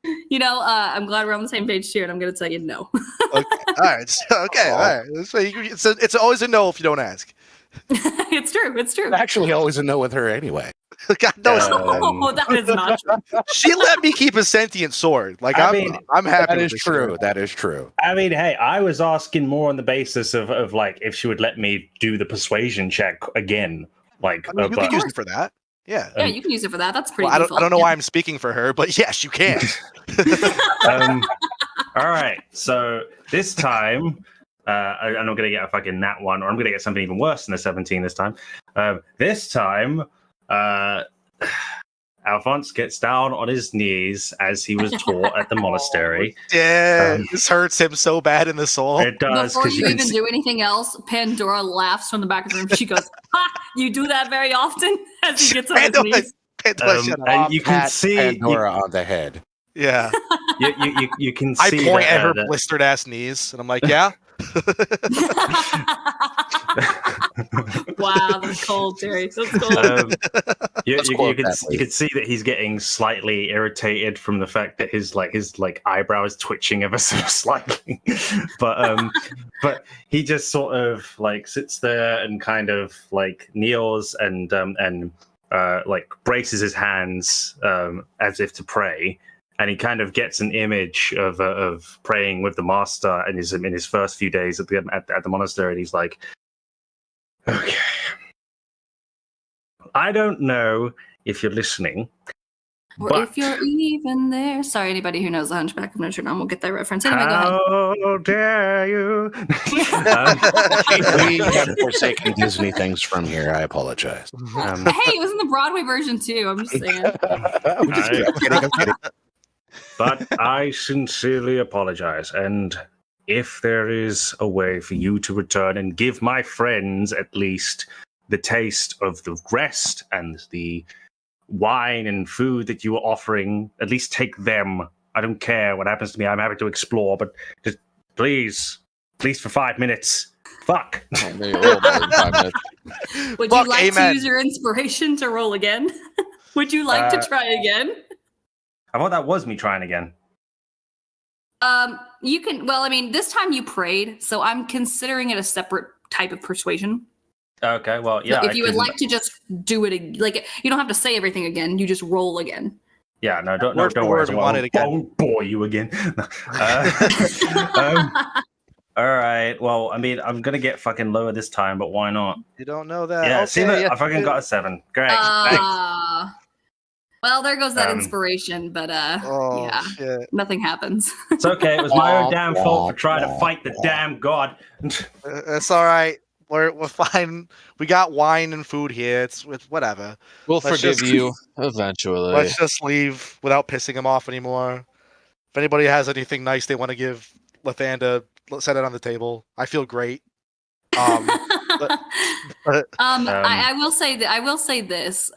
I'm glad we're on the same page here, and I'm going to tell you no. Okay, all right. Okay, all right. So it's always a no if you don't ask. It's true. It's true. Actually, always a no with her anyway. God knows. Oh, that is not true. She let me keep a sentient sword. I'm happy. That with is this true. shit. That is true. I mean, hey, I was asking more on the basis of if she would let me do the persuasion check again. I mean, you can use it for that. Yeah. Yeah, you can use it for that. That's pretty. Well, I default. don't know Yeah. why I'm speaking for her, but yes, you can. All right. So this time, I'm not going to get a fucking nat one, or I'm going to get something even worse than a 17 this time. This time, Alphonse gets down on his knees as he was taught at the monastery. Yeah, this hurts him so bad in the soul. It does. Before 'cause you can even see- do anything else, Pandora laughs from the back of the room. She goes, "Ha! You do that very often." As he gets on his Pandora, knees. Pandora, shut up. and you can Pat see Pandora on the head. Yeah, you can I see point that, at her that- blistered ass knees, and I'm like, yeah. Wow, that's cold, Terry. That's cold. you quote can that, you can see that he's getting slightly irritated from the fact that his eyebrow is twitching ever so slightly, but he just sort of like sits there and kind of like kneels and like braces his hands as if to pray, and he kind of gets an image of praying with the master in his first few days at the monastery, and he's like, okay. I don't know if you're listening, Or but if you're even there. Sorry, anybody who knows The Hunchback of Notre Dame will get that reference. Anyway, go ahead. how dare you? We have forsaken Disney things from here. I apologize. Hey, it was in the Broadway version too. I'm just saying. I'm kidding. But I sincerely apologize, and if there is a way for you to return and give my friends at least the taste of the rest and the wine and food that you are offering, at least take them. I don't care what happens to me. I'm happy to explore, but just please for 5 minutes. Fuck. Maybe a little more than 5 minutes. Would Fuck, you like amen. to use your inspiration to roll again? Would you like to try again? I thought that was me trying again. You can. Well, I mean, this time you prayed, so I'm considering it a separate type of persuasion. Okay, well, So yeah. if you would like to just do it, like you don't have to say everything again. You just roll again. Yeah, no, don't Word for worry. word, we want it again. I won't bore you again. All right. Well, I mean, I'm gonna get fucking lower this time, but why not? You don't know that. Yeah. Okay, See, look, yeah, I fucking yeah. got a 7. Great. Thanks. Well, there goes that Um, inspiration, but Oh yeah, shit! nothing happens. It's okay. It was my own damn fault for trying to fight the damn god. It's all right. We're fine. We got wine and food here. It's whatever. We'll Let's forgive just- you eventually. Let's just leave without pissing him off anymore. If anybody has anything nice they want to give Lathanda, let's set it on the table. I feel great. But I will say that I will say this,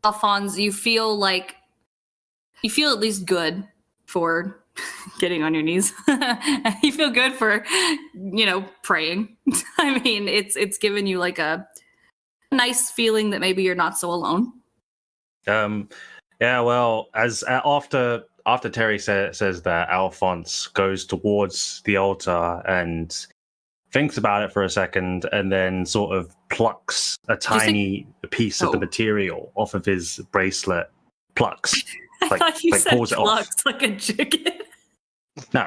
Alphonse, you feel at least good for getting on your knees. You feel good for, praying. I mean, it's given you like a nice feeling that maybe you're not so alone. Yeah. Well, as after Terry says that, Alphonse goes towards the altar and thinks about it for a second, and then sort of plucks a tiny piece of the Oh. material off of his bracelet. Plucks. I thought you said pulls it off. plucks like a chicken. No.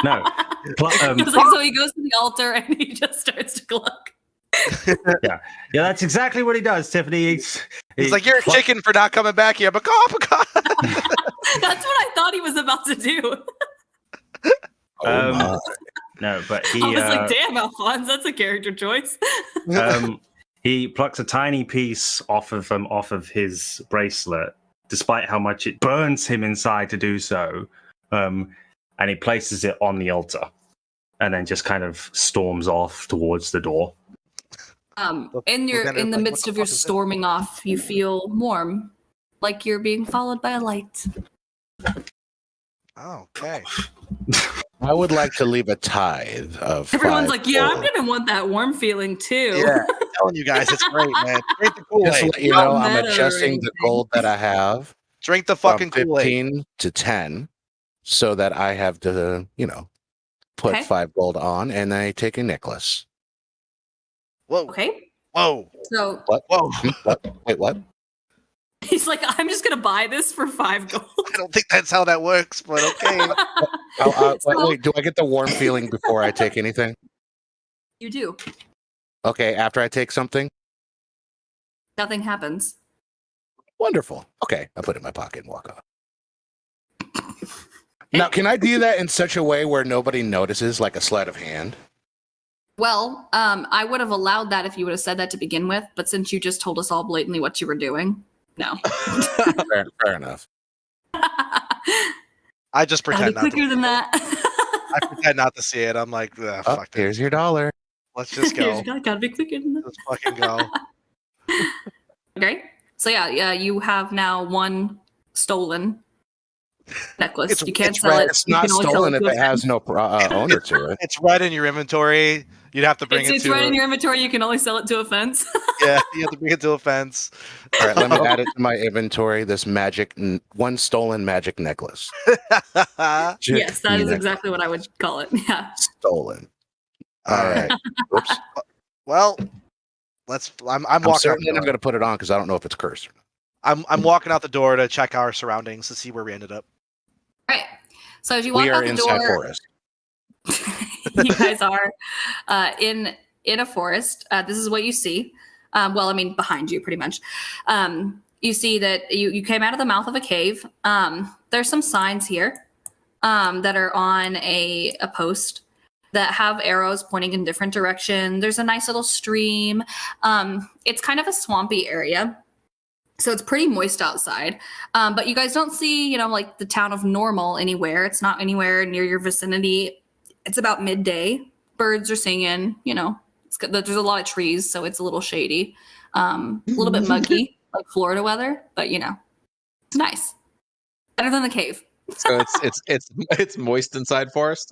No. It was like, so he goes to the altar and he just starts to cluck. Yeah, that's exactly what he does, Tiffany. he's like, "You're a chicken for not coming back here." But That's what I thought he was about to do. No, but he I was like, damn, Alphonse, that's a character choice. he plucks a tiny piece off of his bracelet, despite how much it burns him inside to do so, and he places it on the altar, and then just kind of storms off towards the door. In then the like, midst what of the your fuck is that? storming off, you feel warm, like you're being followed by a light. Oh, okay. I would like to leave a tithe of. Everyone's 5 like, yeah, I'm gold. gonna want that warm feeling too. Yeah, I'm telling you guys, it's great, man. Drink the Just to Kool-Aid. let you know, I'm Meta or adjusting the anything. gold that I have Drink the from fucking Kool-Aid. 15 to 10, so that I have to, put Okay. 5 gold on, and I take a necklace. Whoa, Okay. whoa, So What? whoa! What? Wait, what? he's like, I'm just gonna buy this for 5 gold. I don't think that's how that works, but okay. Wait, do I get the warm feeling before I take anything? You do. Okay, after I take something? Nothing happens. Wonderful. Okay, I put it in my pocket and walk off. Now, can I do that in such a way where nobody notices, like a sleight of hand? Well, I would have allowed that if you would have said that to begin with, but since you just told us all blatantly what you were doing, no. Fair enough. I just Gotta be pretend not to. quicker than that. I pretend not to see it. I'm like, Oh, fuck this. here's your $1. Let's just go. Gotta be quicker than that. Let's fucking go. Okay. So yeah, you have now one stolen necklace. You can't sell it. It's You not can only sell stolen if to a it has friend. no owner to it. It's right in your inventory. You'd have to bring It's it to. right in your inventory. You can only sell it to a fence. Yeah, you have to bring it to a fence. All right, let me add it to my inventory. This one stolen magic necklace. Yes, that is exactly what I would call it. Yeah. Stolen. All right. Whoops. Well, I'm walking out certain the I'm door. going to put it on because I don't know if it's cursed. I'm walking out the door to check our surroundings to see where we ended up. Right. So as you walk We out are the inside door, forest. you guys are in a forest. This is what you see. Well, I mean, behind you, pretty much. You see that you came out of the mouth of a cave. There's some signs here that are on a post that have arrows pointing in different directions. There's a nice little stream. It's kind of a swampy area. So it's pretty moist outside. But you guys don't see, like the town of Normal anywhere. It's not anywhere near your vicinity. It's about midday. Birds are singing, there's a lot of trees, so it's a little shady. A little bit muggy, like Florida weather, but it's nice. Better than the cave. So it's moist inside forest.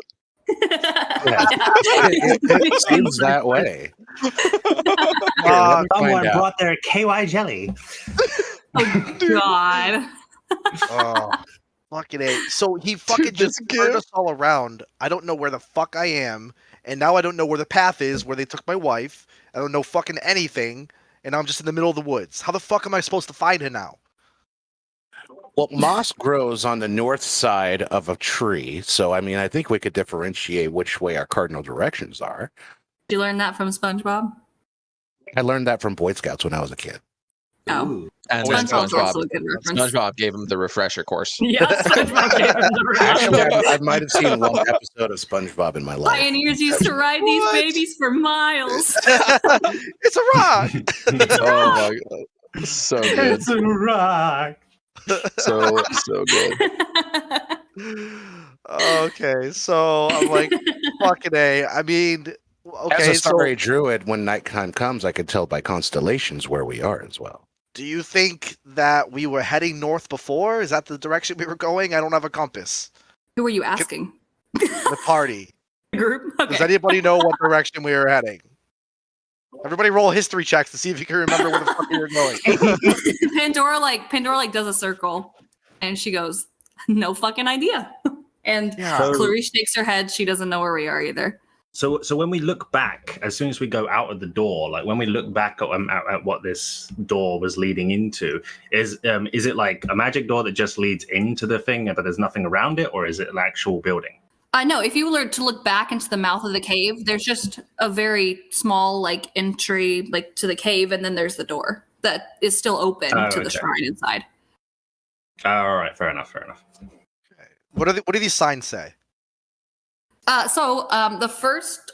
It seems that way. Someone brought their KY jelly. Oh God. Oh, fucking A. So he fucking just turned us all around. I don't know where the fuck I am, and now I don't know where the path is where they took my wife. I don't know fucking anything, and I'm just in the middle of the woods. How the fuck am I supposed to find her now? Well, moss grows on the north side of a tree, so I think we could differentiate which way our cardinal directions are. Did you learn that from SpongeBob? I learned that from Boy Scouts when I was a kid. Oh. And Boy then SpongeBob's also a good reference. SpongeBob gave him the refresher course. Yeah, SpongeBob gave him the refresher. Actually, I might have seen one episode of SpongeBob in my life. Pioneers used to ride these babies for miles. It's a rock. Oh my god, so good, It's a rock. so good. Okay, so I'm like, fucking A. I mean, okay, As a starry so druid, when nighttime comes, I could tell by constellations where we are as well. do you think that we were heading north before? Is that the direction we were going? I don't have a compass. Who were you asking? The party. Group? Does Okay. anybody know what direction we were heading? Everybody roll history checks to see if you can remember where the fuck we were going. Pandora does a circle and she goes, no fucking idea. And Yeah. Clarice shakes her head. She doesn't know where we are either. So when we look back, as soon as we go out of the door, like when we look back at what this door was leading into, is it like a magic door that just leads into the thing, but there's nothing around it, or is it an actual building? No, if you were to look back into the mouth of the cave, there's just a very small entry to the cave, and then there's the door that is still open to the shrine inside. All right, fair enough. What do these signs say? So the first,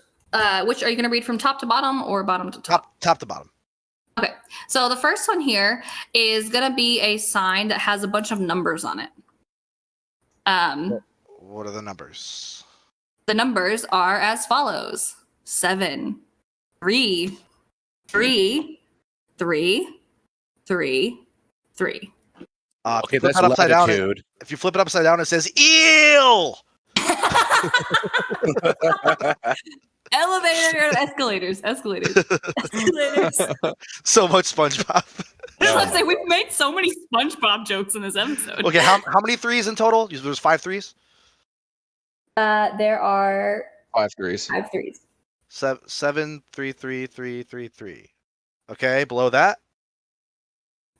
which are you going to read from top to bottom or bottom to top? Top to bottom. Okay, so the first one here is going to be a sign that has a bunch of numbers on it. What are the numbers? The numbers are as follows: 7, 3, 3, 3, 3, 3. Okay, Flip that's it upside down. latitude. If you flip it upside down, it says "eel." Elevator, escalators. So much SpongeBob. Let's say we've made so many SpongeBob jokes in this episode. Okay, how many threes in total? There's 5 threes. There are 5 threes. 5 threes. 7, 3, 3, 3, 3, 3. Okay, below that.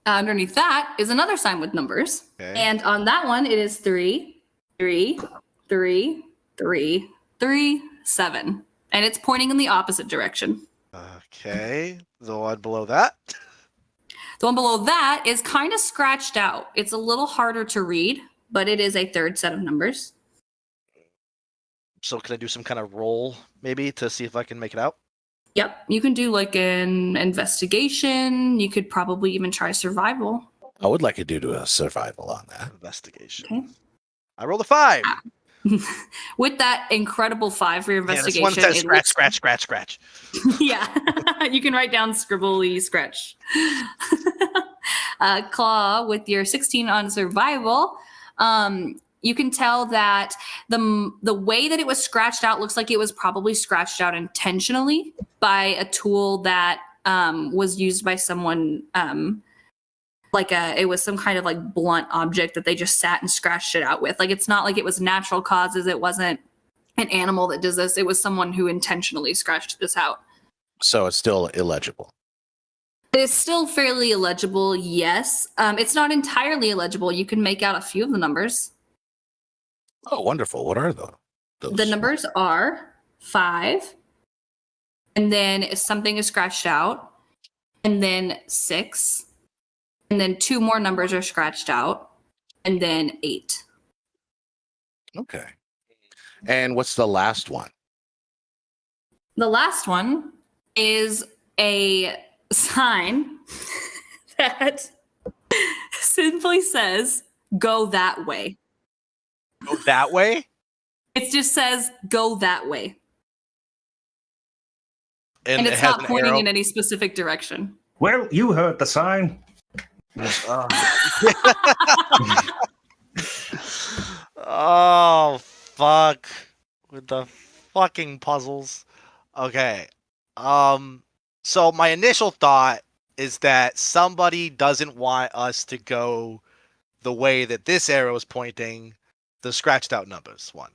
Underneath that is another sign with numbers, Okay. and on that one it is 3, 3, 3, 3, 3, 7, and it's pointing in the opposite direction. Okay, the one below that. The one below that is kind of scratched out. It's a little harder to read, but it is a third set of numbers. So can I do some kind of roll maybe to see if I can make it out? Yep. You can do like an investigation. You could probably even try survival. I would like to do a survival on that. Investigation. Okay. I rolled a 5. With that incredible 5 for your Yeah, this investigation. one says it scratch, looks- scratch, scratch, scratch. Yeah. You can write down scribbly scratch. Claw, with your 16 on survival, you can tell that the way that it was scratched out looks like it was probably scratched out intentionally by a tool that was used by someone, it was some kind of like blunt object that they just sat and scratched it out with. Like, it's not like it was natural causes. It wasn't an animal that does this. It was someone who intentionally scratched this out. So it's still illegible. It's still fairly illegible, yes. It's not entirely illegible. You can make out a few of the numbers. Oh, wonderful. What are those? The numbers are 5, and then if something is scratched out, and then 6, and then 2 more numbers are scratched out, and then 8. Okay. And what's the last one? The last one is a sign that simply says, "Go that way." Go that way? It just says, "Go that way." And it it's has not an pointing arrow. in any specific direction. Well, you heard the sign. Oh, fuck. With the fucking puzzles. Okay. So my initial thought is that somebody doesn't want us to go the way that this arrow is pointing, the scratched out numbers one.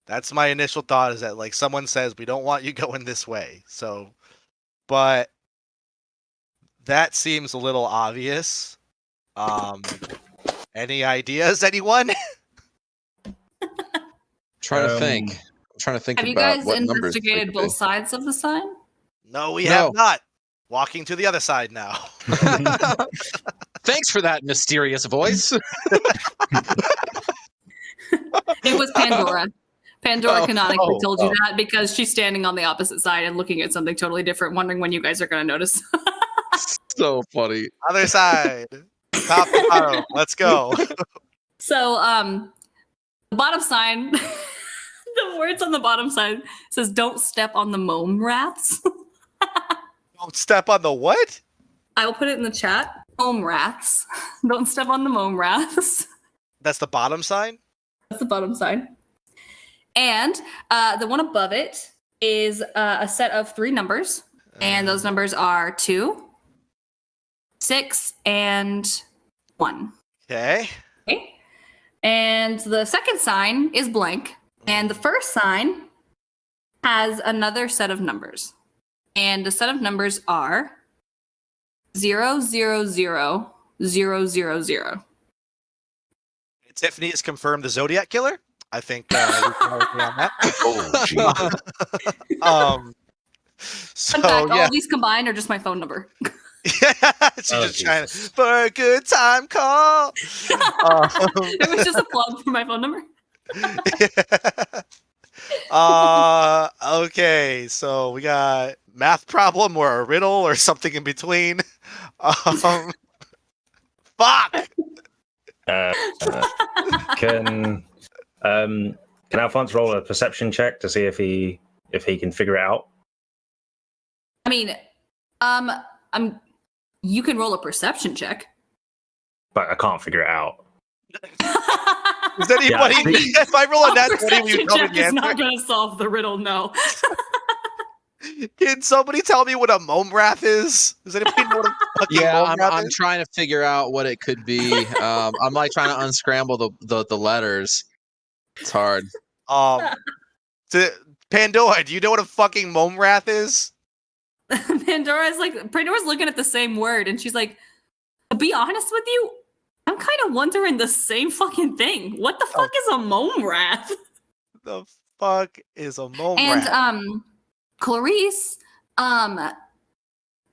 That's my initial thought, is that like someone says we don't want you going this way. So, but that seems a little obvious. Any ideas, anyone? Trying to think. I'm trying to think Have you about guys what numbers they investigated could both be. sides of the sign? No, we No. have not. Walking to the other side now. Thanks for that mysterious voice. It was Pandora. Pandora canonically oh, told you oh. that because she's standing on the opposite side and looking at something totally different, wondering when you guys are going to notice. So funny. Other side. Top to bottom. Let's go. So, the bottom sign, the words on the bottom side says, "Don't step on the mome rats." Don't step on the what? I will put it in the chat. Mome rats. Don't step on the mome rats. That's the bottom sign? That's the bottom sign. And the one above it is a set of 3 numbers. And those numbers are 2, 6, and 1. Okay. Okay. And the second sign is blank. And the first sign has another set of numbers. And the set of numbers are 0, 0, 0, 0, 0, 0. Tiffany has confirmed the Zodiac Killer. I think we can all agree on that. Oh, gee. So, Fun fact, all yeah. of these combined are just my phone number. She's Oh, just trying to, Jesus. for a good time call. It was just a plug for my phone number. Okay, so we got math problem or a riddle or something in between. Fuck. Can Alphonse roll a perception check to see if he can figure it out? I mean, you can roll a perception check. But I can't figure it out. Does anybody? Yeah, If I roll a nat 20, will perception you tell me check the is not answer? going to solve the riddle, no. Can somebody tell me what a momrath is? Does anybody know what a fucking Yeah, momrath I'm is? trying to figure out what it could be. I'm like trying to unscramble the letters. It's hard. Pandora, do you know what a fucking momrath is? Pandora's looking at the same word, and she's like, to be honest with you, I'm kind of wondering the same fucking thing. What the fuck is a mome rat? The fuck is a momrath? And Clarice,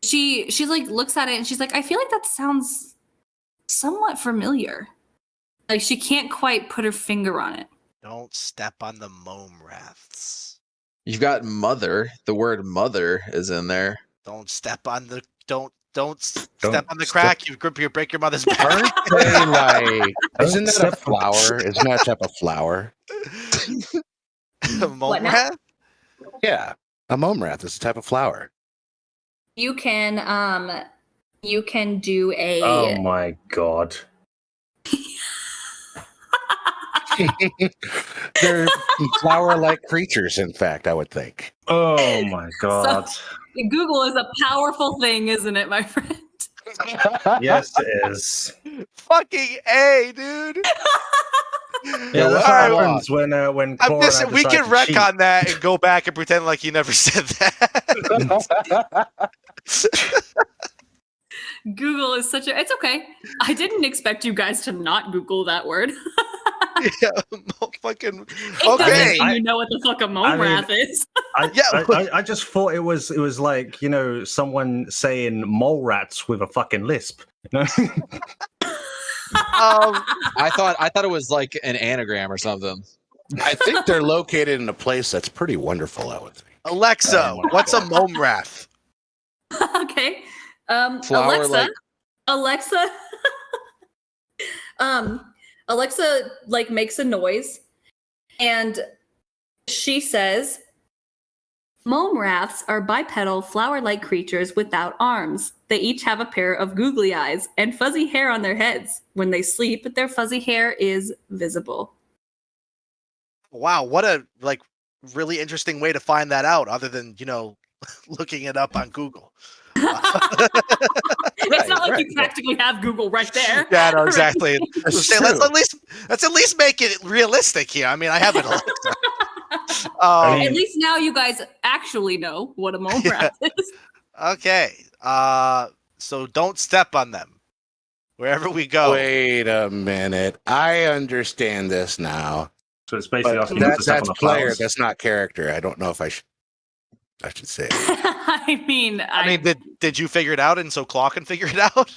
she like looks at it and she's like, I feel like that sounds somewhat familiar. Like she can't quite put her finger on it. Don't step on the mome rafts. You've got mother. The word mother is in there. Don't step on the step on the step- crack. You break your mother's back. Aren't they like? Isn't that a Step- flower? Isn't that a type of flower? Mome What now? raft? Yeah, a mome rath is a type of flower. You can do a Oh my god. They're flower-like creatures. In fact, I would think. Oh my god. Google is a powerful thing, isn't it, my friend? Yes, it is. Fucking A, dude. Yeah, that's Alright, what happens when I'm Cora just, and I we decide can to wreck cheat. on that and go back and pretend like you never said that. Google is such a. It's okay. I didn't expect you guys to not Google that word. Yeah, fucking. It Okay. doesn't mean you know what the fuck a mome rath is. I just thought it was like, someone saying mole rats with a fucking lisp. You know? I thought it was like an anagram or something. I think they're located in a place that's pretty wonderful. I would think. Alexa, Oh my what's a God. mome rath? Okay. Flower Alexa. Alexa like makes a noise and she says, mome raths are bipedal flower-like creatures without arms. They each have a pair of googly eyes and fuzzy hair on their heads. When they sleep, their fuzzy hair is visible. Wow, what a really interesting way to find that out, other than looking it up on Google. It's not like right, you practically have Google right there. Yeah, no, exactly. That's Say, let's true. at least make it realistic here. I mean, I have it. At least now you guys actually know what a mome Yeah. rath is. Okay. So don't step on them wherever we go. Wait a minute. I understand this now. So it's basically But asking you to step on that's the player. flowers. That's not character. I don't know if I should say it. I mean, did you figure it out, and so Claw can figure it out?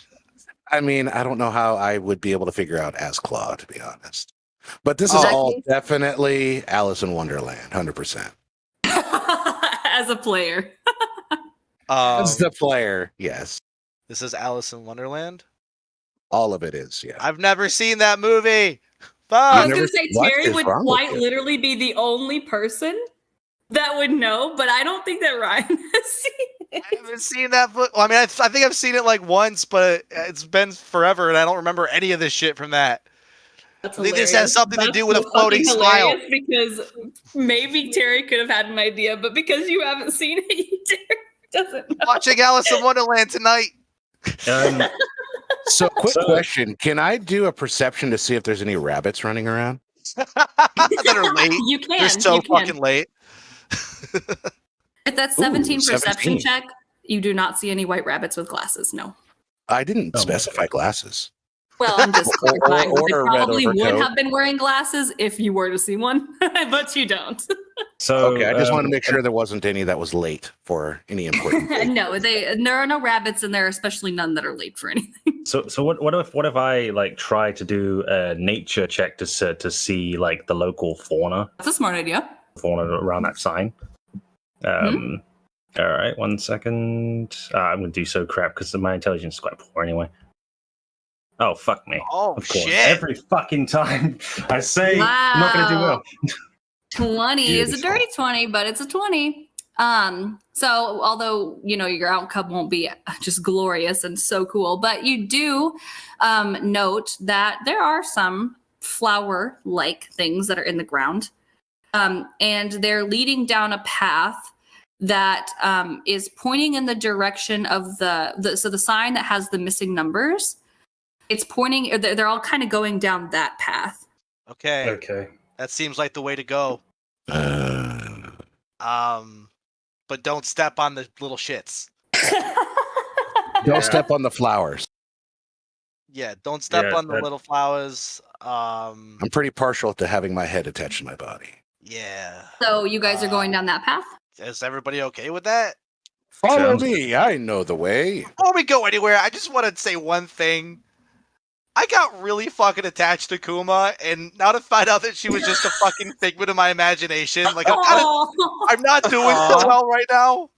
I mean, I don't know how I would be able to figure out as Claw, to be honest. But this is Oh. all definitely Alice in Wonderland, 100%. as a player. As the player, yes. This is Alice in Wonderland. All of it is, yeah. I've never seen that movie. I Fuck. was never- going to say what Terry is would wrong with quite you? literally be the only person that would know, but I don't think that Ryan has seen it. I haven't seen that. Well, I mean, I think I've seen it like once, but it's been forever, and I don't remember any of this shit from that. That's I think this hilarious. has something to That's do with a so floating fucking smile. hilarious because maybe Terry could have had an idea, but because you haven't seen it, Terry doesn't know. Watching Alice in Wonderland tonight. So, quick question. Can I do a perception to see if there's any rabbits running around? That are late. You can. They're so you can. fucking late. If that's 17 Ooh, perception 17. check, you do not see any white rabbits with glasses. No. I didn't Oh my specify glasses. Well, I'm just Or- clarifying. or They a red probably would overcoat. have been wearing glasses if you were to see one, but you don't. So Okay, I just wanted to make sure there wasn't any that was late for any important thing. No, there are no rabbits in there, especially none that are late for anything. So what if I like try to do a nature check to see like the local fauna That's a smart idea. around that sign? All right, 1 second. I'm gonna do so crap because my intelligence is quite poor anyway. Oh fuck me! Oh Of course, shit! every fucking time I say I'm not gonna do Wow. well. 20 is a Beautiful. dirty 20, but it's a 20. So although your outcome won't be just glorious and so cool, but you do note that there are some flower-like things that are in the ground, and they're leading down a path that is pointing in the direction of the sign that has the missing numbers. It's pointing. They're all kind of going down that path. Okay, Okay. that seems like the way to go. But don't step on the little shits. Don't step on the flowers. Yeah, don't step Yeah, on the that- little flowers. I'm pretty partial to having my head attached to my body. Yeah. So you guys are going down that path. Is everybody okay with that? Follow Sounds me. I know the way. Before we go anywhere, I just want to say one thing. I got really fucking attached to Kuma, and now to find out that she was just a fucking figment of my imagination, like I'm not doing so well right now.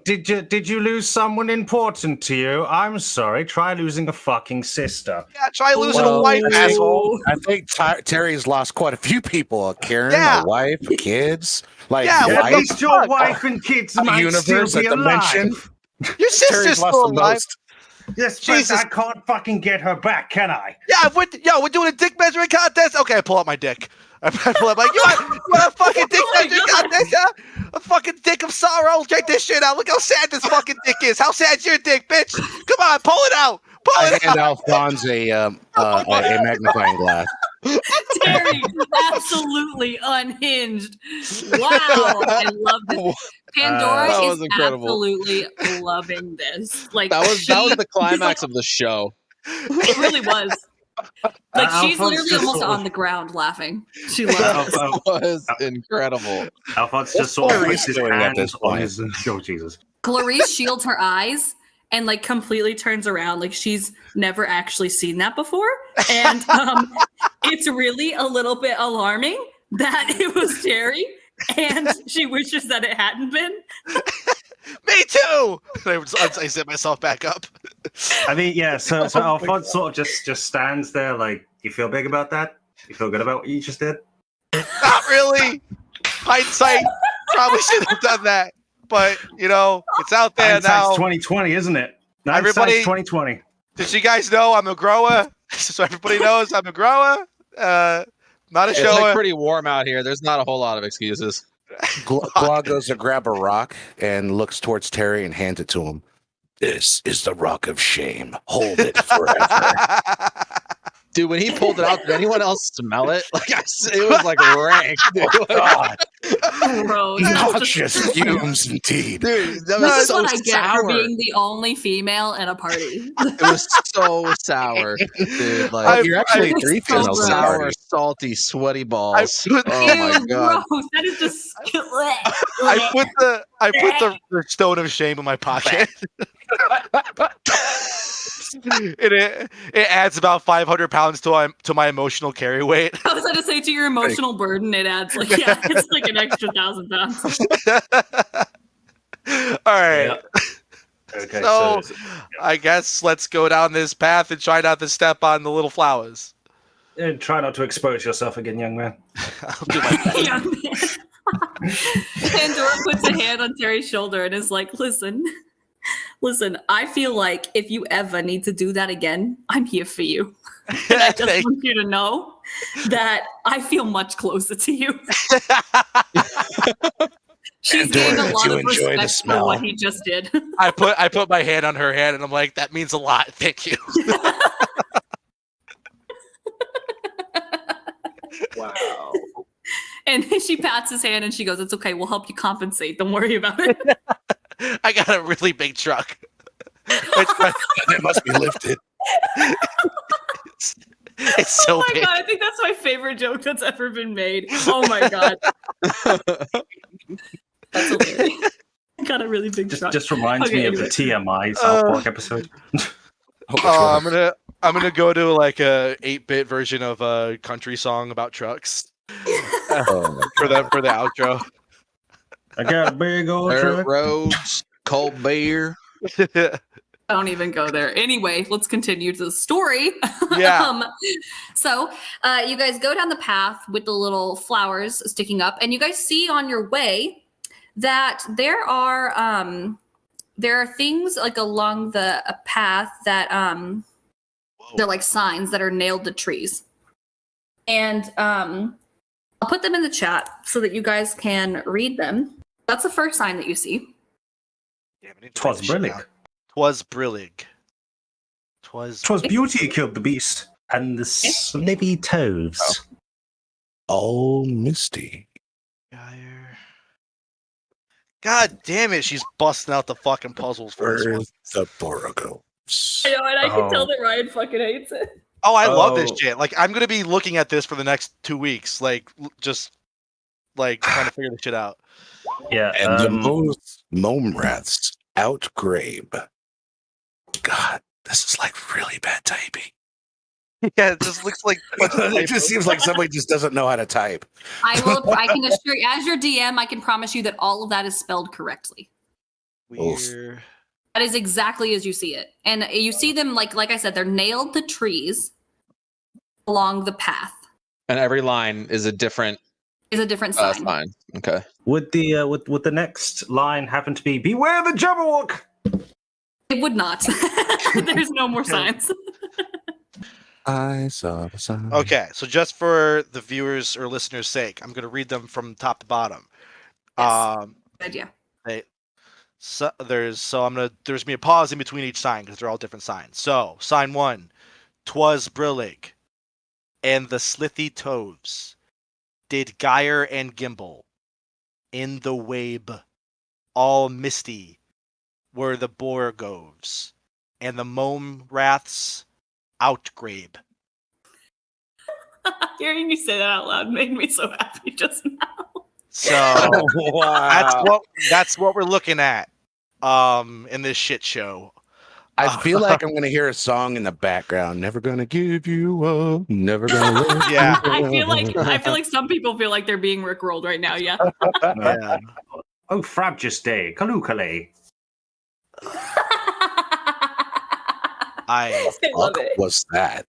Did you lose someone important to you? I'm sorry. Try losing a fucking sister. Yeah, try losing a Well, wife, I think- asshole. I think Terry's lost quite a few people. Karen, Yeah. a wife, kids. Like, Yeah, At what the least your fuck? wife and kids A might universe, still a be dimension. alive. Your sister's Terry's lost still the alive. most. Yes, but Jesus. I can't fucking get her back, can I? Yeah, we're doing a dick measuring contest. Okay, I pull out my dick. I pull out like you want a fucking dick measuring contest? Yeah, a fucking dick of sorrow. Check this shit out. Look how sad this fucking dick is. How sad's your dick, bitch? Come on, pull it out. Pull I it hand out. Alphonse a magnifying glass. Terry, absolutely unhinged. Wow, I love this. Pandora That is was incredible. absolutely loving this. Like That was she- the climax of the show. It really was. Like she's Alphonse literally just almost sort of- on the ground laughing. She loves That this. was incredible. Alphonse just sort of Clarice puts his doing at hands this on point? his. Oh Jesus! Clarice shields her eyes and like completely turns around, like she's never actually seen that before, and it's really a little bit alarming that it was Terry, and she wishes that it hadn't been. Me too. I set myself back up. I mean, yeah. So Alphonse sort of just stands there, like, you feel big about that? You feel good about what you just did? Not really. Hindsight, probably should have done that, but it's out there Hindsight's now. 2020, isn't it? Everybody- Hindsight's 2020. Did you guys know I'm a grower? So everybody knows I'm a grower. Not a It's shower. like pretty warm out here. There's not a whole lot of excuses. Claw goes to grab a rock and looks towards Terry and hands it to him. This is the rock of shame. Hold it forever. Dude, when he pulled it out, did anyone else smell it? Like it was like rank, dude. God, Gross. noxious fumes indeed. Dude, that This was is so what I get sour. for being the only female at a party. It was so sour, dude. Oh, Like you're actually I- three so females in the sour, party. salty, sweaty balls. put- Oh my Ew, god. gross. That is just. I put the stone of shame in my pocket. it adds about 500 pounds to my emotional carry weight. I was going to say to your emotional burden, it adds like it's like an extra 1,000 pounds. All right. Yeah. Okay, So, so I guess let's go down this path and try not to step on the little flowers. try not to expose yourself again, young man. I'll do my best. Young man. Pandora puts a hand on Terry's shoulder and is like, listen, I feel like if you ever need to do that again, I'm here for you. And I just want you to know that I feel much closer to you. She's gained a Pandora, lot do you of enjoy the respect for smell? what he just did. I put my hand on her hand and I'm like, that means a lot. Thank you. Wow. And she pats his hand and she goes, it's okay, we'll help you compensate. Don't worry about it. I got a really big truck. It must be lifted. It's so Oh my big. god, I think that's my favorite joke that's ever been made. Oh my god. That's hilarious. I got a really big truck. Just reminds Okay, me of anyway. the TMI South Park episode. Oh, I'm gonna go to like a 8-bit version of a country song about trucks Oh, for the outro. I got a big old Dirt truck. roads, cold beer. Don't even go there. Anyway, let's continue to the story. Yeah. So you guys go down the path with the little flowers sticking up, and you guys see on your way that there are things like along the path that they're like signs that are nailed to trees. And I'll put them in the chat so that you guys can read them. That's the first sign that you see. Twas brillig. Twas brillig. Twas. Twas beauty killed the beast, and the slivy toves. oh, Misty. God damn it! She's busting out the fucking puzzles for this one. Where's the Borogos? I know, and I can Oh. tell that Ryan fucking hates it. Oh, I love this Oh. shit. Like, I'm gonna be looking at this for the next 2 weeks. Like, just like trying to figure this shit out. Yeah. And the most Momraths outgrabe. God, this is like really bad typing. Yeah, it just looks like It just seems like somebody just doesn't know how to type. I can assure you, as your DM, I can promise you that all of that is spelled correctly. weird. That is exactly as you see it. And you see them, like I said, they're nailed to trees along the path. And every line is a different Is a different sign. sign. Okay. Would the next line happen to be "Beware the Jabberwock"? It would not. There's no more signs. I saw the sign. Okay, so just for the viewers or listeners' sake, I'm going to read them from top to bottom. Yes. Good idea. There's gonna be a pause in between each sign because they're all different signs. So sign 1, 'twas Brillig, and the slithy toves did gyre and gimble in the wabe, all misty were the Borgoves, and the Mome Wraths outgrabe. Hearing you say that out loud made me so happy just now. So Wow. that's what we're looking at in this shit show. I feel like I'm gonna hear a song in the background. Never gonna give you up. Never gonna let Yeah. you I feel like some people feel like they're being rickrolled right now. Yeah. Yeah. Oh, Frabjous Day, Kalukale. I I love Fuck it. was that?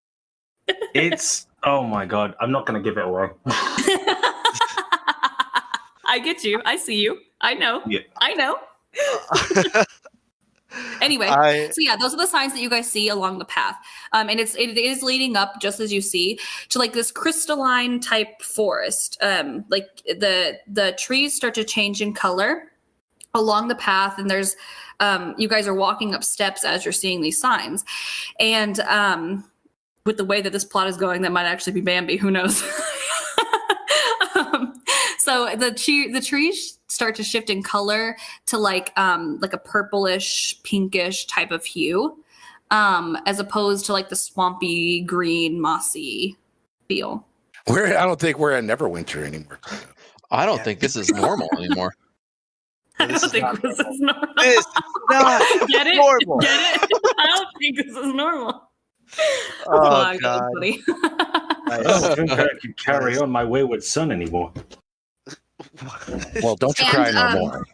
It's oh my god. I'm not gonna give it away. I get you. I see you. I know. Yeah. I know. Anyway, so yeah, those are the signs that you guys see along the path, and it is leading up, just as you see, to like this crystalline type forest. Like the trees start to change in color along the path, and there's you guys are walking up steps as you're seeing these signs, and with the way that this plot is going, that might actually be Bambi. Who knows? So the trees start to shift in color to like a purplish, pinkish type of hue, as opposed to like the swampy, green, mossy feel. I don't think we're in Neverwinter anymore. I don't think this is normal anymore. I don't think this is normal. This is not Get it? normal. Get it? I don't think this is normal. Oh, God, God. buddy. I don't think I can carry on my wayward son anymore. Well, don't you And, cry no more.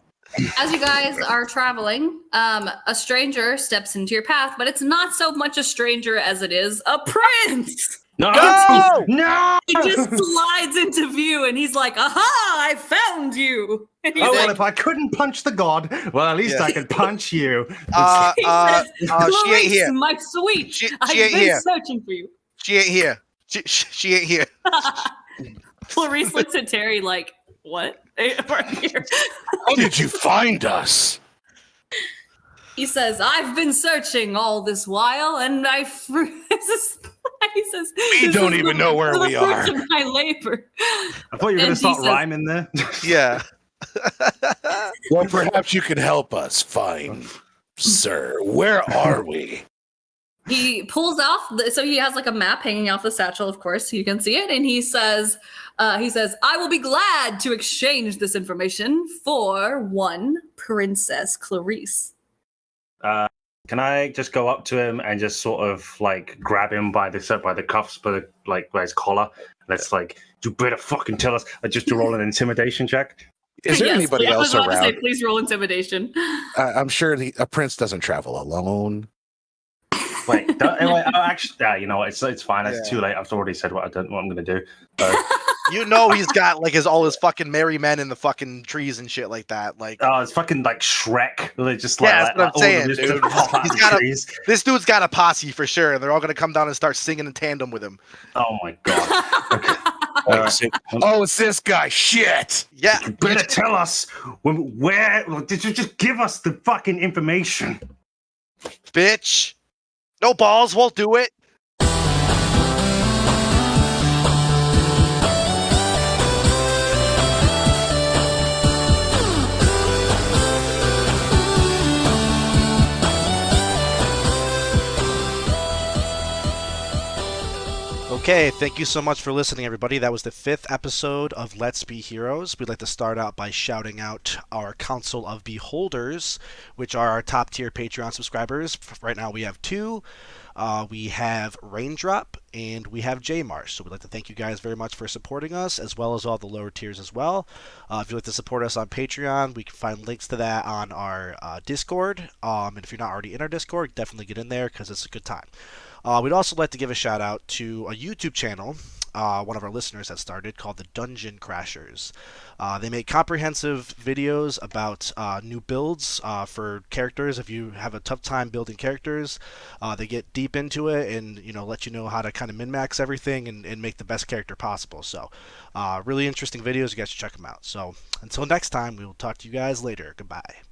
As you guys are traveling, a stranger steps into your path, but it's not so much a stranger as it is a prince. No! No! No! He just slides into view and he's like, aha, I found you. And he's Oh, well, like, if I couldn't punch the god, well, at least Yeah. I could punch you. he says, she ain't Clarice, here. my sweet, She I've ain't been here. searching for you. She ain't here. She ain't here. Clarice looks at Terry like, what? We're here. How did you find us? He says, I've been searching all this while, and he says, We don't even know where we are. Of my labor. I thought you were going to And he start says- rhyming there. Yeah. Well, perhaps you can help us find, sir. Where are we? He pulls off, so he has like a map hanging off the satchel, of course, so you can see it, and he says, I will be glad to exchange this information for one Princess Clarice. Can I just go up to him and just sort of like grab him by the cuffs, by his collar? Let's like, you better fucking tell us. Just to roll an intimidation check. Is there Yes, anybody I else was about to say, around? please roll intimidation. I'm sure a prince doesn't travel alone. Wait, actually, you know what? It's fine. It's too late. I've already said what I'm going to do. You know he's got like all his fucking merry men in the fucking trees and shit like that. Like, Oh, it's fucking like Shrek. They're just Yeah, like, that's what I'm all the saying, roots dude. of the He's got a- trees. this dude's got a posse for sure, and they're all gonna come down and start singing in tandem with him. Oh my god. Oh, it's this guy. Shit. Yeah. You better tell us where. Did you just give us the fucking information? Bitch. No balls won't do it. Okay, thank you so much for listening, everybody. That was the 5th episode of Let's Be Heroes. We'd like to start out by shouting out our Council of Beholders, which are our top tier Patreon subscribers. Right now we have 2. We have Raindrop and we have J Marsh. So we'd like to thank you guys very much for supporting us, as well as all the lower tiers as well. If you'd like to support us on Patreon, we can find links to that on our Discord. And if you're not already in our Discord, definitely get in there because it's a good time. We'd also like to give a shout out to a YouTube channel one of our listeners has started called the Dungeon Crashers. They make comprehensive videos about new builds for characters. If you have a tough time building characters, they get deep into it and let you know how to kind of min-max everything and make the best character possible. So really interesting videos. You guys should check them out. So until next time, we will talk to you guys later. Goodbye.